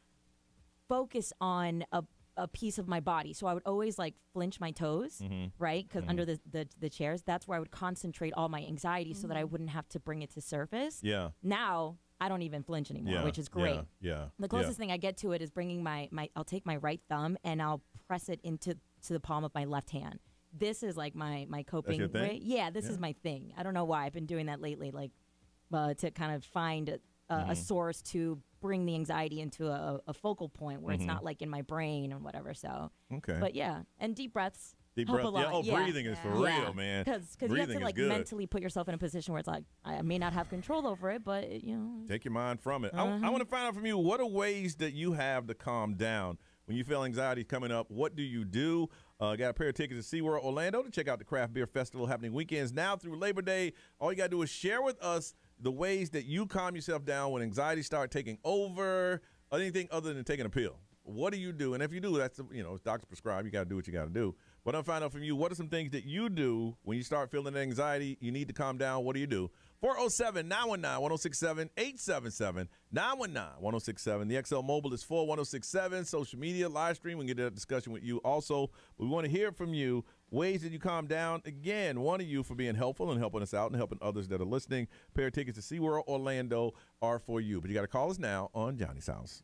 focus on a piece of my body. So I would always flinch my toes, right? Because under the chairs, that's where I would concentrate all my anxiety so that I wouldn't have to bring it to surface. Yeah. Now I don't even flinch anymore, which is great. Yeah. The closest thing I get to it is bringing I'll take my right thumb and I'll press it into the palm of my left hand. This is like my coping way. Yeah, this is my thing. I don't know why. I've been doing that lately, like to kind of find a source to bring the anxiety into a focal point where it's not like in my brain or whatever. So, but yeah, and deep breaths. Deep help breath. a lot. Yeah. Oh, breathing is for real, man. Because you have to like mentally put yourself in a position where it's like I may not have control over it, but take your mind from it. I want to find out from you, what are ways that you have to calm down when you feel anxiety coming up? What do you do? Got a pair of tickets to SeaWorld Orlando to check out the Craft Beer Festival happening weekends now through Labor Day. All you got to do is share with us the ways that you calm yourself down when anxiety starts taking over, or anything other than taking a pill. What do you do? And if you do, that's, it's doctor prescribed. You got to do what you got to do. But I'm finding out from you, what are some things that you do when you start feeling anxiety, you need to calm down? What do you do? 407-919-1067, 877-919-1067. The XL Mobile is 41067. Social media, live stream, we can get that discussion with you also. We want to hear from you, ways that you calm down. Again, one of you for being helpful and helping us out and helping others that are listening. Pair of tickets to SeaWorld Orlando are for you. But you got to call us now on Johnny's House.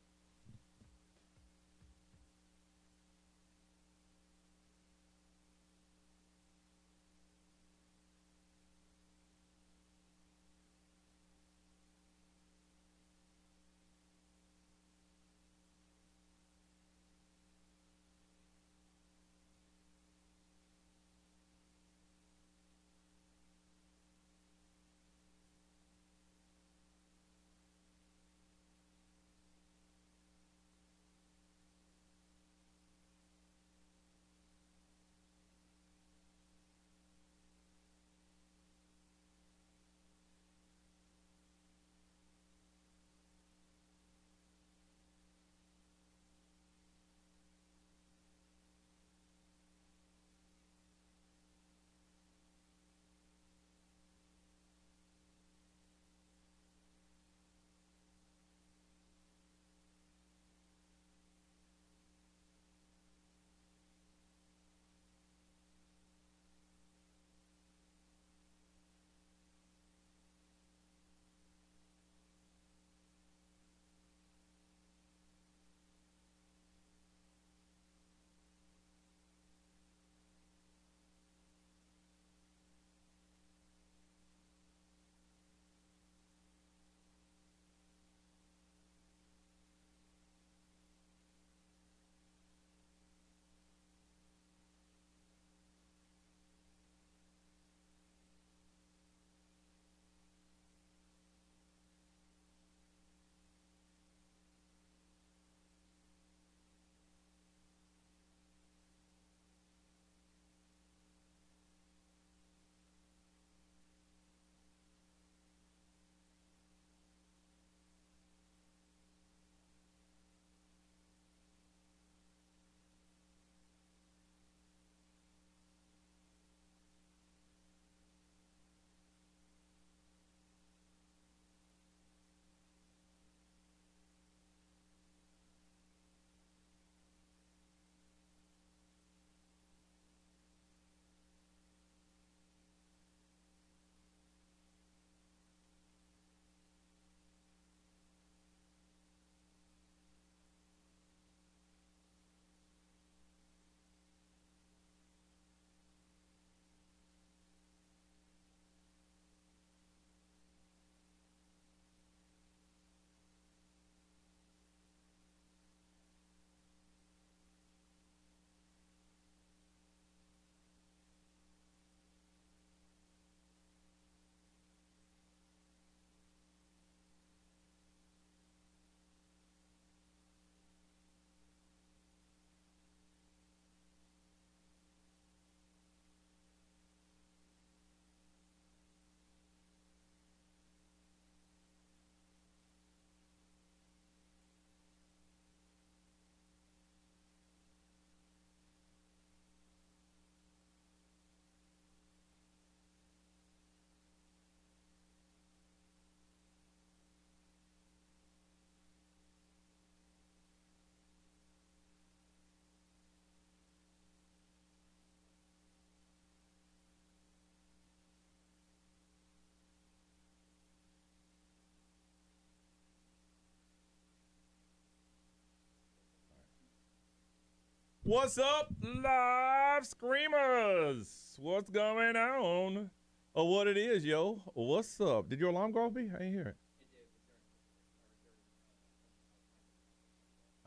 What's up, live screamers? What's going on? Or what it is, yo? What's up? Did your alarm go off, B? I didn't hear it.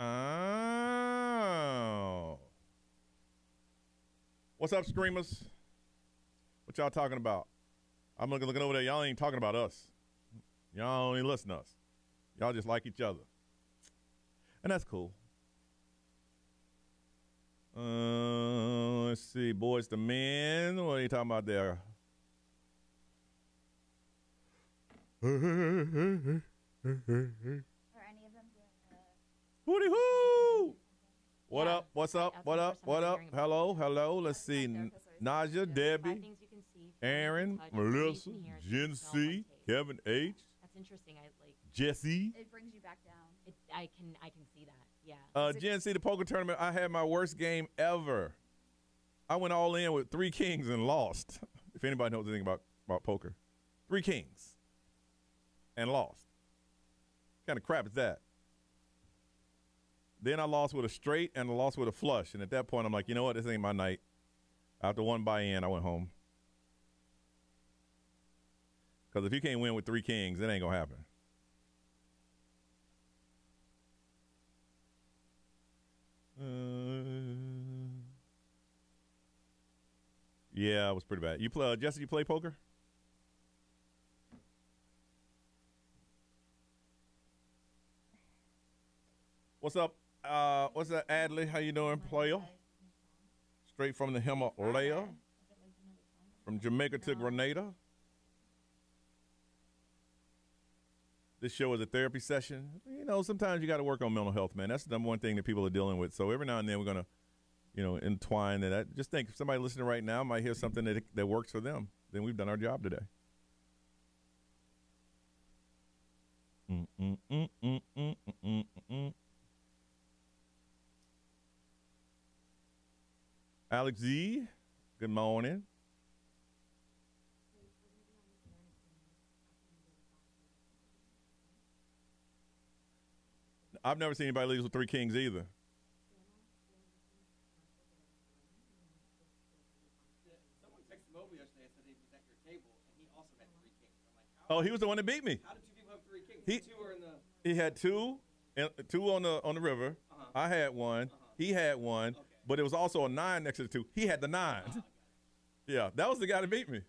Oh. What's up, screamers? What y'all talking about? I'm looking over there. Y'all ain't talking about us. Y'all ain't listen to us. Y'all just like each other. And that's cool. Let's see. Boys to Men. What are you talking about there? Are any of them doing Hooty hoo! What up? What's up? What up? What up? Hello, hello. Let's see. Naja, Debbie, Aaron, Melissa, Jen C, Kevin H. That's interesting. I like Jesse. It brings you back down. I can see that. Yeah. Jen C, the poker tournament. I had my worst game ever. I went all in with 3 kings and lost. If anybody knows anything about poker, 3 kings and lost. What kind of crap is that? Then I lost with a straight and I lost with a flush. And at that point, I'm like, you know what? This ain't my night. After one buy-in, I went home. Because if you can't win with 3 kings, it ain't going to happen. Yeah, it was pretty bad. You play, Jesse, you play poker? What's up? What's that, Adley? How you doing, player? Straight from the Himalaya, from Jamaica to Grenada. This show is a therapy session. You know, sometimes you got to work on mental health, man. That's the number one thing that people are dealing with. So every now and then we're going to, you know, entwine that. I just think if somebody listening right now might hear something that works for them, then we've done our job today. Alex Z, good morning. I've never seen anybody lose with 3 kings either. Someone texted him over yesterday and said he was at your table, and he also had 3 kings. I'm like, Oh, he was the one that beat me. How did 2 people have 3 kings? 2 are in the. He had 2, and 2 on the river. I had 1. He had 1, but it was also a 9 next to the 2. He had the 9. Yeah, that was the guy that beat me.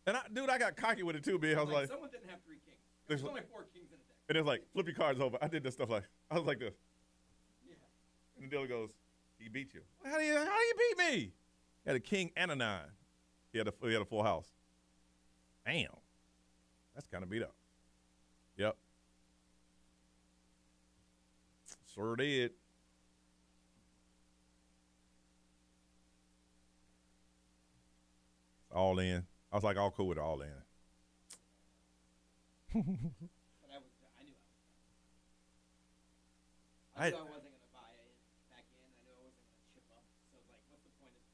And I got cocky with it too, B. I was like, someone didn't have 3 kings. There's only 4 kings in a deck. And it was like, flip your cards over. I did this stuff like, I was like this. Yeah. And the dealer goes, he beat you. How do you beat me? He had a king and a 9. He had a full house. Damn. That's kind of beat up. Yep. Sure did. All in. I was like, all cool with it, all in. But I knew I wasn't going to buy it back in. I knew I wasn't going to chip up. So I was like, what's the point of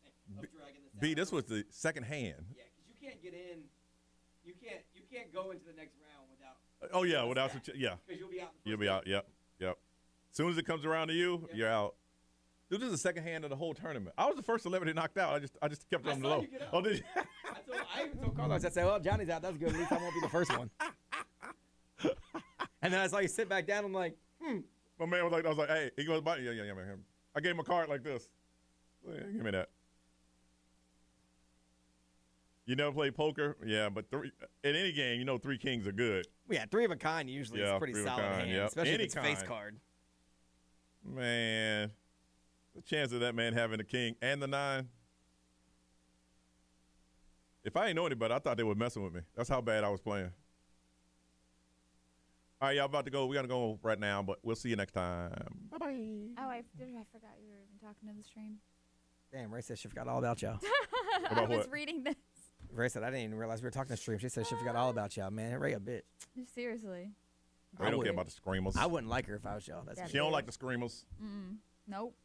dragging this out? B, this was the second hand. Yeah, because you can't get in. You can't go into the next round without. Oh, yeah, without some yeah. Because you'll be out. You'll be out, yep. As soon as it comes around to you, you're out. Dude, this is the second hand of the whole tournament. I was the first celebrity knocked out. I just kept it on the low. Oh, did you? I even told Carlos, I said, well, Johnny's out. That's good. At least I won't be the first one. And then I saw you sit back down. I'm like, My man was like, I was like, hey, he goes, yeah, man. I gave him a card like this. Yeah, give me that. You never play poker? Yeah, but in any game, 3 kings are good. Yeah, 3 of a kind usually is pretty solid hand, especially if it's face card. Man, the chance of that man having a king and the 9. If I ain't know anybody, I thought they were messing with me. That's how bad I was playing. All right, y'all about to go. We got to go right now, but we'll see you next time. Bye-bye. Oh, I forgot you were even talking to the stream. Damn, Ray said she forgot all about y'all. I was reading this. Ray said, I didn't even realize we were talking to stream. She said she forgot all about y'all, man. Ray a bitch. Seriously. Ray don't care about the screamers. I wouldn't like her if I was y'all. She don't like the screamers. Nope.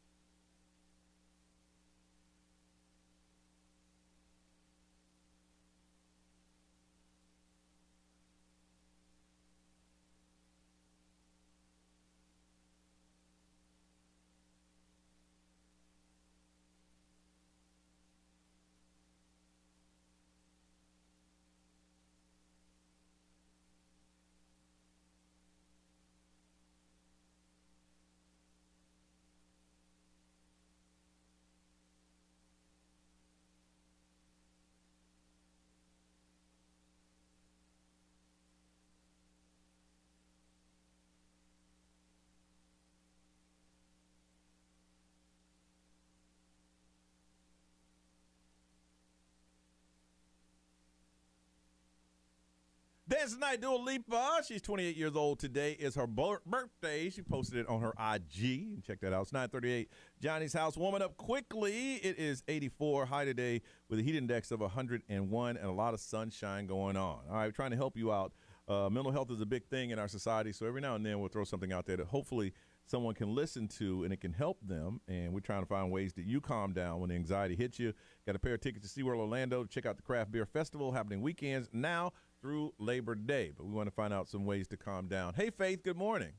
Dance tonight, Dua Lipa. She's 28 years old. Today is her birthday. She posted it on her IG. Check that out. It's 9:38. Johnny's house warming up quickly. It is 84 high today with a heat index of 101 and a lot of sunshine going on. All right, trying to help you out. Mental health is a big thing in our society, so every now and then we'll throw something out there that hopefully someone can listen to and it can help them. And we're trying to find ways that you calm down when the anxiety hits you. Got a pair of tickets to SeaWorld Orlando to check out the Craft Beer Festival happening weekends now through Labor Day. But we want to find out some ways to calm down. Hey, Faith, good morning.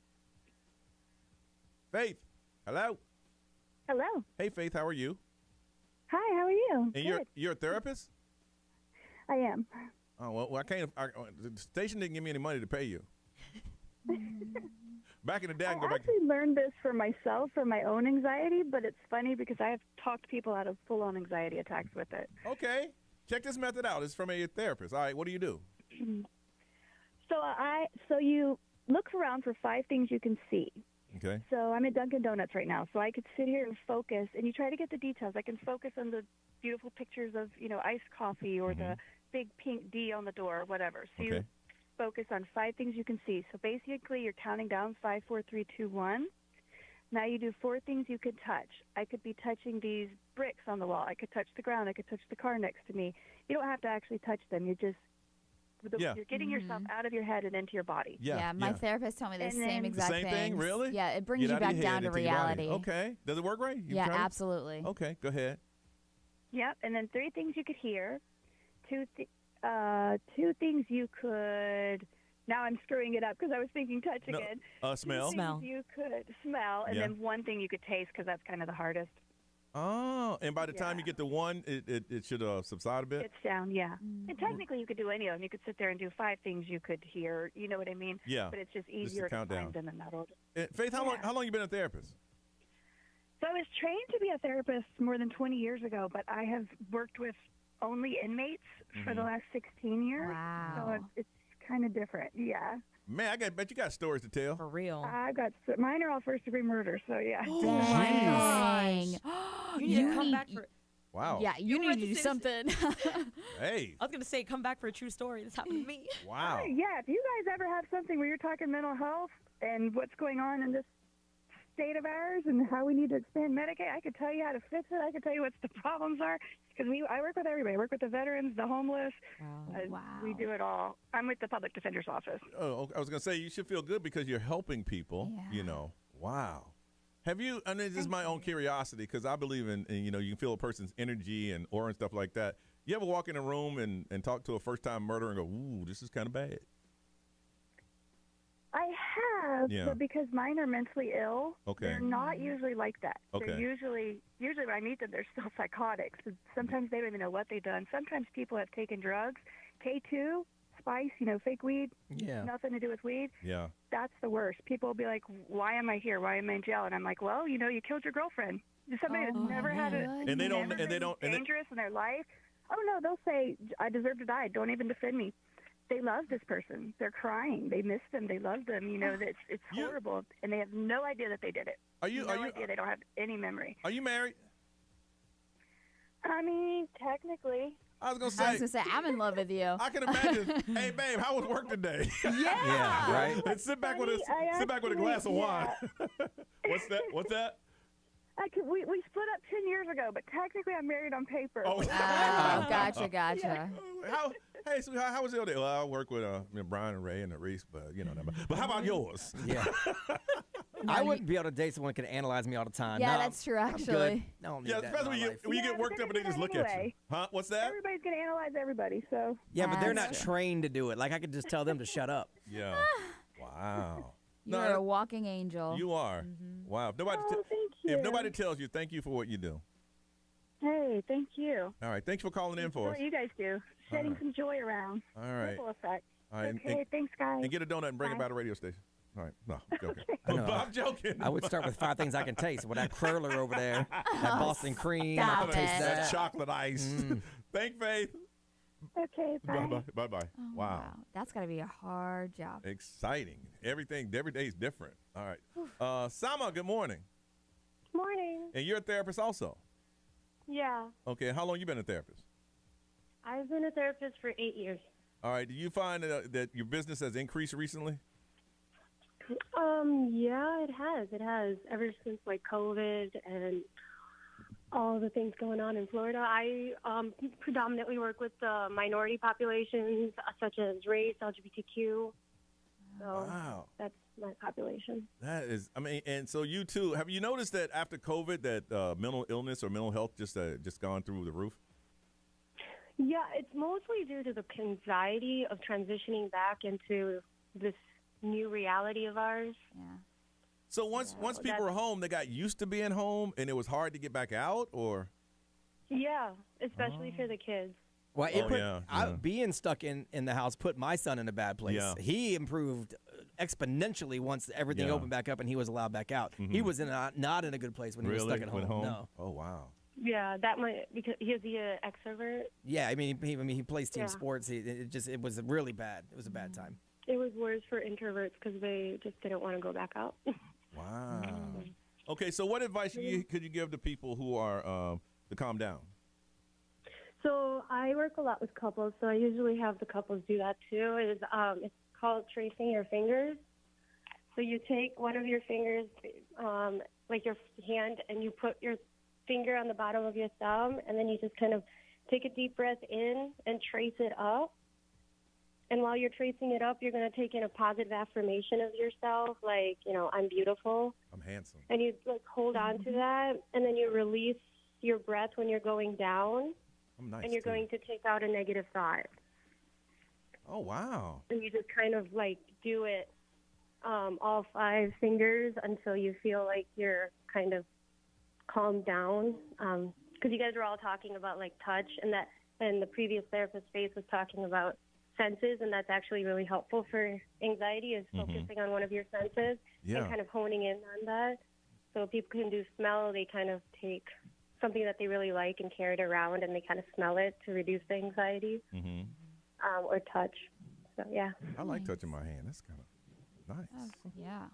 Faith, hello. Hello. Hey, Faith, how are you? Hi, how are you? And you're a therapist? I am. Oh, well, I can't. The station didn't give me any money to pay you. Back in the day, I can go back. actually learned this for myself, for my own anxiety, but it's funny because I have talked people out of full-on anxiety attacks with it. Okay. Check this method out. It's from a therapist. All right, what do you do? So you look around for 5 things you can see. Okay. So I'm at Dunkin' Donuts right now, so I could sit here and focus, and you try to get the details. I can focus on the beautiful pictures of, iced coffee or the big pink D on the door or whatever. So you focus on 5 things you can see. So basically you're counting down 5, 4, 3, 2, 1. Now you do 4 things you could touch. I could be touching these bricks on the wall. I could touch the ground. I could touch the car next to me. You don't have to actually touch them. You're getting yourself out of your head and into your body. Yeah, my therapist told me the same exact thing. The same thing, really? Yeah, it brings you back down to reality. Okay. Does it work right? Yeah, absolutely. Okay, go ahead. Yep, and then 3 things you could hear, 2 things you could. Now I'm screwing it up because I was thinking touch again. Smell. 2 things you could smell, and then 1 thing you could taste because that's kind of the hardest. Oh, and by the time you get to 1, it should subside a bit? It's down, yeah. And technically you could do any of them. You could sit there and do 5 things you could hear. You know what I mean? Yeah. But it's just easier to find them in that order. Faith, how long you been a therapist? So I was trained to be a therapist more than 20 years ago, but I have worked with only inmates for the last 16 years. Wow. So it's kind of different, yeah. Man, bet you got stories to tell. For real. Mine are all first-degree murder, so yeah. Oh, my gosh. You need to come back for. Wow. Yeah, you need to do something. Hey. I was gonna say, come back for a true story. This happened to me. Wow. Yeah, if you guys ever have something where you're talking mental health and what's going on in this state of ours and how we need to expand Medicaid, I could tell you how to fix it. I could tell you what the problems are because I work with everybody. I work with the veterans, the homeless. Wow. We do it all. I'm with the public defender's office. Oh, I was going to say, you should feel good because you're helping people, Wow. Have you, and this is my own curiosity because I believe in, you can feel a person's energy and aura and stuff like that. You ever walk in a room and talk to a first-time murderer and go, ooh, this is kind of bad? I have, but because mine are mentally ill, Okay. they're not usually like that. Okay. They're usually when I meet them, they're still psychotic. So sometimes they don't even know what they've done. Sometimes people have taken drugs, K2, spice, fake weed, nothing to do with weed. Yeah. That's the worst. People will be like, why am I here? Why am I in jail? And I'm like, well, you killed your girlfriend. Somebody that's never had it. And they don't, dangerous in their life. Oh, no, they'll say, I deserve to die. Don't even defend me. They love this person. They're crying. They miss them. They love them. It's horrible, and they have no idea that they did it. No idea. They don't have any memory. Are you married? I mean, technically. I was gonna say I'm in love with you. I can imagine. Hey, babe, how was work today? Yeah. Right. And sit back with a glass of wine. What's that? We split up 10 years ago, but technically I'm married on paper. Oh, gotcha. Hey, sweetheart, how was your day? Well, I work with Brian and Ray and Reese, but But how about yours? Yeah. I wouldn't be able to date someone who could analyze me all the time. Yeah, No, that's true, I'm actually. good. I don't need that in especially my life. when you get worked up and they just look at you. Huh? What's that? Everybody's going to analyze everybody, so. Yeah, but they're not trained to do it. Like, I could just tell them to shut up. Yeah. Wow. You're a walking angel. You are. Wow. If nobody tells you, thank you for what you do. Hey, thank you. All right. Thanks for calling in for us. What you guys do. Shedding some joy around. All right. Ripple effect. All right. Okay, thanks, guys. And get a donut and bring it by the radio station. All right. No, I'm joking. I know. I'm joking. I would start with 5 things I can taste. With that curler over there, that Boston cream, I Stop can taste it. that. Chocolate ice. Thank Faith. Okay, bye. Bye-bye. Oh, Wow. That's got to be a hard job. Exciting. Every day is different. All right. Sama, good morning. Morning. And you're a therapist also? Yeah. Okay. How long you been a therapist? I've been a therapist for 8 years. All right. Do you find that your business has increased recently? Yeah, it has. It has. Ever since like COVID and all the things going on in Florida, I predominantly work with the minority populations, such as race, LGBTQ. So wow. That's my population. That is, I mean, and so you too. Have you noticed that after COVID, that mental illness or mental health just gone through the roof? Yeah, it's mostly due to the anxiety of transitioning back into this new reality of ours. Yeah. So once people were home, they got used to being home, and it was hard to get back out, or? Yeah, especially for the kids. Well, being stuck in the house put my son in a bad place. Yeah. He improved exponentially once everything opened back up and he was allowed back out. Mm-hmm. He was not in a good place when he was stuck at home. No. Oh wow. Yeah, that might because is he an extrovert? Yeah, I mean he plays team sports. It was really bad. It was a bad time. It was worse for introverts because they just didn't want to go back out. Wow. Okay, so what advice could you give to people who are to calm down? So I work a lot with couples, so I usually have the couples do that too. It's called tracing your fingers. So you take one of your fingers, like your hand, and you put your finger on the bottom of your thumb, and then you just kind of take a deep breath in and trace it up. And while you're tracing it up, you're going to take in a positive affirmation of yourself, like, I'm beautiful. I'm handsome. And you hold on to that, and then you release your breath when you're going down. I'm nice. And you're going to take out a negative thought. Oh, wow. And you just kind of do it all 5 fingers until you feel like you're kind of calmed down. Because you guys were all talking about touch, and the previous therapist Faith was talking about senses, and that's actually really helpful for anxiety is focusing on one of your senses and kind of honing in on that. So people can do smell, they kind of take something that they really like and carry it around, and they kind of smell it to reduce the anxiety, or touch. So, yeah. I like touching my hand. That's kind of nice. Oh, yeah.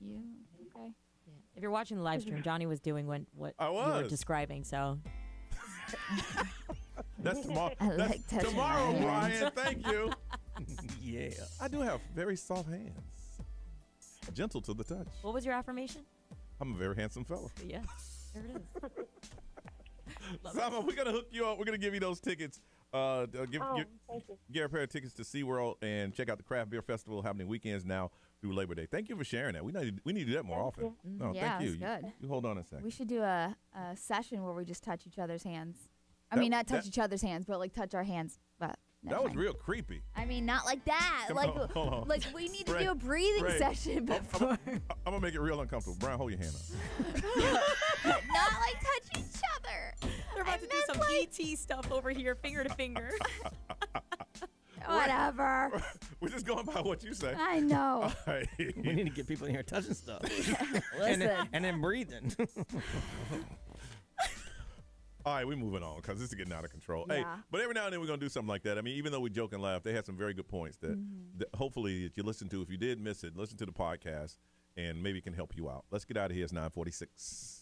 You, okay. Yeah. If you're watching the live stream, Johnny was doing what you were describing, so. That's tomorrow. Like That's tomorrow, Brian. Thank you. Yeah. I do have very soft hands. Gentle to the touch. What was your affirmation? I'm a very handsome fella. Yeah. There it is. Sama, we're going to hook you up. We're going to give you those tickets. Give a pair of tickets to SeaWorld and check out the Craft Beer Festival happening weekends now through Labor Day. Thank you for sharing that. We need to do that more often. No, yeah, thank you. That's good. You hold on a second. We should do a session where we just touch each other's hands. I mean, not touch each other's hands, but touch our hands. But that was real creepy. I mean, not like that. Hold on. Like we need to do a breathing session before. I'm gonna make it real uncomfortable. Brian, hold your hand up. Not touch each other. They're about to do some ET stuff over here, finger to finger. Whatever. We're just going by what you say. I know. All right. We need to get people in here touching stuff. Listen. and then breathing. All right, we're moving on because this is getting out of control. Yeah. Hey, but every now and then we're going to do something like that. I mean, even though we joke and laugh, they had some very good points that hopefully that you listen to. If you did miss it, listen to the podcast and maybe it can help you out. Let's get out of here. It's 9:46.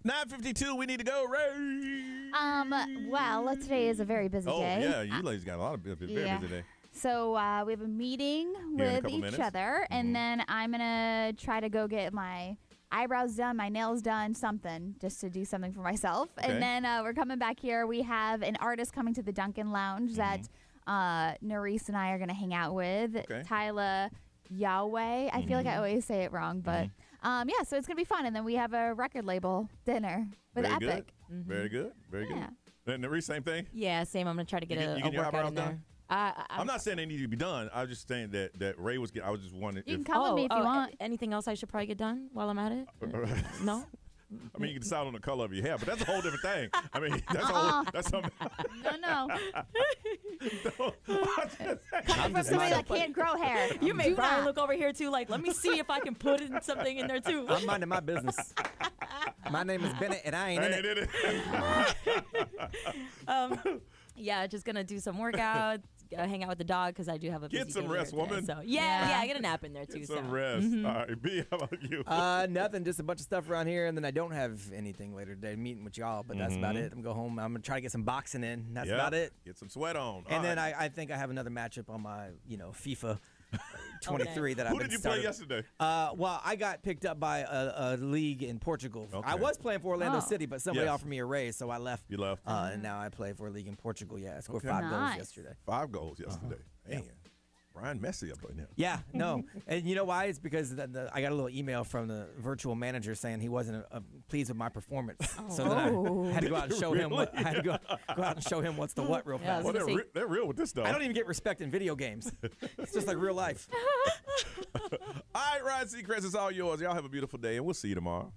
9:52. We need to go, Ray. Well, today is a very busy day. Oh, yeah. You ladies got a lot of very busy day. So we have a meeting with each other, and then I'm going to try to go get my eyebrows done, my nails done, something, just to do something for myself. Okay. And then we're coming back here. We have an artist coming to the Duncan Lounge that Nerese and I are going to hang out with. Okay. Tyla Yahweh. I feel like I always say it wrong, but yeah, so it's going to be fun. And then we have a record label dinner with Very Epic. Good. Very good. Very good. And Nerese, same thing? Yeah, same. I'm going to try to get a workout in there. Done? I'm not saying they need to be done. I was just saying that Ray was getting. I was just wondering. You can come with me if you want. Anything else I should probably get done while I'm at it? No. I mean, you can decide on the color of your hair, but that's a whole different thing. I mean, that's something. No. Coming from somebody that can't grow hair. You made Brian look over here too. Like, let me see if I can put something in there too. I'm minding my business. My name is Bennett, and I ain't in it. Yeah, just gonna do some workouts, hang out with the dog because I do have a busy Get some day rest, today, woman. So yeah, get a nap in there too. Get some rest. All right, B, how about you? Nothing, just a bunch of stuff around here, and then I don't have anything later today. Meeting with y'all, but that's about it. I'm gonna go home. I'm gonna try to get some boxing in. That's about it. Get some sweat on. And then I think I have another matchup on my FIFA 23 that I've been Who did you play yesterday? Well, I got picked up by a league in Portugal. Okay. I was playing for Orlando City, but somebody offered me a raise, so I left. You left. And now I play for a league in Portugal. Yeah, I scored 5 goals yesterday. 5 goals yesterday. Man. Brian Messi up in there. Yeah, no. And you know why? It's because I got a little email from the virtual manager saying he wasn't pleased with my performance. So then I had to go out and show him what I had to go out and show him what's the what real fast. Well, they're real with this stuff. I don't even get respect in video games. It's just like real life. All right, Ryan Seacrest, it's all yours. Y'all have a beautiful day, and we'll see you tomorrow.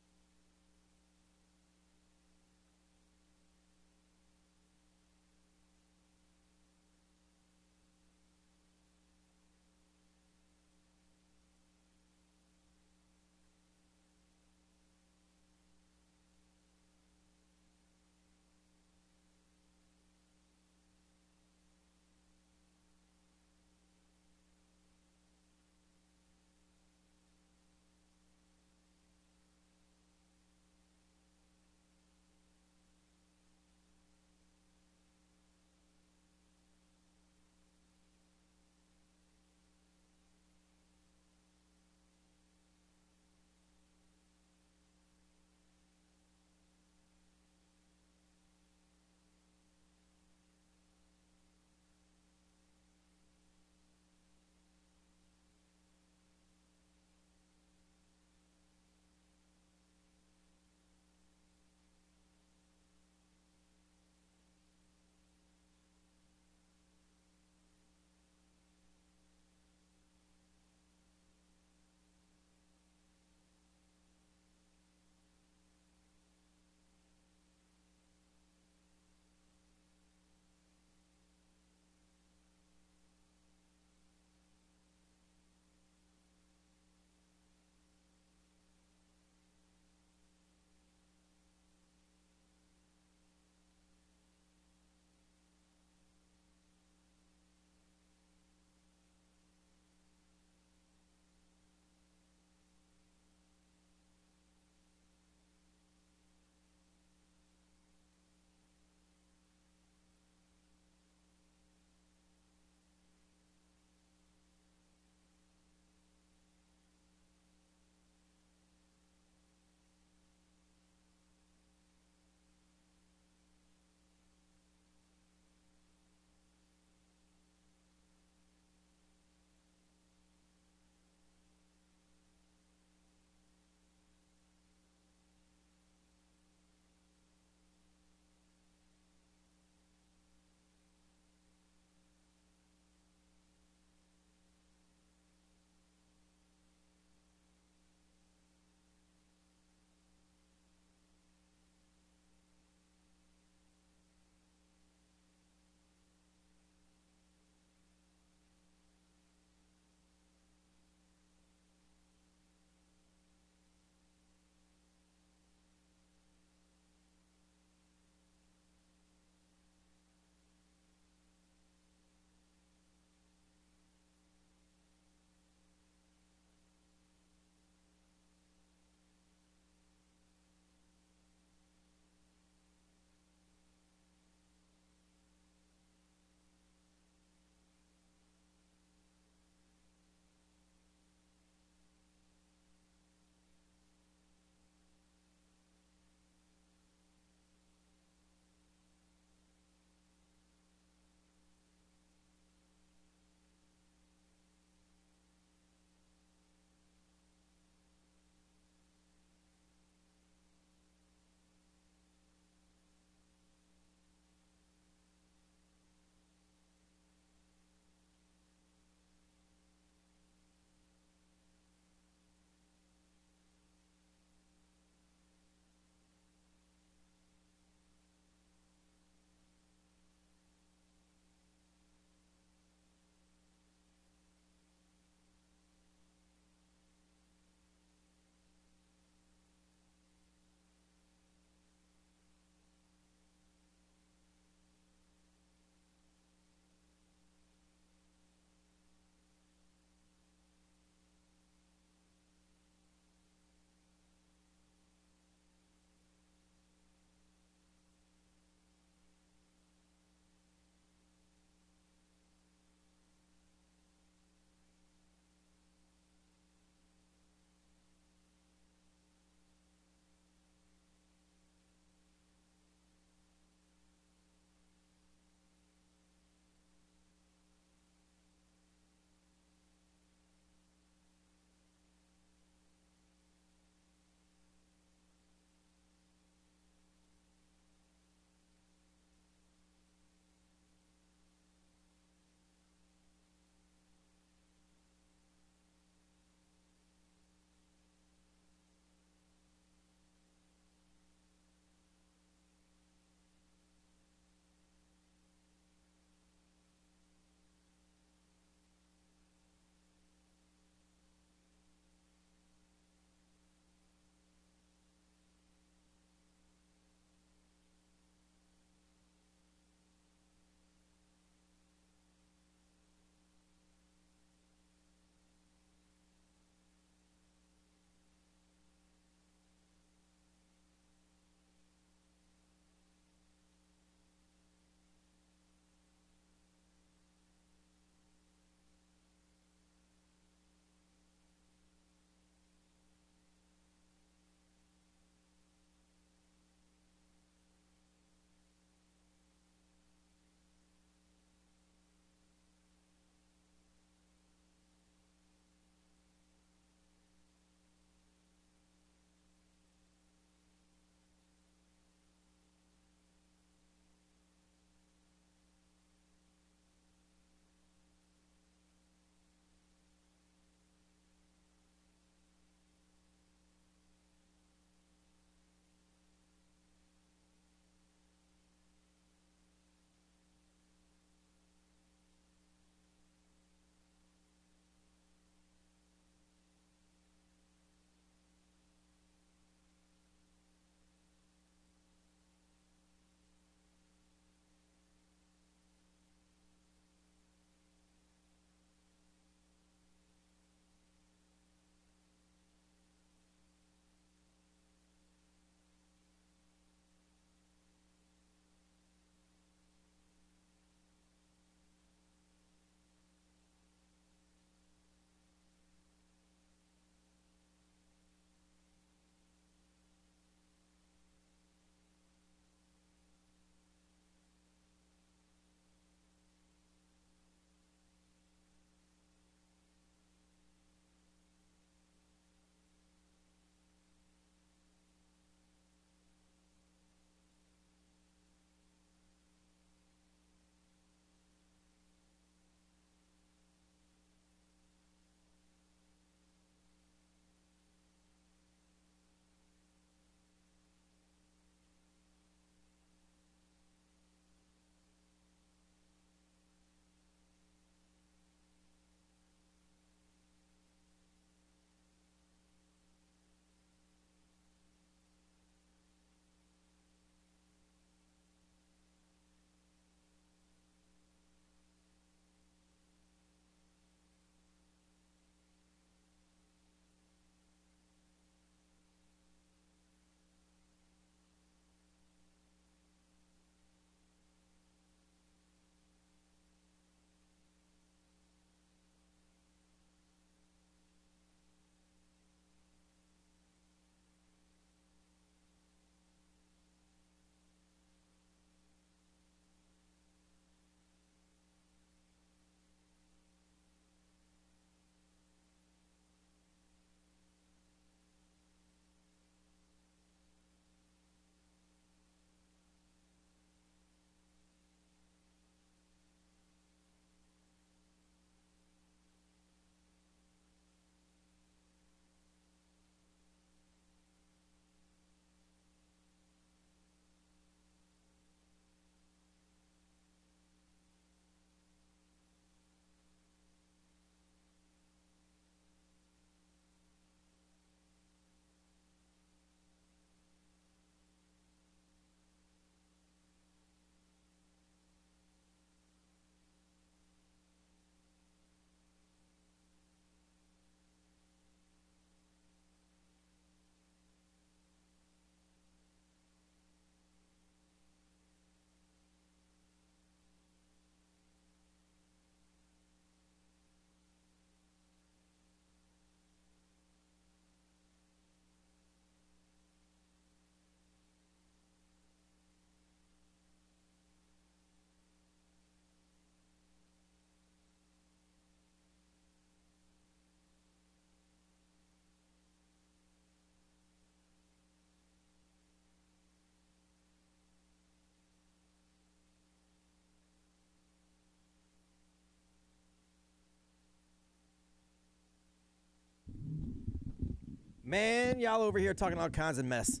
Man, y'all over here talking all kinds of mess.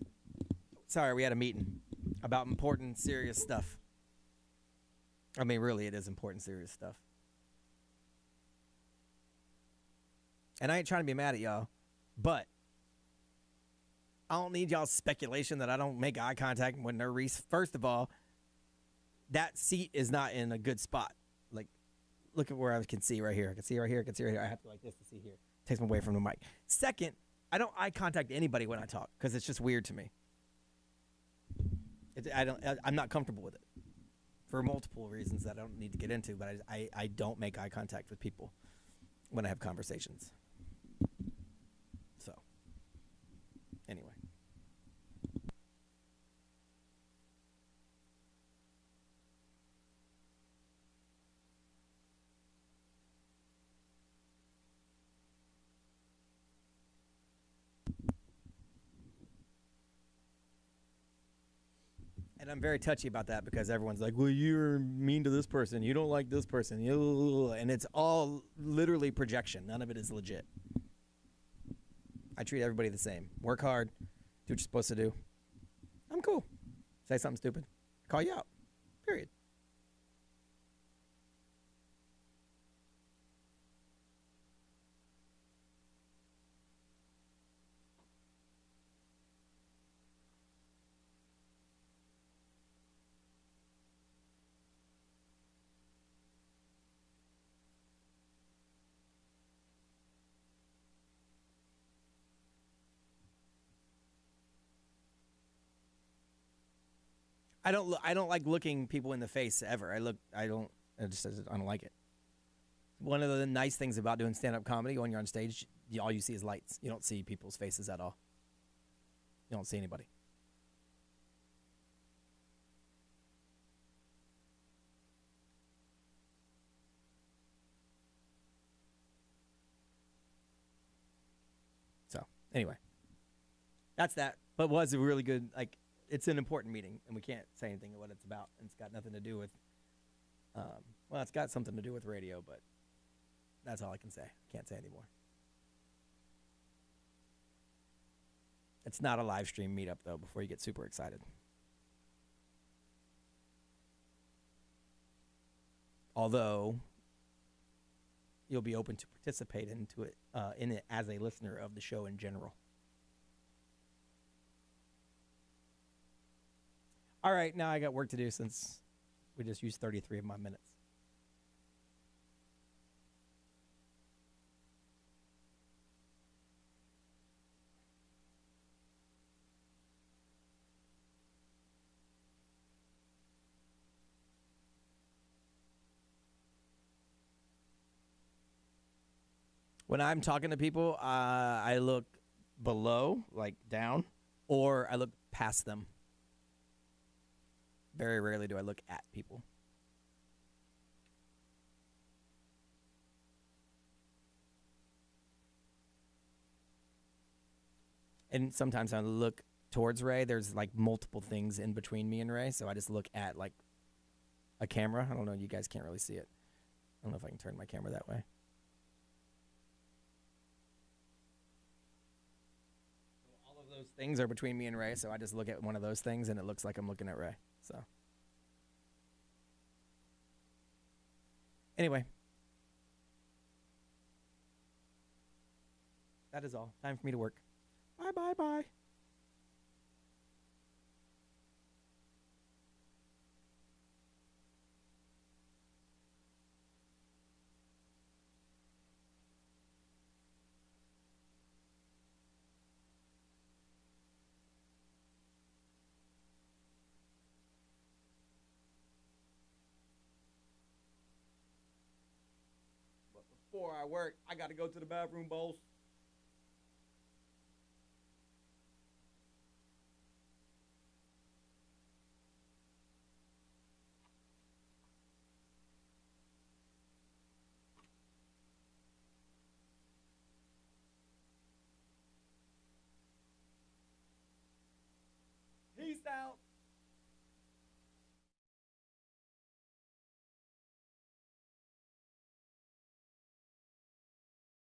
Sorry, we had a meeting about important, serious stuff. I mean, really, it is important, serious stuff. And I ain't trying to be mad at y'all, but I don't need y'all's speculation that I don't make eye contact with Nerese. First of all, that seat is not in a good spot. Like, look at where I can see right here. I can see right here. I can see right here. I have to go like this to see here. Takes me away from the mic. Second, I don't eye contact anybody when I talk because it's just weird to me. I'm not comfortable with it for multiple reasons that I don't need to get into, but I don't make eye contact with people when I have conversations. So, anyway. And I'm very touchy about that because everyone's like, well, you're mean to this person. You don't like this person. And it's all literally projection. None of it is legit. I treat everybody the same. Work hard. Do what you're supposed to do. I'm cool. Say something stupid. Call you out. Period. I don't like looking people in the face ever. I don't like it. One of the nice things about doing stand-up comedy, when you're on stage, all you see is lights. You don't see people's faces at all. You don't see anybody. So, anyway. That's that. But was a really good, it's an important meeting, and we can't say anything of what it's about. And it's got nothing to do with, well, it's got something to do with radio, but that's all I can say. Can't say anymore. It's not a live stream meetup, though, before you get super excited. Although, you'll be open to participate in it as a listener of the show in general. All right, now I got work to do since we just used 33 of my minutes. When I'm talking to people, I look below, like down, or I look past them. Very rarely do I look at people. And sometimes I look towards Ray. There's like multiple things in between me and Ray, so I just look at like a camera. I don't know. You guys can't really see it. I don't know if I can turn my camera that way. All of those things are between me and Ray, so I just look at one of those things, and it looks like I'm looking at Ray. So anyway, that is all. Time for me to work. Bye, bye, bye. Before I work, I got to go to the bathroom, boss.